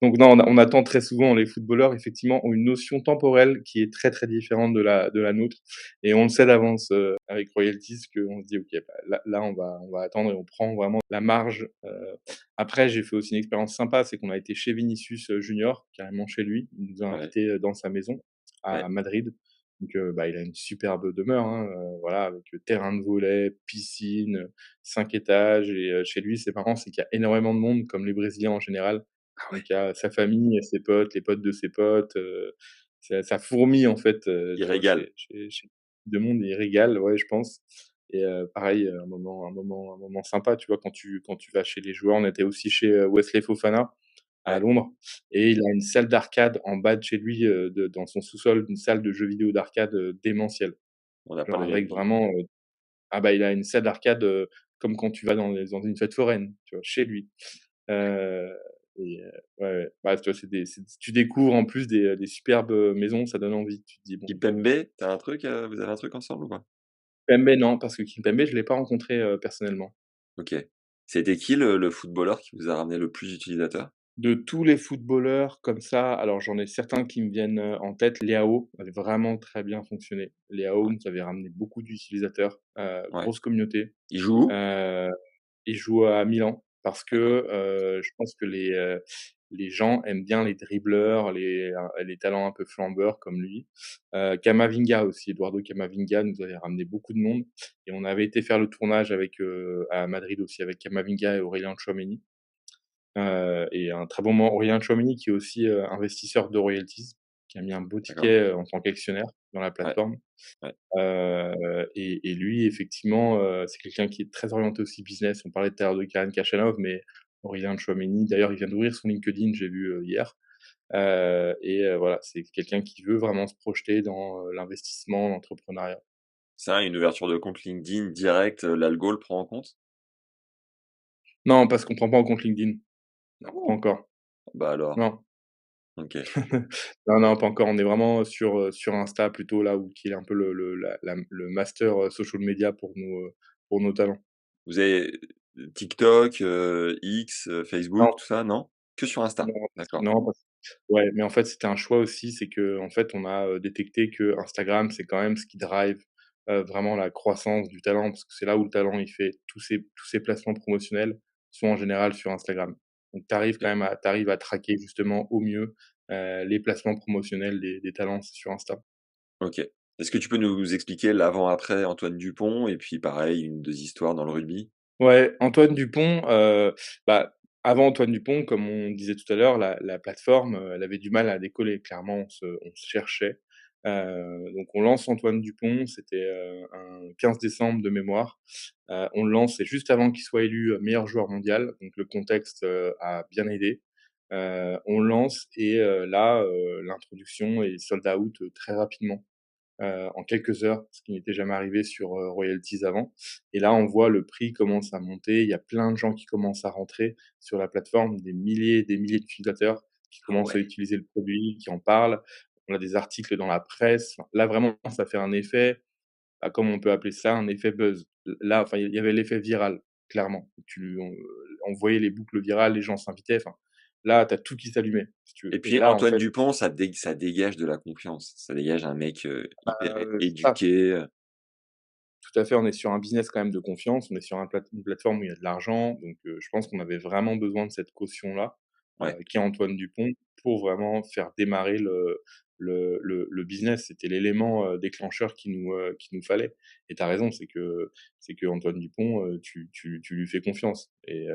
[SPEAKER 1] Donc non, on attend très souvent les footballeurs effectivement ont une notion temporelle qui est très, très différente de la nôtre et on le sait d'avance, avec Royalties qu'on se dit: «OK, bah, là on va attendre» et on prend vraiment la marge, Après j'ai fait aussi une expérience sympa, c'est qu'on a été chez Vinicius, Junior, carrément chez lui. Il nous a
[SPEAKER 2] Ouais,
[SPEAKER 1] invités, dans sa maison
[SPEAKER 2] ouais.
[SPEAKER 1] à Madrid. Donc bah, il a une superbe demeure, hein, voilà avec, terrain de volley, piscine, 5 étages et chez lui, c'est marrant, c'est qu'il y a énormément de monde comme les Brésiliens en général.
[SPEAKER 2] Ah ouais,
[SPEAKER 1] Donc il y a sa famille, ses potes, les potes de ses potes, ça fourmille en fait,
[SPEAKER 2] il
[SPEAKER 1] tu vois?
[SPEAKER 2] régale.
[SPEAKER 1] Chez de monde et il régale, ouais, je pense et pareil, un moment sympa, tu vois? Quand tu vas chez les joueurs, on était aussi chez, Wesley Fofana à
[SPEAKER 2] Ouais,
[SPEAKER 1] Londres et il a une salle d'arcade en bas de chez lui, de dans son sous-sol, une salle de jeux vidéo d'arcade, démentielle.
[SPEAKER 2] on n'a pas
[SPEAKER 1] Genre
[SPEAKER 2] le
[SPEAKER 1] avec
[SPEAKER 2] rugby.
[SPEAKER 1] vraiment, ah bah, il a une salle d'arcade, comme quand tu vas dans une fête foraine, tu vois? Chez lui. Heu et ouais, ouais. Bah, tu vois, c'est tu découvres en plus des superbes, maisons, ça donne envie. Tu te dis: «Bon».
[SPEAKER 2] Kimpembe, tu un truc, vous avez un truc ensemble ou pas?
[SPEAKER 1] Kimpembe non, parce que Kimpembe, je l'ai pas rencontré, personnellement.
[SPEAKER 2] OK. C'était qui le footballeur qui vous a ramené le plus d'utilisateurs?
[SPEAKER 1] De tous les footballeurs comme ça, alors j'en ai certains qui me viennent, en tête. Leao avait vraiment très bien fonctionné. Leao
[SPEAKER 2] Ouais,
[SPEAKER 1] nous avait ramené beaucoup d'utilisateurs,
[SPEAKER 2] ouais.
[SPEAKER 1] grosse communauté.
[SPEAKER 2] Il joue où?
[SPEAKER 1] Heu, il joue à Milan parce que,
[SPEAKER 2] D'accord,
[SPEAKER 1] je pense que les gens aiment bien les dribbleurs, les talents un peu flambeurs comme lui. Camavinga aussi, Eduardo Camavinga nous avait ramené beaucoup de monde et on avait été faire le tournage avec, à Madrid aussi avec Camavinga et Aurélien Tchouaméni. Et un très bon moment. Aurélien Tchouaméni qui est aussi, investisseur de royalties, qui a mis un beau
[SPEAKER 2] d'accord.
[SPEAKER 1] ticket, en tant qu'actionnaire dans la
[SPEAKER 2] Ouais,
[SPEAKER 1] plateforme.
[SPEAKER 2] ouais.
[SPEAKER 1] Et lui effectivement, c'est quelqu'un qui est très orienté aussi business. On parlait tout à l'heure de Karen Khachanov, mais Aurélien Tchouaméni d'ailleurs, il vient d'ouvrir son LinkedIn, j'ai vu, hier. Voilà, c'est quelqu'un qui veut vraiment se projeter dans, l'investissement, l'entrepreneuriat.
[SPEAKER 2] Ça, une ouverture de compte LinkedIn direct, l'algo le prend en compte?
[SPEAKER 1] Non, parce qu'on prend pas en compte LinkedIn.
[SPEAKER 2] Ah
[SPEAKER 1] Non, pas
[SPEAKER 2] bon?
[SPEAKER 1] encore.
[SPEAKER 2] Bah alors,
[SPEAKER 1] Non.
[SPEAKER 2] OK.
[SPEAKER 1] Non, non, pas encore. On est vraiment sur Insta plutôt là où qui est un peu le master, social media pour nos talents.
[SPEAKER 2] Vous avez, TikTok, X,
[SPEAKER 1] Non,
[SPEAKER 2] Facebook, tout ça, non? Que sur
[SPEAKER 1] non,
[SPEAKER 2] Insta? D'accord,
[SPEAKER 1] non, parce ouais, mais en fait, c'était un choix aussi, c'est qu'en fait, on a, détecté que Instagram, c'est quand même ce qui drive, vraiment la croissance du talent, parce que c'est là où le talent, il fait tous ses placements promotionnels sont en général sur Instagram. Donc
[SPEAKER 2] OK,
[SPEAKER 1] tu arrives à traquer justement au mieux, les placements promotionnels des talents, c'est sur Insta.
[SPEAKER 2] OK. Est-ce que tu peux nous expliquer l'avant-après Antoine Dupont et puis pareil, 1-2 histoires dans le rugby?
[SPEAKER 1] Ouais, Antoine Dupont, bah, avant Antoine Dupont, comme on disait tout à l'heure, la plateforme, elle avait du mal à décoller. Clairement, on se cherchait. Donc on lance Antoine Dupont, c'était, un 15 décembre de mémoire. On le lance, c'est juste avant qu'il soit élu, meilleur joueur mondial, donc le contexte, a bien aidé. On le lance et là, l'introduction est sold out, très rapidement en quelques heures, ce qui n'était jamais arrivé sur, royalties avant et là, on voit le prix commence à monter. Il y a plein de gens qui commencent à rentrer sur la plateforme, des milliers d'utilisateurs qui
[SPEAKER 2] Ah
[SPEAKER 1] commencent à
[SPEAKER 2] ouais,
[SPEAKER 1] utiliser le produit, qui en parlent. On a des articles dans la presse. Enfin, là, vraiment, ça fait un effet, bah, comme on peut appeler ça, un effet buzz. Là, enfin, il y avait l'effet viral, clairement. On voyait les boucles virales, les gens s'invitaient, enfin, là, tu as tout qui s'allumait, si tu veux
[SPEAKER 2] et
[SPEAKER 1] et
[SPEAKER 2] puis
[SPEAKER 1] là, en
[SPEAKER 2] Antoine
[SPEAKER 1] fait,
[SPEAKER 2] Dupont, ça dégage de la confiance. Ça dégage un mec, hyper
[SPEAKER 1] c'est ça.
[SPEAKER 2] éduqué,
[SPEAKER 1] Tout à fait, on est sur un business quand même de confiance, on est sur une plateforme où il y a de l'argent, donc je pense qu'on avait vraiment besoin de cette caution-là,
[SPEAKER 2] ouais,
[SPEAKER 1] qui est Antoine Dupont, pour vraiment faire démarrer le business. C'était l'élément, déclencheur qu'il nous fallait et tu as raison, c'est que Antoine Dupont, tu lui fais confiance et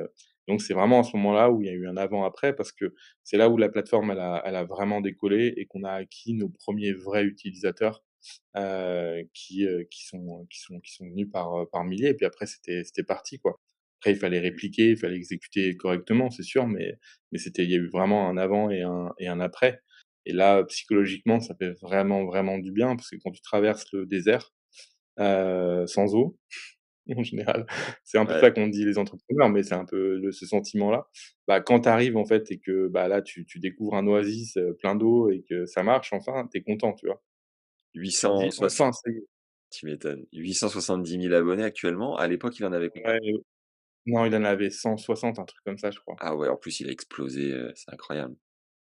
[SPEAKER 1] donc c'est vraiment à ce moment-là où il y a eu un avant-après parce que c'est là où la plateforme elle a vraiment décollé et qu'on a acquis nos premiers vrais utilisateurs qui sont venus par milliers et puis après c'était parti, quoi. Après il fallait répliquer, il fallait exécuter correctement, c'est sûr, mais il y a eu vraiment un avant et un après et là, psychologiquement, ça fait vraiment, vraiment du bien parce que quand tu traverses le désert, sans eau, en général, c'est un peu
[SPEAKER 2] ouais.
[SPEAKER 1] ça qu'ont dit les entrepreneurs, mais c'est un peu ce sentiment-là. Bah, quand tu arrives, en fait et que, bah, là, tu découvres un oasis, plein d'eau et que ça marche enfin, tu es content, tu vois? Tu te dis:
[SPEAKER 2] 860
[SPEAKER 1] «Enfin, ça y est».
[SPEAKER 2] tu m'étonnes. 870 000 abonnés actuellement. À l'époque, il en avait combien?
[SPEAKER 1] Ouais, non, il en avait 160, un truc comme ça, je crois.
[SPEAKER 2] Ah ouais, en plus, il a explosé, c'est incroyable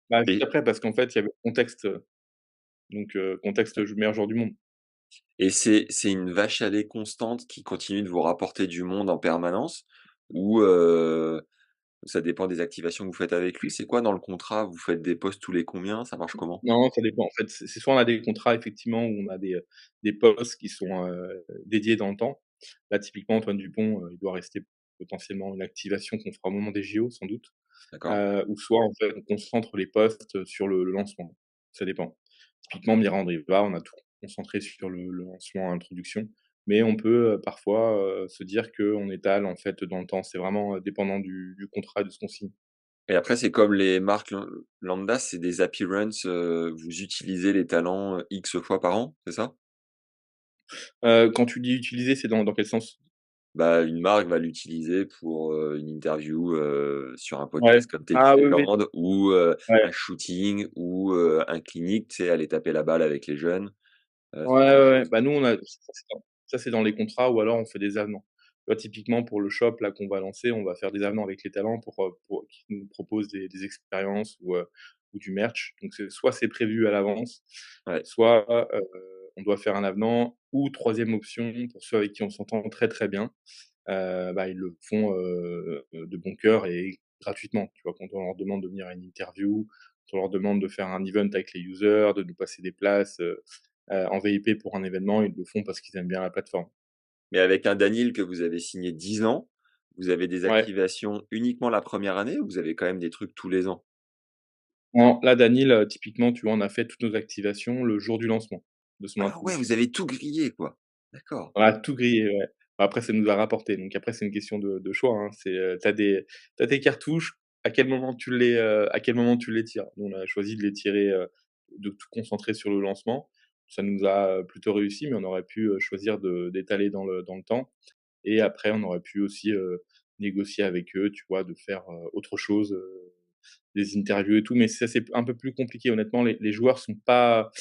[SPEAKER 1] Bah, juste
[SPEAKER 2] et
[SPEAKER 1] après parce qu'en fait, il y avait le contexte, donc contexte meilleur joueur du monde.
[SPEAKER 2] et c'est une vache à lait constante qui continue de vous rapporter du monde en permanence ou ça dépend des activations que vous faites avec lui? C'est quoi dans le contrat? Vous faites des posts tous les combien? Ça marche comment?
[SPEAKER 1] Non, ça dépend. En fait, c'est soit on a des contrats effectivement où on a des postes qui sont, dédiés dans le temps. Là, typiquement, Antoine Dupont, il doit rester potentiellement une activation qu'on fera au moment des JO sans doute,
[SPEAKER 2] D'accord.
[SPEAKER 1] ou soit en fait, on concentre les postes sur le lancement. Ça dépend. Typiquement, Miranda, il va, on a tout concentré sur le lancement, introduction. Mais on peut, parfois, se dire qu'on étale, en fait, dans le temps. C'est vraiment, dépendant du contrat et de ce qu'on signe.
[SPEAKER 2] Et après, c'est comme les marques lambda, c'est des appearances, vous utilisez les talents, X fois par an, c'est ça?
[SPEAKER 1] Quand tu dis utiliser, c'est dans quel sens?
[SPEAKER 2] Bah, une marque va l'utiliser pour, une interview, sur un
[SPEAKER 1] Ouais.
[SPEAKER 2] podcast comme TED
[SPEAKER 1] Ah oui, oui.
[SPEAKER 2] Legend ou,
[SPEAKER 1] Ouais.
[SPEAKER 2] un shooting ou, un clinique, tu sais, aller taper la balle avec les jeunes,
[SPEAKER 1] Ouais,
[SPEAKER 2] ce genre de
[SPEAKER 1] ouais, ouais.
[SPEAKER 2] choses.
[SPEAKER 1] Bah, nous, on a ça, c'est dans les contrats ou alors on fait des avenants. Tu vois, typiquement pour le shop là qu'on va lancer, on va faire des avenants avec les talents pour qu'ils nous proposent des expériences ou du merch. Donc soit c'est prévu à l'avance,
[SPEAKER 2] Ouais.
[SPEAKER 1] soit, on doit faire un avenant ou troisième option pour ceux avec qui on s'entend très, très bien, bah, ils le font, de bon cœur et gratuitement. Tu vois? Quand on leur demande de venir à une interview, quand on leur demande de faire un event avec les users, de nous passer des places, en VIP pour un événement, ils le font parce qu'ils aiment bien la plateforme.
[SPEAKER 2] Mais avec un Daniel que vous avez signé 10 ans, vous avez des
[SPEAKER 1] Ouais.
[SPEAKER 2] activations uniquement la première année ou vous avez quand même des trucs tous les ans?
[SPEAKER 1] Non, là, Daniel, typiquement, tu vois, on a fait toutes nos activations le jour du lancement de son
[SPEAKER 2] Ah ouais,
[SPEAKER 1] introduction.
[SPEAKER 2] vous avez tout grillé, quoi? D'accord.
[SPEAKER 1] On a tout grillé, ouais. Après, ça nous a rapporté, donc après, c'est une question de choix, hein. C'est, tu tes cartouches, à quel moment tu les tires? Nous, on a choisi de les tirer, de tout concentrer sur le lancement. Ça nous a, plutôt réussi, mais on aurait pu, choisir d'étaler dans le temps et après on aurait pu aussi, négocier avec eux, tu vois, de faire, autre chose, des interviews et tout, mais ça, c'est un peu plus compliqué. Honnêtement, les joueurs sont pas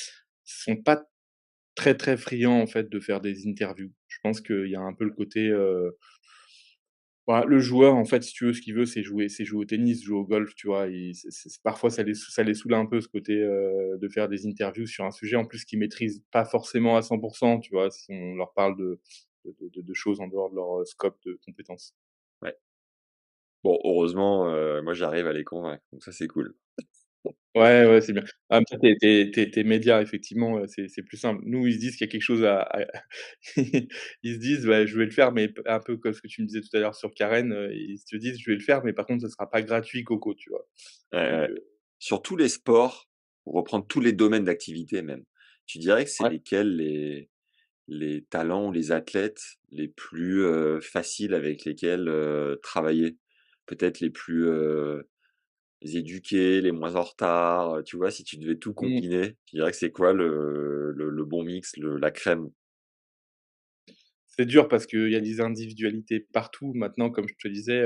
[SPEAKER 1] très, très friands, en fait, de faire des interviews. Je pense qu'il y a un peu le côté, bah, le joueur, en fait, si tu veux, ce qu'il veut, c'est jouer au tennis, jouer au golf, tu vois? Et parfois ça les saoule un peu ce côté, de faire des interviews sur un sujet, en plus, qu'ils maîtrisent pas forcément à 100%, tu vois? Si on leur parle de choses en dehors de leur, scope de compétences.
[SPEAKER 2] Ouais. Bon, heureusement, moi j'arrive à les convaincre, donc ça c'est cool.
[SPEAKER 1] Ouais, ouais, c'est bien. Ah, mais toi, tu es média, effectivement, c'est plus simple. Nous, ils se disent qu'il y a quelque chose à ils se disent: «Ouais, je vais le faire», mais un peu comme ce que tu me disais tout à l'heure sur Karen, ils se disent: «Je vais le faire, mais par contre, ce sera pas gratuit, coco», tu vois?
[SPEAKER 2] Ouais,
[SPEAKER 1] Donc
[SPEAKER 2] ouais. Sur tous les sports, pour reprendre tous les domaines d'activité même, tu dirais que c'est
[SPEAKER 1] ouais.
[SPEAKER 2] lesquels les talents ou les athlètes les plus, faciles avec lesquels, travailler? Peut-être les plus, éduqués, les moins en retard, tu vois? Si tu devais tout
[SPEAKER 1] Mmh.
[SPEAKER 2] combiner, tu dirais que c'est quoi le bon mix, la crème?
[SPEAKER 1] C'est dur parce qu'il y a des individualités partout. Maintenant, comme je te disais,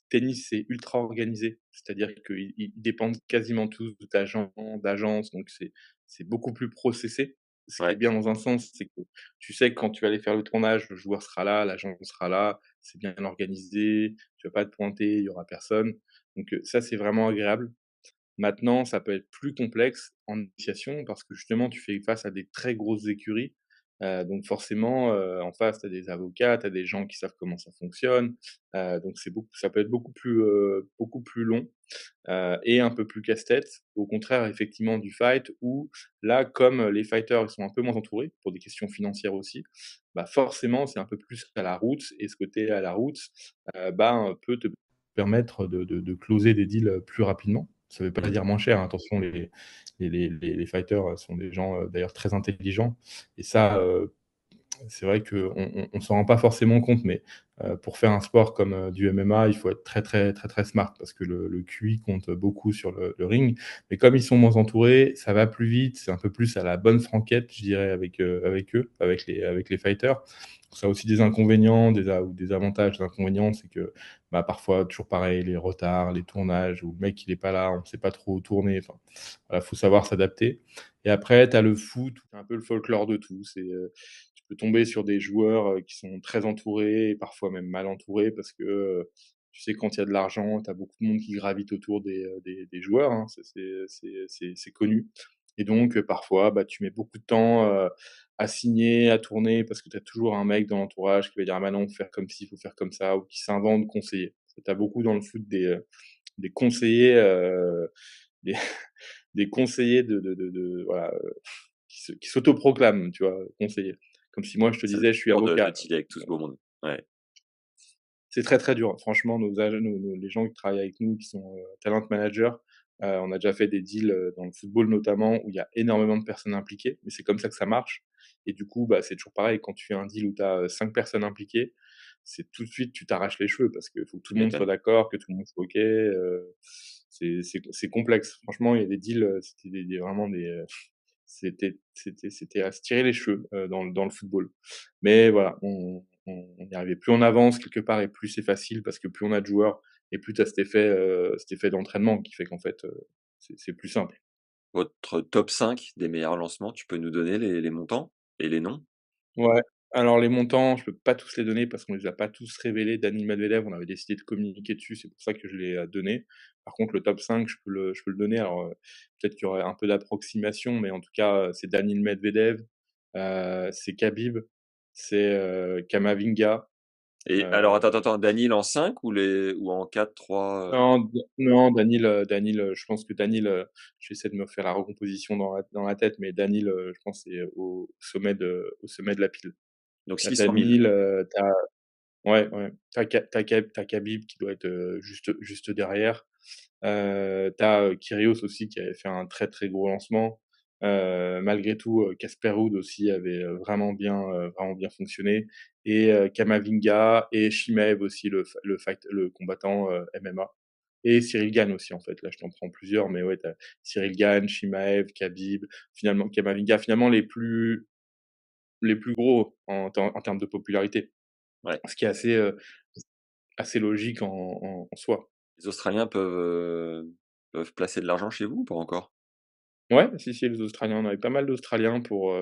[SPEAKER 1] tennis, c'est ultra organisé. C'est-à-dire qu'ils dépendent quasiment tous d'agents, d'agences, donc c'est beaucoup plus processé. Ce qui est
[SPEAKER 2] Ouais,
[SPEAKER 1] bien dans un sens, c'est que tu sais que quand tu vas aller faire le tournage, le joueur sera là, l'agent sera là, c'est bien organisé, tu vas pas te pointer, il y aura personne. Donc, ça, c'est vraiment agréable. Maintenant, ça peut être plus complexe en négociation parce que justement, tu fais face à des très grosses écuries. Donc forcément, en face, tu as des avocats, tu as des gens qui savent comment ça fonctionne. Donc ça peut être beaucoup plus long, et un peu plus casse-tête. Au contraire, effectivement, du fight où là, comme les fighters, ils sont un peu moins entourés pour des questions financières aussi, bah, forcément, c'est un peu plus à la route et ce côté à la route, bah, peut te permettre de closer des deals, plus rapidement. Ça veut pas
[SPEAKER 2] mmh,
[SPEAKER 1] dire moins cher, hein, attention, les fighters, sont des gens, d'ailleurs très intelligents et ça, c'est vrai qu'on s'en rend pas forcément compte, mais pour faire un sport comme, du MMA, il faut être très, très, très, très smart parce que le QI compte beaucoup sur le ring. Mais comme ils sont moins entourés, ça va plus vite, c'est un peu plus à la bonne franquette, je dirais, avec eux, avec les fighters. Ça a aussi des inconvénients, des avantages. Les inconvénients, c'est que, bah, parfois, toujours pareil, les retards, les tournages où le mec il est pas là, on ne sait pas trop où tourner, enfin, voilà, faut savoir s'adapter. Et après, tu as le foot, où tu un peu le folklore de tout. Tu peux tomber sur des joueurs, qui sont très entourés et parfois même mal entourés parce que, tu sais, quand il y a de l'argent, tu as beaucoup de monde qui gravite autour des joueurs, hein. Ça, c'est connu et donc, parfois, bah, tu mets beaucoup de temps, à signer, à tourner parce que tu as toujours un mec dans l'entourage qui va dire: «Ah bah non, faut faire comme ci, faut faire comme ça» ou qui s'invente conseiller. Tu as beaucoup dans le foot des conseillers, des des conseillers de voilà, qui s'autoproclament, tu vois, conseillers. Comme si moi je te
[SPEAKER 2] c'est
[SPEAKER 1] disais: «Je suis
[SPEAKER 2] dur de
[SPEAKER 1] avocat».
[SPEAKER 2] dealer avec tout ce beau monde. Ouais.
[SPEAKER 1] C'est très, très dur. Franchement, nos les gens qui travaillent avec nous, qui sont, talent managers, On a déjà fait des deals, dans le football notamment, où il y a énormément de personnes impliquées, mais c'est comme ça que ça marche et du coup, bah, c'est toujours pareil quand tu fais un deal où tu as 5 personnes impliquées, c'est tout de suite tu t'arraches les cheveux parce qu'il faut que tout
[SPEAKER 2] Tu
[SPEAKER 1] le monde soit
[SPEAKER 2] m'étonnes.
[SPEAKER 1] d'accord, que tout le monde soit OK, c'est complexe. Franchement, il y a des deals, c'était vraiment des, c'était à se tirer les cheveux, dans le football. Mais voilà, on y arrivait. Plus on avance quelque part et plus c'est facile parce que plus on a de joueurs et plus tu as cet effet d'entraînement qui fait qu'en fait, c'est plus simple.
[SPEAKER 2] Votre top 5 des meilleurs lancements, tu peux nous donner les montants et les noms?
[SPEAKER 1] Ouais, alors les montants, je peux pas tous les donner parce qu'on les a pas tous révélés. Daniil Medvedev, on avait décidé de communiquer dessus, c'est pour ça que je l'ai, donné. Par contre, le top 5, je peux le donner. Alors, peut-être qu'il y aurait un peu d'approximation, mais en tout cas, c'est Daniil Medvedev, c'est Khabib, c'est, Camavinga,
[SPEAKER 2] Et alors
[SPEAKER 1] heu,
[SPEAKER 2] attends, Danil en 5 ou en 4, 3?
[SPEAKER 1] non, Daniil, je pense que Daniil, j'essaie de me faire la recomposition dans la tête, mais Daniil, je pense c'est au sommet de la pile.
[SPEAKER 2] Donc
[SPEAKER 1] Tu as
[SPEAKER 2] 600 000.
[SPEAKER 1] Daniil, ouais, ouais. Tu as Khabib qui doit être, juste derrière. Tu as, Kyrgios aussi qui avait fait un très, très gros lancement. Malgré tout, Casper Ruud aussi avait, vraiment bien fonctionné et Camavinga et Chimaev aussi le combattant, MMA et Cyril Gane aussi en fait. Là, je t'en prends plusieurs, mais ouais, tu as Cyril Gane, Chimaev, Khabib, finalement Camavinga, finalement les plus gros en termes de popularité.
[SPEAKER 2] Ouais.
[SPEAKER 1] Ce qui est assez logique en soi.
[SPEAKER 2] Les Australiens peuvent placer de l'argent chez vous ou pas encore?
[SPEAKER 1] Ouais, si, si, les Australiens, on avait pas mal d'Australiens pour,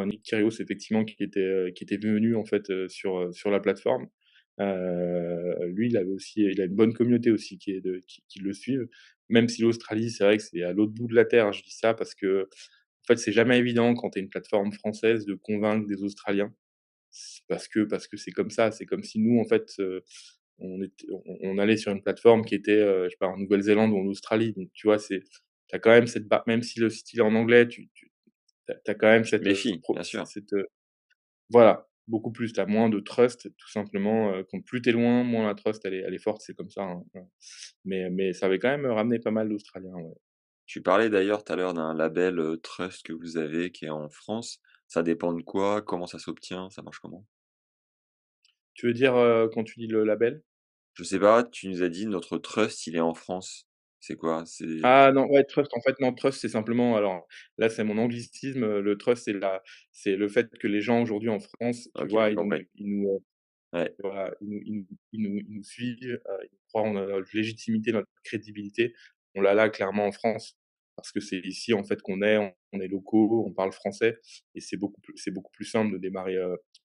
[SPEAKER 1] Nick Kyrgios effectivement qui était venu en fait, sur la plateforme. Lui, il a une bonne communauté aussi qui le suivent. Même si l'Australie, c'est vrai que c'est à l'autre bout de la terre. Je dis ça parce qu'en fait, c'est jamais évident quand tu es une plateforme française de convaincre des Australiens. C'est parce que c'est comme ça. C'est comme si nous, en fait, on allait sur une plateforme qui était, je sais pas, en Nouvelle-Zélande ou en Australie. Donc tu vois, tu as quand même cette ba même si le style est en anglais, tu as quand même
[SPEAKER 2] Tu te
[SPEAKER 1] cette,
[SPEAKER 2] méfies, bien sûr.
[SPEAKER 1] voilà, beaucoup plus. Tu as moins de trust tout simplement, quand plus tu es loin, moins la trust elle est forte, c'est comme ça, hein, mais ça avait quand même ramené pas mal d'Australiens, ouais.
[SPEAKER 2] Tu parlais d'ailleurs tout à l'heure d'un label, Trust que vous avez qui est en France. Ça dépend de quoi? Comment ça s'obtient? Ça marche comment?
[SPEAKER 1] Tu veux dire, quand tu dis le label?
[SPEAKER 2] Je sais pas, tu nous as dit: «Notre trust, il est en France». C'est quoi?
[SPEAKER 1] Ah non, ouais, trust, en fait, non, trust, c'est simplement alors là, c'est mon anglicisme, le trust, c'est le fait que les gens aujourd'hui en France, tu
[SPEAKER 2] OK,
[SPEAKER 1] vois,
[SPEAKER 2] j'ai compris.
[SPEAKER 1] ils nous,
[SPEAKER 2] Ouais.
[SPEAKER 1] voilà, ils nous suivent, ils croient en notre légitimité, notre crédibilité. On l'a là clairement en France, parce que c'est ici en fait qu'on est, on est locaux, on parle français et c'est beaucoup plus simple de démarrer,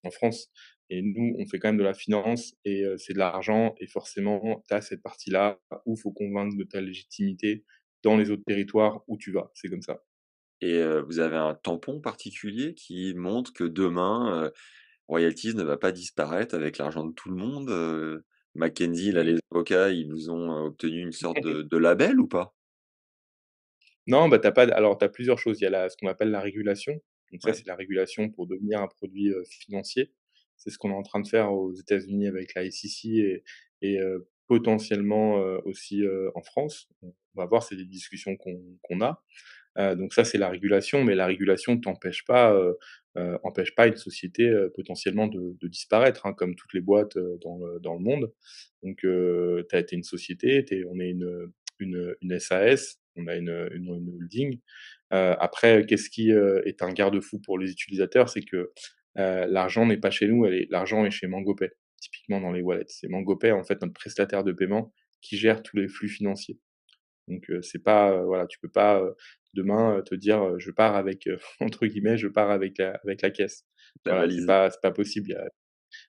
[SPEAKER 1] en France et nous, on fait quand même de la finance et c'est de l'argent et forcément, tu as cette partie-là où il faut convaincre de ta légitimité dans les autres territoires où tu vas, c'est comme ça.
[SPEAKER 2] Et vous avez un tampon particulier qui montre que demain, Royalties ne va pas disparaître avec l'argent de tout le monde? Mackenzie, là,
[SPEAKER 1] Mmh.
[SPEAKER 2] les avocats, ils vous ont, obtenu une sorte de label ou pas?
[SPEAKER 1] Non, bah, t'as pas d alors tu as plusieurs choses. Il y a ce qu'on appelle la régulation. Donc ça,
[SPEAKER 2] Ouais.
[SPEAKER 1] c'est la régulation pour devenir un produit, financier. C'est ce qu'on est en train de faire aux États-Unis avec la SEC et potentiellement, aussi, en France. On va voir, c'est des discussions qu'on a. Donc ça, c'est la régulation, mais la régulation empêche pas une société, potentiellement de disparaître, hein, comme toutes les boîtes, dans le monde. Donc tu as une société, on est une SAS, on a une holding. Après, qu'est-ce qui, est un garde-fou pour les utilisateurs? C'est que, l'argent n'est pas chez nous, l'argent est chez MangoPay, typiquement dans les wallets. C'est MangoPay, en fait, notre prestataire de paiement qui gère tous les flux financiers. Donc c'est pas, voilà, tu peux pas, demain, te dire, «Je pars avec», entre guillemets, «je pars avec la caisse».
[SPEAKER 2] La
[SPEAKER 1] Voilà,
[SPEAKER 2] valise.
[SPEAKER 1] c'est pas possible.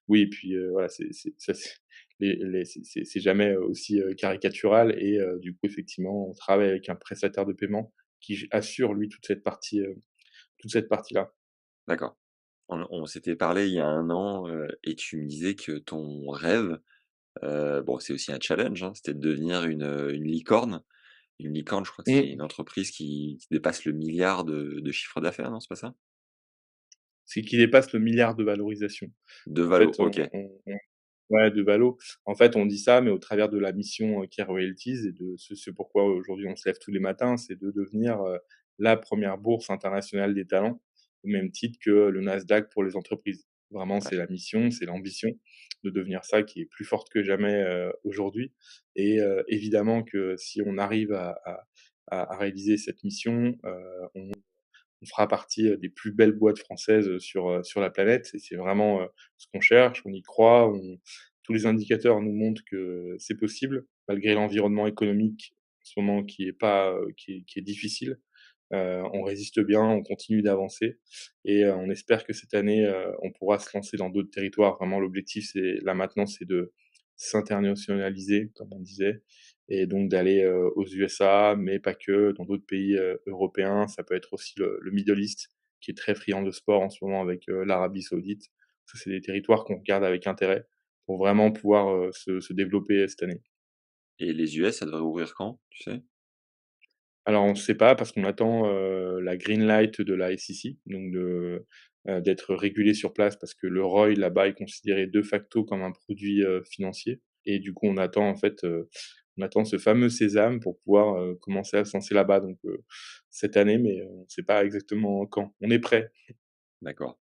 [SPEAKER 1] Oui et puis, voilà, c'est ça c'est les c'est jamais aussi, caricatural et du coup, effectivement, on travaille avec un prestataire de paiement qui assure, lui, toute cette partie-là.
[SPEAKER 2] D'accord. On s'était parlé il y a 1 an, et tu me disais que ton rêve, bon, c'est aussi un challenge, hein, c'était de devenir une licorne. Une licorne, je crois que c'est une
[SPEAKER 1] Mmh.
[SPEAKER 2] entreprise qui dépasse le milliard de chiffre d'affaires, non, c'est pas ça?
[SPEAKER 1] C'est qu'il dépasse le milliard de valorisation.
[SPEAKER 2] De
[SPEAKER 1] En
[SPEAKER 2] valo,
[SPEAKER 1] fait,
[SPEAKER 2] OK.
[SPEAKER 1] Ouais, de Valo. En fait, on dit ça, mais au travers de la mission, qu'est Royalties et de ce pourquoi aujourd'hui on se lève tous les matins, c'est de devenir, la première bourse internationale des talents, au même titre que le Nasdaq pour les entreprises. Vraiment,
[SPEAKER 2] Ouais.
[SPEAKER 1] c'est la mission, c'est l'ambition de devenir ça qui est plus forte que jamais, aujourd'hui et évidemment que si on arrive à réaliser cette mission, on fera partie, des plus belles boîtes françaises, sur la planète et c'est vraiment, ce qu'on cherche, on y croit, on tous les indicateurs nous montrent que c'est possible, malgré l'environnement économique en ce moment qui est pas, qui est difficile. On résiste bien, on continue d'avancer et on espère que cette année, on pourra se lancer dans d'autres territoires. Vraiment l'objectif c'est là maintenant, c'est de s'internationaliser comme on disait et donc d'aller, aux USA, mais pas que, dans d'autres pays, européens. Ça peut être aussi le Middle East qui est très friand de sport en ce moment avec, l'Arabie Saoudite. Ça, c'est des territoires qu'on regarde avec intérêt pour vraiment pouvoir, se développer cette année.
[SPEAKER 2] Et les US, ça devrait ouvrir quand, tu sais?
[SPEAKER 1] Alors on ne sait pas parce qu'on attend, la green light de la SEC, donc d'être régulé sur place parce que le ROI là-bas est considéré de facto comme un produit, financier et du coup on attend en fait, on attend ce fameux sésame pour pouvoir, commencer à se lancer là-bas donc cette année mais on ne sait pas exactement quand. On est prêt.
[SPEAKER 2] D'accord.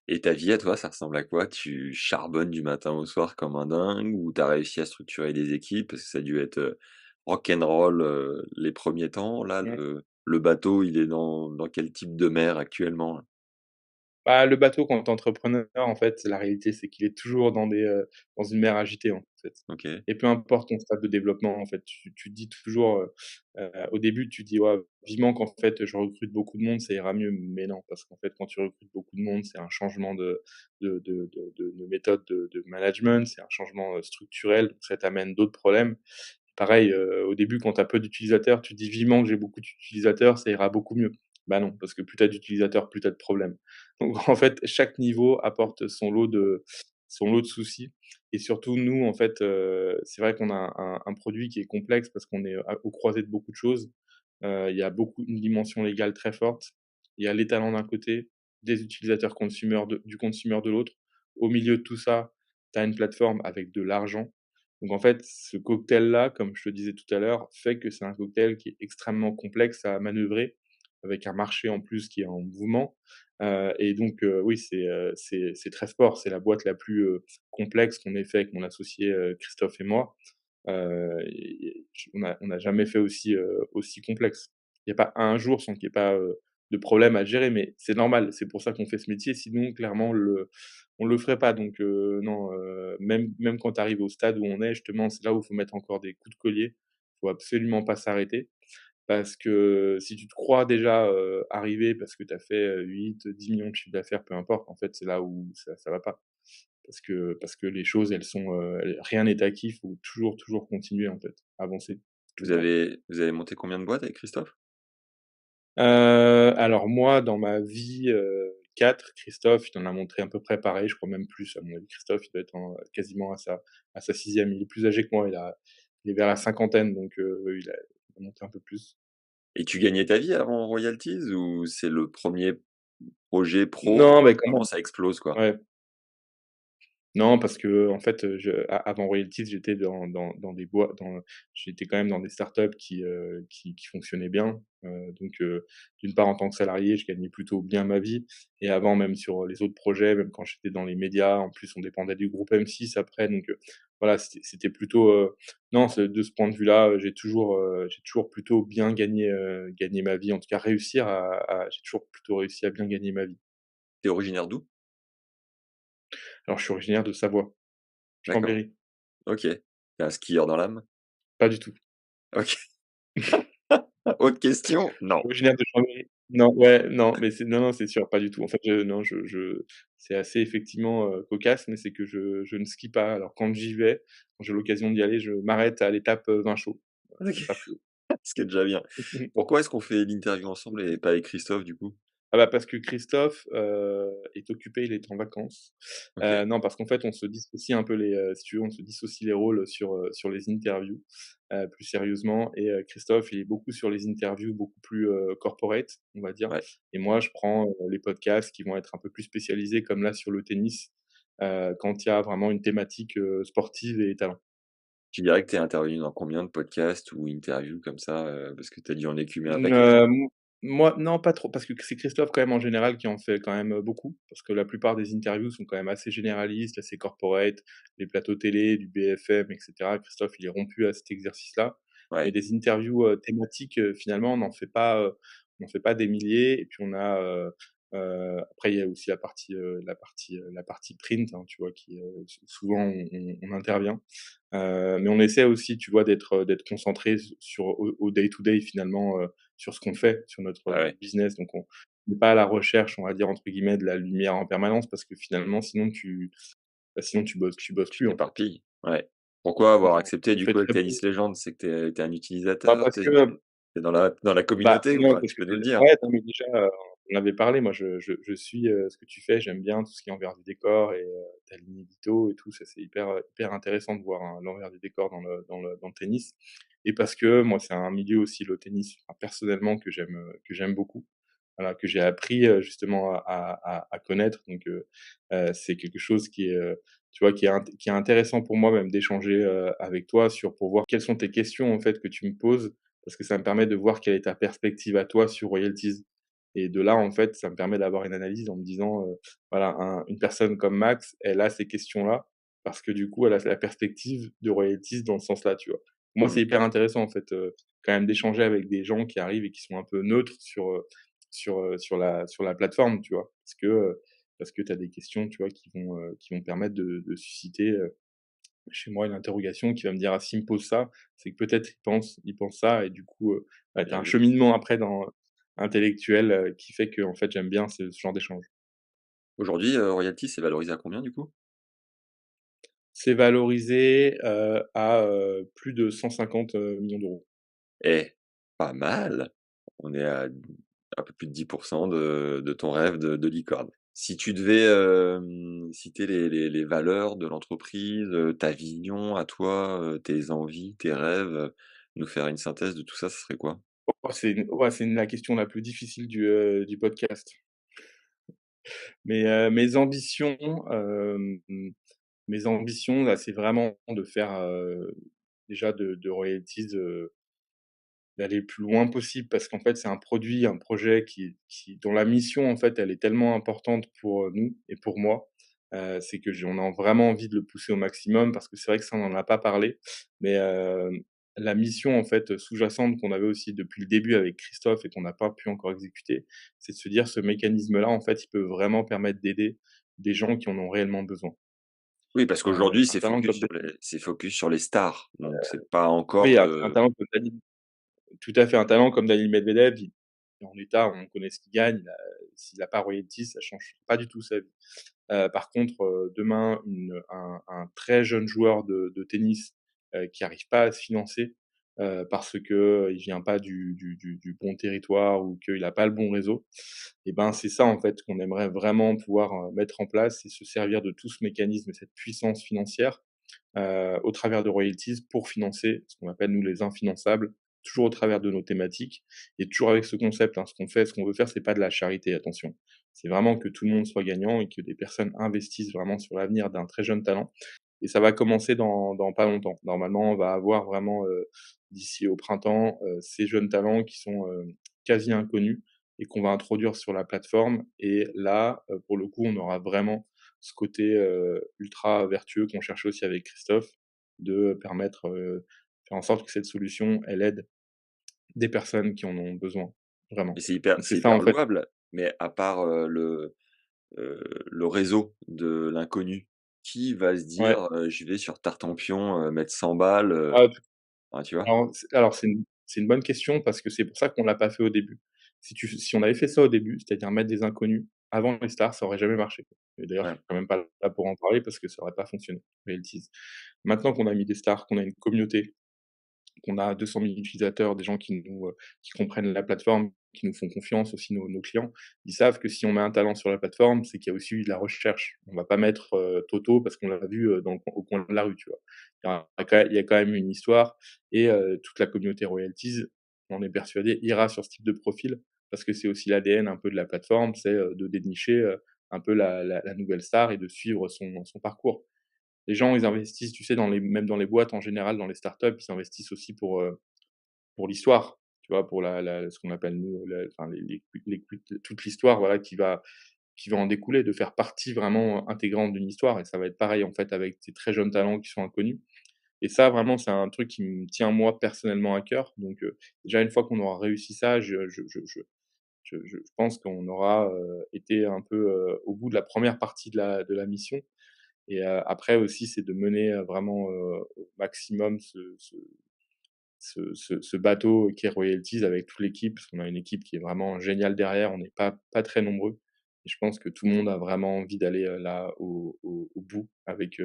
[SPEAKER 2] Et ta vie à toi, ça ressemble à quoi? Tu charbonnes du matin au soir comme un dingue ou tu as réussi à structurer des équipes? Parce que ça a dû être, rock'n'roll, les premiers temps. Là,
[SPEAKER 1] Mmh.
[SPEAKER 2] le bateau, il est dans quel type de mer actuellement, là?
[SPEAKER 1] Bah, le bateau quand tu es entrepreneur, en fait, la réalité, c'est qu'il est toujours dans une mer agitée, en fait
[SPEAKER 2] OK.
[SPEAKER 1] et peu importe ton stade de développement, en fait, tu te dis toujours, au début, tu dis: «Ouais, vivement qu'en fait, je recrute beaucoup de monde, ça ira mieux». Mais non, parce qu'en fait, quand tu recrutes beaucoup de monde, c'est un changement de méthode de management, c'est un changement, structurel, donc ça t'amène d'autres problèmes. Pareil, au début, quand tu as peu d'utilisateurs, tu dis: «Vivement que j'ai beaucoup d'utilisateurs, ça ira beaucoup mieux». Bah non, parce que plus tu as d'utilisateurs, plus tu as de problèmes. Donc en fait, chaque niveau apporte son lot de soucis et surtout nous, en fait, c'est vrai qu'on a un produit qui est complexe parce qu'on est au croisé de beaucoup de choses. Il y a beaucoup une dimension légale très forte. Il y a les talents d'un côté, des utilisateurs du consumer de l'autre. Au milieu de tout ça, tu as une plateforme avec de l'argent. Donc en fait, ce cocktail-là, comme je te disais tout à l'heure, fait que c'est un cocktail qui est extrêmement complexe à manœuvrer, avec un marché en plus qui est en mouvement. Et donc oui, c'est très fort. C'est la boîte la plus, complexe qu'on ait fait avec mon associé, Christophe et moi. Et on n'a jamais fait aussi complexe. Il y a pas un jour sans qu'il y ait pas, de problème à gérer, mais c'est normal, c'est pour ça qu'on fait ce métier, sinon clairement on le ferait pas donc non, même quand tu arrives au stade où on est justement, c'est là où il faut mettre encore des coups de collier. Il faut absolument pas s'arrêter parce que si tu te crois déjà, arrivé parce que tu as fait, 8-10 millions de chiffre d'affaires, peu importe, en fait, c'est là où ça va pas. Parce que les choses, elles sont, rien n'est acquis, il faut toujours, toujours continuer, en fait, avancer tout le temps.
[SPEAKER 2] Vous avez monté combien de boîtes avec Christophe?
[SPEAKER 1] Alors moi, dans ma vie, 4, Christophe, il en a montré à peu près pareil, je crois même plus à mon avis. Christophe, il doit être quasiment à sa 6e. Il est plus âgé que moi, il est vers la cinquantaine, donc oui, il a monté un peu plus.
[SPEAKER 2] Et tu gagnais ta vie avant Royalties ou c'est le premier projet pro
[SPEAKER 1] Non, mais
[SPEAKER 2] où
[SPEAKER 1] quand
[SPEAKER 2] vraiment
[SPEAKER 1] même,
[SPEAKER 2] ça explose, quoi?
[SPEAKER 1] ouais. Non, parce qu'en fait, avant Royalties, j'étais dans des boîtes j'étais quand même dans des startups qui fonctionnaient bien. Donc d'une part, en tant que salarié, je gagnais plutôt bien ma vie et avant, même sur les autres projets, même quand j'étais dans les médias, en plus, on dépendait du groupe M6 après, donc voilà, c'était plutôt, non, de ce point de vue-là, j'ai toujours plutôt bien gagné ma vie, en tout cas réussir j'ai toujours plutôt réussi à bien gagner ma vie.
[SPEAKER 2] Tu es originaire d'où?
[SPEAKER 1] Alors je suis originaire de Savoie,
[SPEAKER 2] D'accord,
[SPEAKER 1] Chambéry,
[SPEAKER 2] OK. Tu es un skieur dans l'âme?
[SPEAKER 1] pas du tout.
[SPEAKER 2] OK. Autre question?
[SPEAKER 1] Je
[SPEAKER 2] Non.
[SPEAKER 1] suis originaire de Chambéry. Non, ouais, non, mais non, non, c'est sûr, pas du tout. En fait, non, c'est assez effectivement, cocasse, mais c'est que je ne skie pas. Alors quand j'y vais, quand j'ai l'occasion d'y aller, je m'arrête à l'étape, vin chaud. Voilà,
[SPEAKER 2] OK,
[SPEAKER 1] pas plus.
[SPEAKER 2] ce qui est déjà bien. Pourquoi est-ce qu'on fait l'interview ensemble et pas avec Christophe, du coup?
[SPEAKER 1] Ah bah, parce que Christophe, est occupé, il est en vacances.
[SPEAKER 2] OK,
[SPEAKER 1] Non, parce qu'en fait, on se dissocie un peu si tu veux, on se dissocie les rôles sur les interviews, plus sérieusement et Christophe, il est beaucoup sur les interviews beaucoup plus, corporate, on va dire
[SPEAKER 2] ouais.
[SPEAKER 1] et moi, je prends, les podcasts qui vont être un peu plus spécialisés comme là sur le tennis quand il y a vraiment une thématique, sportive et talent.
[SPEAKER 2] Tu dirais que tu es intervenu dans combien de podcasts ou interviews comme ça, parce que tu as dû en écumer un
[SPEAKER 1] Mmh,
[SPEAKER 2] paquet?
[SPEAKER 1] moi non, pas trop, parce que c'est Christophe quand même en général qui en fait quand même, beaucoup. Parce que la plupart des interviews sont quand même assez généralistes, assez corporate, les plateaux télé, du BFM et cetera. Christophe, il est rompu à cet exercice-là. Mais
[SPEAKER 2] Ouais,
[SPEAKER 1] des interviews, thématiques, finalement, on n'en fait pas des milliers et puis on a, après il y a aussi la partie print, hein, tu vois? Qui, souvent on intervient. Mais on essaie aussi, tu vois, d'être concentré sur au day to day finalement, sur ce qu'on fait, sur notre,
[SPEAKER 2] ouais, ouais,
[SPEAKER 1] business. Donc on n'est pas à la recherche, on va dire, entre guillemets, «de la lumière en permanence» parce que finalement sinon tu bosses
[SPEAKER 2] tu
[SPEAKER 1] plus, en fait.
[SPEAKER 2] t'éparpilles, ouais. Pourquoi avoir accepté
[SPEAKER 1] On
[SPEAKER 2] du
[SPEAKER 1] fait
[SPEAKER 2] coup avec
[SPEAKER 1] très peu.
[SPEAKER 2] Tennis Légende? C'est que tu es un
[SPEAKER 1] Bah,
[SPEAKER 2] utilisateur?
[SPEAKER 1] parce
[SPEAKER 2] Tu es
[SPEAKER 1] que
[SPEAKER 2] dans la
[SPEAKER 1] bah,
[SPEAKER 2] communauté ou
[SPEAKER 1] non,
[SPEAKER 2] pas?
[SPEAKER 1] parce
[SPEAKER 2] Tu
[SPEAKER 1] que
[SPEAKER 2] peux nous le
[SPEAKER 1] déjà
[SPEAKER 2] dire?
[SPEAKER 1] ouais, non, mais déjà, on avait parlé. Moi, je suis, ce que tu fais. J'aime bien tout ce qui est envers du décor et ta ligne édito et tout. Ça, c'est hyper intéressant de voir, l'envers du décor dans le tennis et parce que moi, c'est un milieu aussi, le tennis, enfin, personnellement, que j'aime beaucoup. Voilà, que j'ai appris, justement à connaître donc c'est quelque chose qui est, tu vois, qui est intéressant pour moi même d'échanger, avec toi pour voir quelles sont tes questions, en fait, que tu me poses parce que ça me permet de voir quelle est ta perspective à toi sur royalties et de là, en fait, ça me permet d'avoir une analyse en me disant, voilà, une personne comme Max, elle a ces questions-là parce que du coup, elle a la perspective de royalties dans ce sens-là, tu vois? Pour moi, c'est
[SPEAKER 2] Mmh.
[SPEAKER 1] hyper intéressant, en fait, quand même d'échanger avec des gens qui arrivent et qui sont un peu neutres sur la plateforme, tu vois? Parce que tu as des questions, tu vois, qui vont permettre de susciter, chez moi une interrogation qui va me dire: «Ah, s'il me pose ça, c'est que peut-être il pense ça» et du coup, ouais, tu as
[SPEAKER 2] Bien
[SPEAKER 1] un
[SPEAKER 2] vu.
[SPEAKER 1] cheminement après intellectuel, qui fait que en fait, j'aime bien ce genre d'échange.
[SPEAKER 2] Aujourd'hui, royalty, c'est valorisé à combien du coup?
[SPEAKER 1] C'est valorisé, à, plus de 150 millions d'euros.
[SPEAKER 2] Eh, pas mal! On est à un peu plus de 10 de ton rêve de licorne. Si tu devais, citer les valeurs de l'entreprise, ta vision à toi, tes envies, tes rêves, nous faire une synthèse de tout ça, ce serait quoi?
[SPEAKER 1] Oh, c'est la question la plus difficile du podcast. Mais, mes ambitions là, c'est vraiment de faire, déjà de royalties, d'aller le plus loin possible parce qu'en fait, c'est un produit, un projet dont la mission, en fait, elle est tellement importante pour, nous et pour moi. C'est que on a vraiment envie de le pousser au maximum parce que c'est vrai que ça, on n'en a pas parlé. Mais, la mission, en fait, sous-jacente qu'on avait aussi depuis le début avec Christophe et qu'on n'a pas pu encore exécuter, c'est de se dire: «Ce mécanisme-là, en fait, il peut vraiment permettre d'aider des gens qui en ont réellement besoin».
[SPEAKER 2] Oui, parce qu'aujourd'hui,
[SPEAKER 1] Un talent comme
[SPEAKER 2] c'est focus sur les stars, donc c'est pas encore
[SPEAKER 1] oui, un
[SPEAKER 2] de
[SPEAKER 1] talent comme Dani. Tout à fait, un talent comme Daniil Medvedev, il est en état, on connaît ce qu'il gagne, s'il a pas royalties, ça change pas du tout sa vie. Par contre, demain, un très jeune joueur de tennis, qui arrive pas à se financer, parce que, il vient pas du bon territoire ou qu'il a pas le bon réseau et ben, c'est ça, en fait, qu'on aimerait vraiment pouvoir, mettre en place et se servir de tout ce mécanisme et cette puissance financière au travers de royalties pour financer ce qu'on appelle nous les infinançables, toujours au travers de nos thématiques et toujours avec ce concept, hein. Ce qu'on veut faire, c'est pas de la charité, attention. C'est vraiment que tout le monde soit gagnant et que des personnes investissent vraiment sur l'avenir d'un très jeune talent et ça va commencer dans pas longtemps. Normalement, on va avoir vraiment, d'ici au printemps, ces jeunes talents qui sont, quasi inconnus et qu'on va introduire sur la plateforme et là, pour le coup, on aura vraiment ce côté, ultra vertueux qu'on cherchait aussi avec Christophe, de permettre, faire en sorte que cette solution, elle aide des personnes qui en ont besoin,
[SPEAKER 2] et
[SPEAKER 1] vraiment. Donc c'est
[SPEAKER 2] c'est
[SPEAKER 1] ça,
[SPEAKER 2] hyper
[SPEAKER 1] en fait.
[SPEAKER 2] louable, mais à part, le réseau de l'inconnu, qui va se
[SPEAKER 1] Ouais.
[SPEAKER 2] dire, «Je vais sur Tartampion, mettre 100 balles»,
[SPEAKER 1] Ah,
[SPEAKER 2] enfin, tu vois?
[SPEAKER 1] alors c'est une bonne question parce que c'est pour ça qu'on l'a pas fait au début. Si on avait fait ça au début, c'est-à-dire mettre des inconnus avant les stars, ça aurait jamais marché et d'ailleurs, je
[SPEAKER 2] Ouais.
[SPEAKER 1] suis quand même pas là pour en parler parce que ça aurait pas fonctionné, Realities. Maintenant qu'on a mis des stars, qu'on a une communauté, qu'on a 200 000 utilisateurs, des gens qui comprennent la plateforme, qui nous font confiance, aussi nos clients. Ils savent que si on met un talent sur la plateforme, c'est qu'il y a aussi eu de la recherche. On va pas mettre, Toto parce qu'on l'a vu, au coin de la rue, tu vois? Il y a quand même une histoire et toute la communauté royalties, on est persuadé, ira sur ce type de profil parce que c'est aussi l'ADN un peu de la plateforme, c'est, de dénicher, un peu la nouvelle star et de suivre son parcours. Les gens, ils investissent, tu sais, même dans les boîtes en général, dans les startups, ils investissent aussi pour l'histoire, tu vois? Pour ce qu'on appelle nous, enfin toute l'histoire, voilà, qui va en découler, de faire partie vraiment intégrante d'une histoire et ça va être pareil, en fait, avec ces très jeunes talents qui sont inconnus et ça, vraiment, c'est un truc qui me tient moi personnellement à cœur donc déjà une fois qu'on aura réussi ça, je pense qu'on aura, été un peu, au bout de la première partie de la mission et après aussi, c'est de mener, vraiment, au maximum ce bateau qui est Royalties avec toute l'équipe, parce qu'on a une équipe qui est vraiment géniale derrière, on n'est pas très nombreux et je pense que tout le monde a vraiment envie d'aller, là au bout avec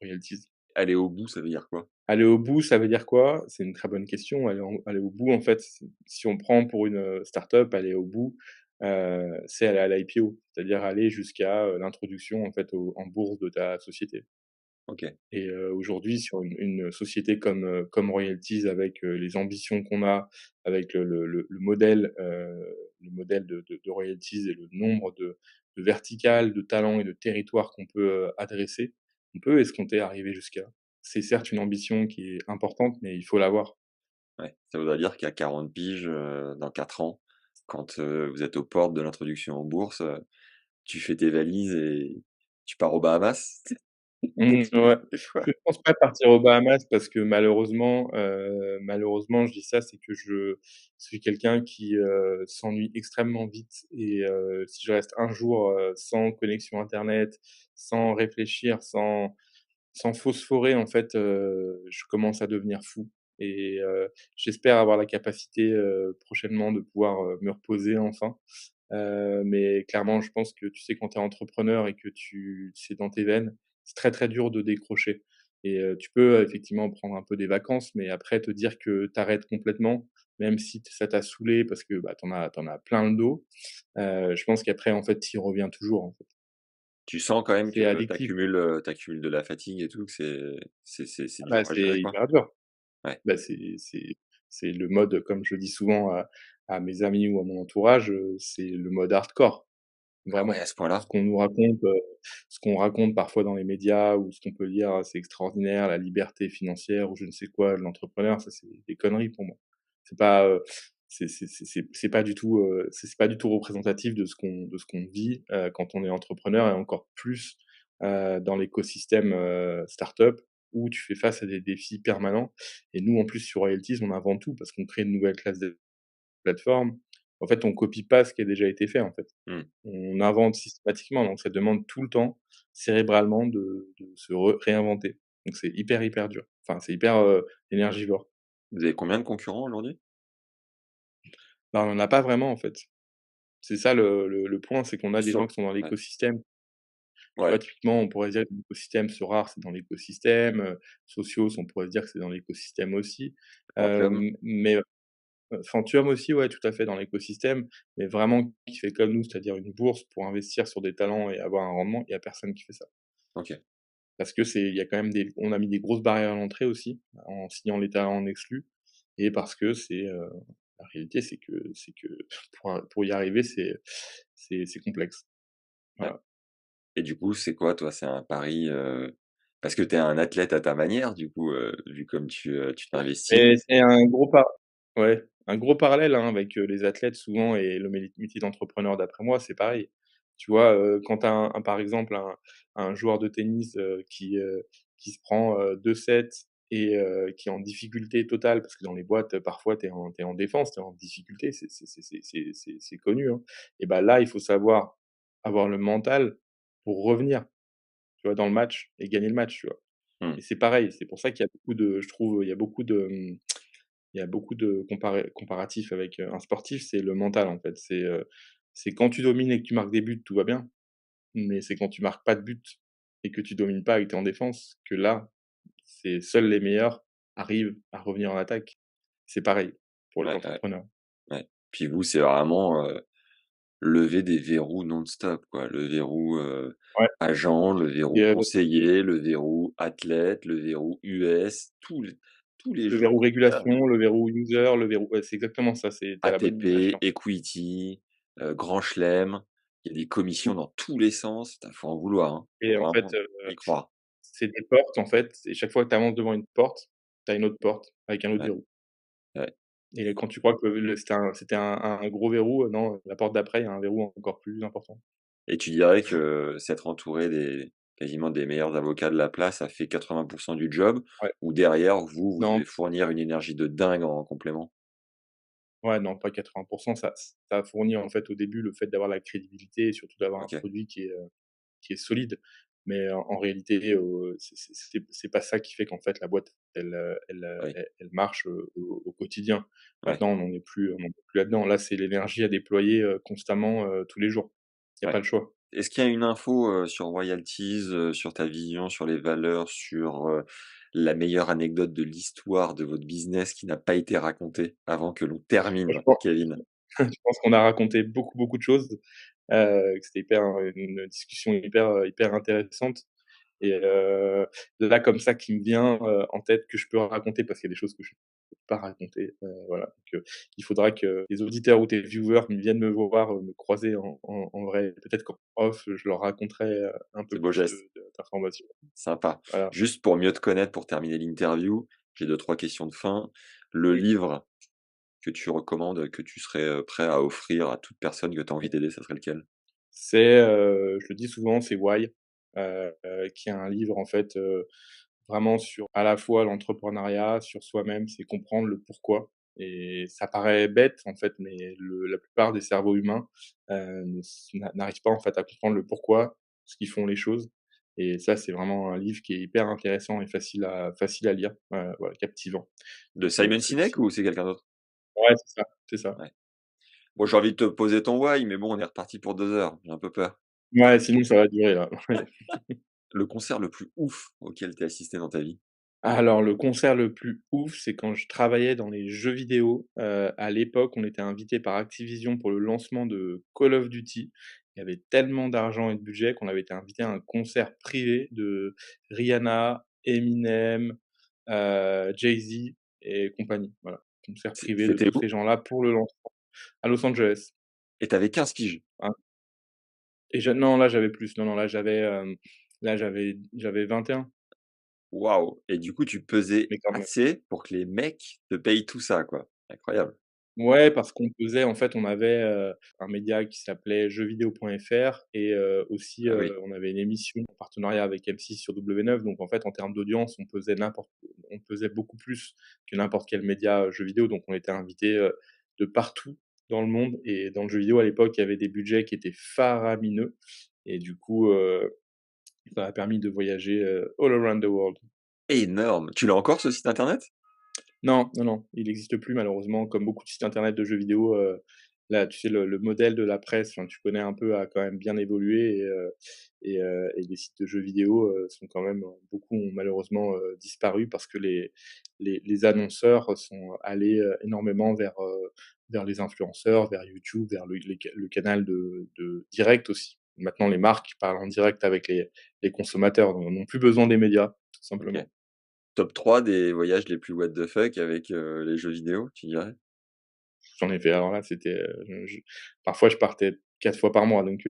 [SPEAKER 1] Royalties.
[SPEAKER 2] Aller au bout, ça veut dire quoi?
[SPEAKER 1] Aller au bout, ça veut dire quoi? C'est une très bonne question. Aller au bout, en fait, si on prend pour une, start-up, aller au bout, c'est aller à l'IPO, c'est-à-dire aller jusqu'à, l'introduction, en fait, en bourse de ta société.
[SPEAKER 2] OK.
[SPEAKER 1] Et aujourd'hui sur une société comme Royalties avec, les ambitions qu'on a, avec le modèle de Royalties et le nombre de verticales, de talents et de territoires qu'on peut, adresser, on peut escompter arriver jusqu'à. C'est certes une ambition qui est importante, mais il faut l'avoir.
[SPEAKER 2] Ouais, ça voudrait dire qu'à 40 piges, dans 4 ans, quand, vous êtes aux portes de l'introduction en bourse, tu fais tes valises et tu pars aux Bahamas?
[SPEAKER 1] Mmh, ouais. Je pense pas partir aux Bahamas parce que malheureusement, je dis ça, c'est que je suis quelqu'un qui, s'ennuie extrêmement vite et si je reste un jour, sans connexion internet, sans réfléchir, sans phosphorer, en fait, je commence à devenir fou et j'espère avoir la capacité, prochainement de pouvoir, me reposer enfin. Mais clairement, je pense que, tu sais, quand tu es entrepreneur et que c'est dans tes veines, c'est très, très dur de décrocher et tu peux, effectivement prendre un peu des vacances, mais après te dire que tu arrêtes complètement, même si ça t'a saoulé parce que, bah, tu en as plein le dos, je pense qu'après, en fait, tu y reviens toujours, en fait.
[SPEAKER 2] Tu sens quand même
[SPEAKER 1] C'est
[SPEAKER 2] que
[SPEAKER 1] addictif.
[SPEAKER 2] tu accumules de la fatigue et tout, que c'est
[SPEAKER 1] Ah
[SPEAKER 2] dur
[SPEAKER 1] bah,
[SPEAKER 2] à gérer,
[SPEAKER 1] c'est
[SPEAKER 2] quoi?
[SPEAKER 1] hyper dur.
[SPEAKER 2] Ouais.
[SPEAKER 1] Bah, c'est le mode, comme je dis souvent à mes amis ou à mon entourage, c'est le mode hardcore.
[SPEAKER 2] Ah ouais,
[SPEAKER 1] Vraiment.
[SPEAKER 2] à ce
[SPEAKER 1] Ce
[SPEAKER 2] point-là?
[SPEAKER 1] qu'on nous raconte, ce qu'on raconte parfois dans les médias ou ce qu'on peut lire, c'est extraordinaire, la liberté financière ou je ne sais quoi de l'entrepreneur, ça c'est des conneries pour moi. C'est pas, c'est pas du tout, c'est pas du tout représentatif de ce qu'on vit, quand on est entrepreneur et encore plus, dans l'écosystème, start-up où tu fais face à des défis permanents et nous en plus sur Royalties, on invente tout parce qu'on crée une nouvelle classe de plateforme. En fait, on copie pas ce qui a déjà été fait, en fait.
[SPEAKER 2] Mmh.
[SPEAKER 1] On invente systématiquement, donc ça demande tout le temps, cérébralement, de se réinventer. Donc c'est hyper, hyper dur. Enfin, c'est hyper, énergivore.
[SPEAKER 2] Vous avez combien de concurrents aujourd'hui?
[SPEAKER 1] Bah, on en a pas vraiment, en fait. C'est ça le point, c'est qu'on a des gens
[SPEAKER 2] Sur
[SPEAKER 1] qui sont dans
[SPEAKER 2] Ouais,
[SPEAKER 1] l'écosystème. Tu vois,
[SPEAKER 2] ouais,
[SPEAKER 1] typiquement, on pourrait dire que l'écosystème Sorare, c'est dans l'écosystème, Socios, on pourrait se dire que c'est dans l'écosystème aussi.
[SPEAKER 2] Quantum.
[SPEAKER 1] Mais Fantium aussi, ouais, tout à fait, dans l'écosystème, mais vraiment qui fait comme nous, c'est-à-dire une bourse pour investir sur des talents et avoir un rendement, il y a personne qui fait ça.
[SPEAKER 2] OK.
[SPEAKER 1] Parce que il y a quand même on a mis des grosses barrières à l'entrée aussi, en signant les talents en exclus et parce que la réalité, c'est que pour y arriver, c'est complexe.
[SPEAKER 2] Ouais.
[SPEAKER 1] Voilà.
[SPEAKER 2] Et du coup, c'est quoi toi? C'est un pari, parce que tu es un athlète à ta manière du coup, vu comme tu t'investis.
[SPEAKER 1] Et c'est un gros parallèle, hein, avec, les athlètes souvent et le métier d'entrepreneur d'après moi, c'est pareil. Tu vois, quand tu as par exemple, un joueur de tennis, qui se prend, 2 sets et qui est en difficulté totale parce que dans les boîtes, parfois tu es en défense, tu es en difficulté, c'est connu, hein et bah, là, il faut savoir avoir le mental pour revenir, tu vois, dans le match et gagner le match, tu vois?
[SPEAKER 2] Mmh.
[SPEAKER 1] Et c'est pareil, c'est pour ça qu'il y a beaucoup de je trouve, il y a beaucoup de comparatifs avec, un sportif, c'est le mental, en fait. C'est quand tu domines et que tu marques des buts, tout va bien, mais c'est quand tu marques pas de buts et que tu domines pas et que tu es en défense que là, c'est seuls les meilleurs arrivent à revenir en attaque. C'est pareil pour les
[SPEAKER 2] Ouais, ouais,
[SPEAKER 1] entrepreneurs.
[SPEAKER 2] ouais. Puis vous, c'est vraiment, lever des verrous non-stop quoi. Le verrou,
[SPEAKER 1] Ouais
[SPEAKER 2] agent, le
[SPEAKER 1] et
[SPEAKER 2] verrou conseiller, le verrou athlète, le verrou US, tous les
[SPEAKER 1] le
[SPEAKER 2] jours,
[SPEAKER 1] verrou
[SPEAKER 2] il y a
[SPEAKER 1] régulation, le verrou user, le verrou ouais, c'est exactement ça, tu as la bonne
[SPEAKER 2] ATP,
[SPEAKER 1] image, là.
[SPEAKER 2] equity, grand chelem. Il y a des commissions dans tous les sens, putain, faut en vouloir, hein. Faut
[SPEAKER 1] et en fait,
[SPEAKER 2] vraiment y croire.
[SPEAKER 1] c'est des portes, en fait, et chaque fois que tu avances devant une porte, tu as une autre porte avec un autre
[SPEAKER 2] Ouais,
[SPEAKER 1] verrou,
[SPEAKER 2] ouais.
[SPEAKER 1] et quand tu crois que le c'était un gros verrou, non, la porte d'après, il y a un verrou encore plus important.
[SPEAKER 2] Et tu dirais que s'être entouré des quasiment des meilleurs avocats de la place, ça fait 80 du job?
[SPEAKER 1] Ouais.
[SPEAKER 2] Ou derrière, vous
[SPEAKER 1] Non,
[SPEAKER 2] devez fournir une énergie de dingue en complément?
[SPEAKER 1] ouais, non, pas 80. Ça fournit, en fait, au début, le fait d'avoir la crédibilité et surtout d'avoir un
[SPEAKER 2] OK,
[SPEAKER 1] produit qui est solide. Mais en réalité, c'est pas ça qui fait qu'en fait la boîte
[SPEAKER 2] oui,
[SPEAKER 1] elle marche, au quotidien.
[SPEAKER 2] ouais,
[SPEAKER 1] Maintenant, on en est plus là-dedans. Là, c'est l'énergie à déployer, constamment, tous les jours. Il y a
[SPEAKER 2] ouais.
[SPEAKER 1] pas le choix.
[SPEAKER 2] Est-ce qu'il y a une info, sur Royalties, sur ta vision, sur les valeurs, sur, la meilleure anecdote de l'histoire de votre business qui n'a pas été racontée avant que l'on
[SPEAKER 1] Moi, je
[SPEAKER 2] termine,
[SPEAKER 1] pen
[SPEAKER 2] Kevin?
[SPEAKER 1] je pense qu'on a raconté beaucoup, beaucoup de choses, que c'était hyper une discussion hyper intéressante. Et là, comme ça, qui me vient, en tête, que je peux raconter, parce qu'il y a des choses que je ne peux pas raconter, voilà. Donc il faudra que les auditeurs ou tes viewers viennent me voir, me croiser en vrai. Peut-être qu'en off, je leur raconterai, un peu
[SPEAKER 2] C'est beau
[SPEAKER 1] plus
[SPEAKER 2] geste,
[SPEAKER 1] de d'informations.
[SPEAKER 2] sympa.
[SPEAKER 1] Voilà.
[SPEAKER 2] Juste pour mieux te connaître, pour terminer l'interview, j'ai deux trois questions de fin. Le
[SPEAKER 1] Oui.
[SPEAKER 2] livre que tu recommandes, que tu serais, prêt à offrir à toute personne que tu as envie d'aider, ça serait lequel?
[SPEAKER 1] Je le dis souvent, c'est Why, qui est un livre, en fait, vraiment sur à la fois l'entrepreneuriat, sur soi-même, c'est comprendre le pourquoi, et ça paraît bête, en fait, mais la plupart des cerveaux humains, n'arrivent pas, en fait, à comprendre le pourquoi, ce qui font les choses, et ça, c'est vraiment un livre qui est hyper intéressant et facile à lire, voilà, captivant.
[SPEAKER 2] De
[SPEAKER 1] Donc
[SPEAKER 2] Simon
[SPEAKER 1] c'est
[SPEAKER 2] Sinek
[SPEAKER 1] si
[SPEAKER 2] ou c'est quelqu'un d'autre?
[SPEAKER 1] ouais, c'est ça, c'est ça.
[SPEAKER 2] Ouais. Bon, j'ai envie de te poser ton why, mais bon, on est reparti pour 2 heures, j'ai un peu peur.
[SPEAKER 1] Ouais, sinon ça va durer là.
[SPEAKER 2] Le concert le plus ouf auquel tu as assisté dans ta vie?
[SPEAKER 1] Alors, le concert le plus ouf, c'est quand je travaillais dans les jeux vidéo. À l'époque, on était invité par Activision pour le lancement de Call of Duty. Il y avait tellement d'argent et de budget qu'on avait été invité à un concert privé de Rihanna, Eminem, Jay-Z et compagnie. Voilà, concert privé de
[SPEAKER 2] C'était
[SPEAKER 1] tous
[SPEAKER 2] où?
[SPEAKER 1] ces gens-là pour le lancement à Los Angeles.
[SPEAKER 2] Et tu avais 15 piges?
[SPEAKER 1] Hein, et non, là, j'avais plus. Non, non, là, j'avais 21,
[SPEAKER 2] Waouh! Et du coup, tu pesais
[SPEAKER 1] mais quand même.
[SPEAKER 2] assez pour que les mecs te payent tout ça, quoi? Incroyable.
[SPEAKER 1] Ouais, parce qu'on faisait en fait, on avait, un média qui s'appelait jeuxvideo.fr, et aussi,
[SPEAKER 2] Ah oui,
[SPEAKER 1] on avait une émission en partenariat avec M6 sur W9. Donc en fait, en termes d'audience, on pesait beaucoup plus que n'importe quel média, jeux vidéo. Donc on était invité de partout dans le monde, et dans le jeu vidéo à l'époque, il y avait des budgets qui étaient faramineux, et du coup, ça a permis de voyager, all around the world.
[SPEAKER 2] énorme! Tu l'as encore ce site internet?
[SPEAKER 1] Non, non, non, il n'existe plus malheureusement. Comme beaucoup de sites internet de jeux vidéo, là, tu sais, le modèle de la presse, enfin, tu connais un peu, a quand même bien évolué, et les sites de jeux vidéo, sont quand même, beaucoup ont malheureusement, disparu, parce que les annonceurs sont allés, énormément vers les influenceurs, vers YouTube, vers le canal de direct aussi. Maintenant, les marques parlent en direct avec les consommateurs, n'ont plus besoin des médias, tout
[SPEAKER 2] OK.
[SPEAKER 1] simplement.
[SPEAKER 2] Top 3 des voyages les plus what the fuck avec, les jeux vidéo, tu dirais?
[SPEAKER 1] J'en ai fait, alors là, c'était, je parfois je partais 4 fois par mois, donc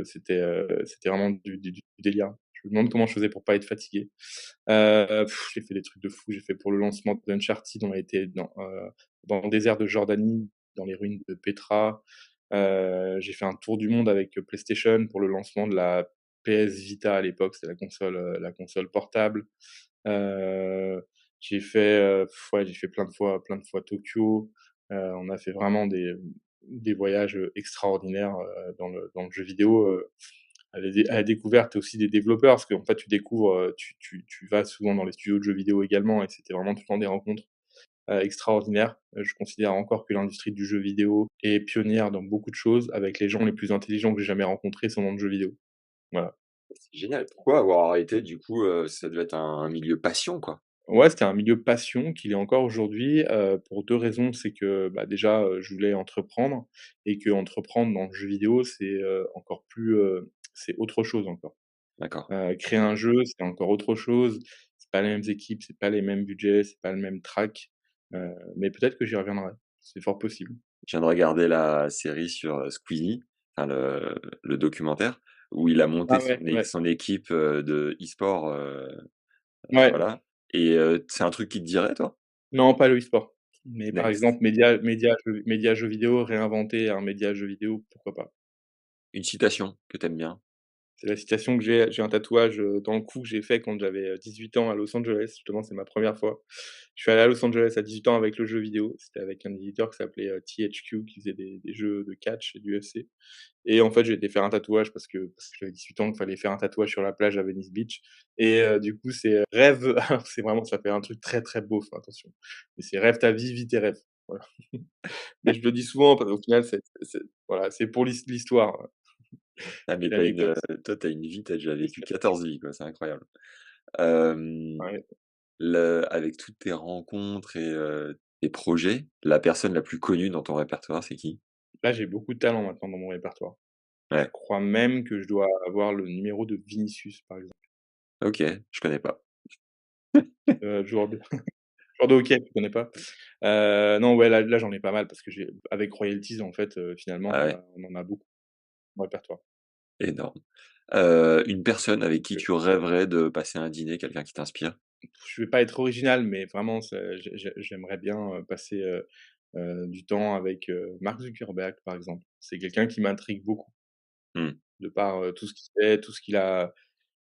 [SPEAKER 1] c'était vraiment du délire. Je me demande comment je faisais pour pas être fatigué. J'ai fait des trucs de fou. J'ai fait pour le lancement d'Uncharted, on a été dans le désert de Jordanie, dans les ruines de Petra. J'ai fait un tour du monde avec, PlayStation pour le lancement de la PS Vita à l'époque, c'était la console portable. Heu, j'ai fait plein de fois Tokyo. On a fait vraiment des voyages, extraordinaires, dans le jeu vidéo, à la découverte aussi des développeurs, parce qu'en fait, tu découvres, tu vas souvent dans les studios de jeux vidéo également, et c'était vraiment tout le temps des rencontres, extraordinaires. Je considère encore que l'industrie du jeu vidéo est pionnière dans beaucoup de choses, avec les gens les plus intelligents que j'ai jamais rencontrés sont dans le jeu vidéo. Voilà.
[SPEAKER 2] C'est génial. Pourquoi avoir arrêté du coup, ça devait être un milieu passion, quoi?
[SPEAKER 1] Ouais, c'était un milieu passion qu'il est encore aujourd'hui, pour 2 raisons. C'est que, bah, déjà, je voulais entreprendre, et qu'entreprendre dans le jeu vidéo, encore plus, c'est autre chose encore.
[SPEAKER 2] D'accord.
[SPEAKER 1] Créer un jeu, c'est encore autre chose. C'est pas les mêmes équipes, c'est pas les mêmes budgets, c'est pas le même track, mais peut-être que j'y reviendrai. C'est fort possible.
[SPEAKER 2] Je viens de regarder la série sur, Squeezie. enfin le documentaire où il a monté
[SPEAKER 1] Ah ouais, ouais.
[SPEAKER 2] son équipe, de e-sport,
[SPEAKER 1] Ouais.
[SPEAKER 2] voilà et c'est un truc qui te dirait toi?
[SPEAKER 1] Non, pas le e-sport, mais par
[SPEAKER 2] Next.
[SPEAKER 1] exemple média jeux vidéo, réinventer un média jeux vidéo, pourquoi pas?
[SPEAKER 2] Une citation que tu aimes bien?
[SPEAKER 1] C'est la citation que j'ai un tatouage, dans le cou que j'ai fait quand j'avais, 18 ans à Los Angeles. Justement, c'est ma première fois. Je suis allé à Los Angeles à 18 ans avec le jeu vidéo. C'était avec un éditeur qui s'appelait, THQ qui faisait des jeux de catch et d'UFC et en fait, j'ai été faire un tatouage parce que j'avais 18 ans, qu'il fallait faire un tatouage sur la plage à Venice Beach et du coup, c'est, rêve alors c'est vraiment ça fait un truc très, très beau, fais attention. Mais c'est rêve ta vie, vis tes rêves. Voilà. Mais je le dis souvent parce qu'au final, c'est voilà, c'est pour l'histoire,
[SPEAKER 2] Ah mais
[SPEAKER 1] et l'anecdote.
[SPEAKER 2] toi tu as une vie, tu as déjà
[SPEAKER 1] Et
[SPEAKER 2] vécu
[SPEAKER 1] c'est
[SPEAKER 2] 14 vies quoi, c'est incroyable. Hem,
[SPEAKER 1] ouais.
[SPEAKER 2] le avec toutes tes rencontres et tes projets, la personne la plus connue dans ton répertoire, c'est qui?
[SPEAKER 1] Là, j'ai beaucoup de talent maintenant dans mon répertoire. Je
[SPEAKER 2] Ouais,
[SPEAKER 1] crois même que je dois avoir le numéro de Vinicius, par exemple,
[SPEAKER 2] OK, je connais pas.
[SPEAKER 1] joueur de joueur de hockey, tu connais pas? Non, ouais, là, j'en ai pas mal parce que j'ai avec Royalties, en fait, finalement,
[SPEAKER 2] Ah ouais,
[SPEAKER 1] on en a beaucoup dans le répertoire.
[SPEAKER 2] énorme. Une personne avec qui
[SPEAKER 1] Donc,
[SPEAKER 2] tu rêverais de passer un dîner, quelqu'un qui t'inspire?
[SPEAKER 1] je vais pas être original, mais vraiment, j'aimerais bien, passer, du temps avec, Mark Zuckerberg, par exemple. C'est quelqu'un qui m'intrigue beaucoup
[SPEAKER 2] Mmh,
[SPEAKER 1] de par, tout ce qu'il fait, tout ce qu'il a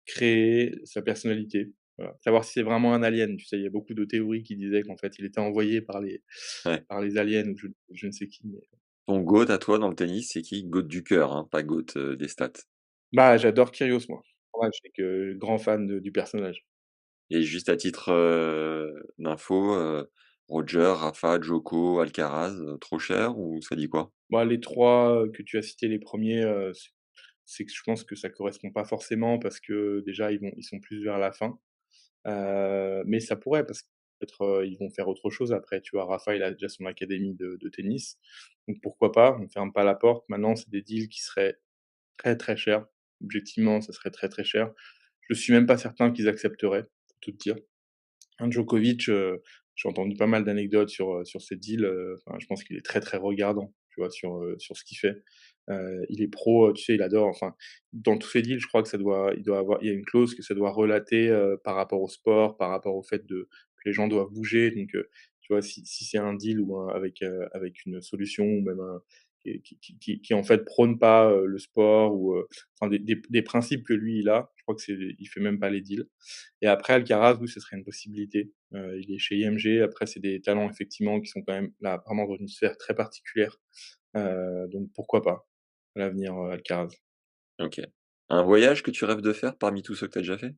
[SPEAKER 1] créé, sa personnalité, voilà. Savoir si c'est vraiment un alien, tu sais? Il y a beaucoup de théories qui disaient qu'en fait, il était envoyé
[SPEAKER 2] ouais.
[SPEAKER 1] par les aliens ou je ne sais qui, mais
[SPEAKER 2] Ton GOAT à toi dans le tennis, c'est qui? GOAT du cœur, hein, pas GOAT, des stats.
[SPEAKER 1] bah, j'adore Kyrgios, moi. Ouais, je sais que grand fan de du personnage.
[SPEAKER 2] Et juste à titre, d'info, Roger, Rafa, Djoko, Alcaraz, trop cher ou ça dit quoi?
[SPEAKER 1] Bah, les 3 que tu as cités, les premiers er c'est que je pense que ça correspond pas forcément parce que déjà ils sont plus vers la fin, mais ça pourrait parce que peut-être, ils vont faire autre chose après, tu vois? Rafa, il a déjà son académie de tennis, donc pourquoi pas? On ferme pas la porte. Maintenant, c'est des deals qui seraient très, très chers. Objectivement, ça serait très, très cher. Je suis même pas certain qu'ils accepteraient, pour tout te dire. Un Djokovic, j'ai entendu pas mal d'anecdotes sur ces deals, enfin, je pense qu'il est très, très regardant, tu vois? Sur ce qu'il fait. Il est pro, tu sais, il adore enfin, dans tous ces deals, je crois que il y a une clause que ça doit relater, par rapport au sport, par rapport au fait que les gens doivent bouger donc tu vois? Si c'est un deal ou avec une solution ou même un qui en fait prône pas, le sport ou enfin des principes que lui il a, je crois que c'est il fait même pas les deals. Et après Alcaraz, oui, ce serait une possibilité. Il est chez IMG, après c'est des talents effectivement qui sont quand même là, vraiment dans une sphère très particulière, donc pourquoi pas, à l'avenir, Alcaraz.
[SPEAKER 2] OK. Un voyage que tu rêves de faire parmi tous ceux que tu as déjà fait?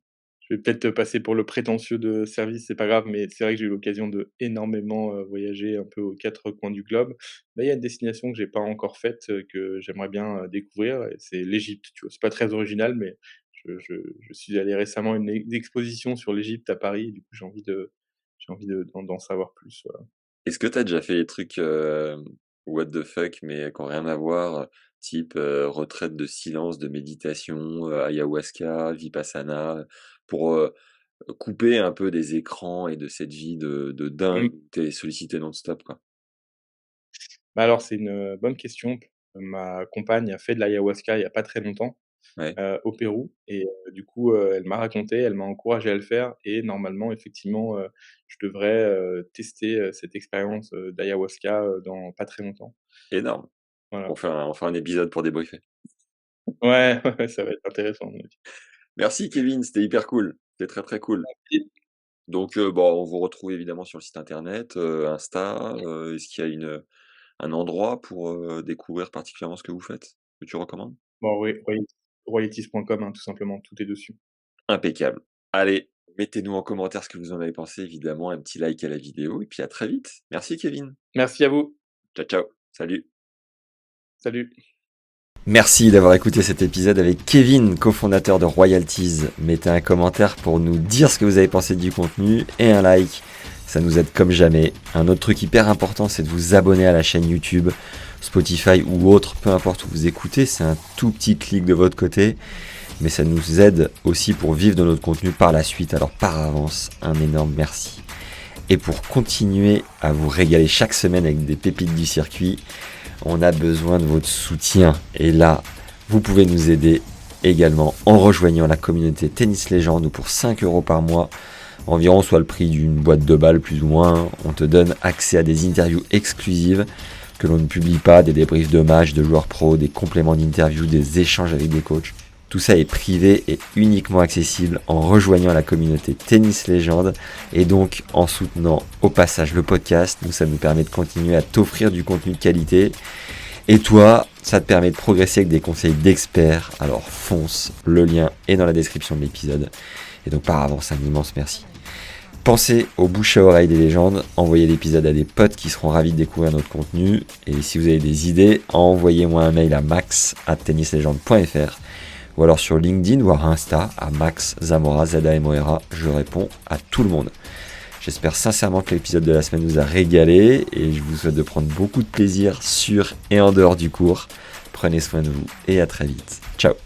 [SPEAKER 1] Je vais peut-être te passer pour le prétentieux de service, c'est pas grave, mais c'est vrai que j'ai eu l'occasion de énormément, voyager un peu aux 4 coins du globe. Mais il y a une destination que j'ai pas encore faite, que j'aimerais bien, découvrir et c'est l'Égypte, tu vois? C'est pas très original, mais je suis allé récemment à une exposition sur l'Égypte à Paris, du coup j'ai envie d'en savoir plus, voilà.
[SPEAKER 2] Est-ce que tu as déjà fait des trucs, what the fuck, mais qui ont rien à voir, type, retraite de silence, de méditation, ayahuasca, vipassana, pour, couper un peu des écrans et de cette vie de dingue
[SPEAKER 1] Mmh.
[SPEAKER 2] où tu es sollicité non-stop, quoi?
[SPEAKER 1] Bah, alors c'est une, bonne question. Ma compagne a fait de l'ayahuasca il y a pas très longtemps.
[SPEAKER 2] Ouais,
[SPEAKER 1] Au Pérou et du coup, elle m'a raconté, elle m'a encouragé à le faire et normalement effectivement, je devrais, tester, cette expérience, d'ayahuasca, dans pas très longtemps.
[SPEAKER 2] énorme.
[SPEAKER 1] Voilà.
[SPEAKER 2] On fait un épisode pour débriefer.
[SPEAKER 1] Ouais, ouais, ça va être intéressant à mon avis.
[SPEAKER 2] Merci Kevin, c'était hyper cool. C'était très, très cool. Donc, bon, on vous retrouve évidemment sur le site internet, Insta, est-ce qu'il y a un endroit pour, découvrir particulièrement ce que vous faites, que tu recommandes?
[SPEAKER 1] Bon, oui, royalties.com, hein, tout simplement, tout est dessus.
[SPEAKER 2] Impeccable. Allez, mettez-nous en commentaire ce que vous en avez pensé évidemment, un petit like à la vidéo et puis à très vite. Merci Kevin.
[SPEAKER 1] Merci à vous.
[SPEAKER 2] Ciao, ciao. Salut.
[SPEAKER 1] Salut.
[SPEAKER 2] Merci d'avoir écouté cet épisode avec Kevin, cofondateur de Royalties. Mettez un commentaire pour nous dire ce que vous avez pensé du contenu et un like. Ça nous aide comme jamais. Un autre truc hyper important, c'est de vous abonner à la chaîne YouTube, Spotify ou autre, peu importe où vous écoutez. C'est un tout petit clic de votre côté, mais ça nous aide aussi pour vivre de notre contenu par la suite. Alors par avance, un énorme merci. Et pour continuer à vous régaler chaque semaine avec des pépites du circuit, On a besoin de votre soutien. Et là, vous pouvez nous aider également en rejoignant la communauté Tennis Légende où pour 5 € par mois, environ soit le prix d'une boîte de balles plus ou moins, on te donne accès à des interviews exclusives que l'on ne publie pas, des débriefs de matchs de joueurs pros, des compléments d'interviews, des échanges avec des coachs. Tout ça est privé et uniquement accessible en rejoignant la communauté Tennis Légende et donc en soutenant au passage le podcast. Nous, ça nous permet de continuer à t'offrir du contenu de qualité. Et toi, ça te permet de progresser avec des conseils d'experts. Alors fonce, le lien est dans la description de l'épisode. Et donc par avance, un immense merci. Pensez au bouche à oreille des légendes, envoyez l'épisode à des potes qui seront ravis de découvrir notre contenu. Et si vous avez des idées, envoyez-moi un mail à max@tennislegende.fr ou alors sur LinkedIn ou à Insta à Max Zamora, Zamora. Je réponds à tout le monde. J'espère sincèrement que l'épisode de la semaine vous a régalé et je vous souhaite de prendre beaucoup de plaisir sur et en dehors du cours. Prenez soin de vous et à très vite. Ciao.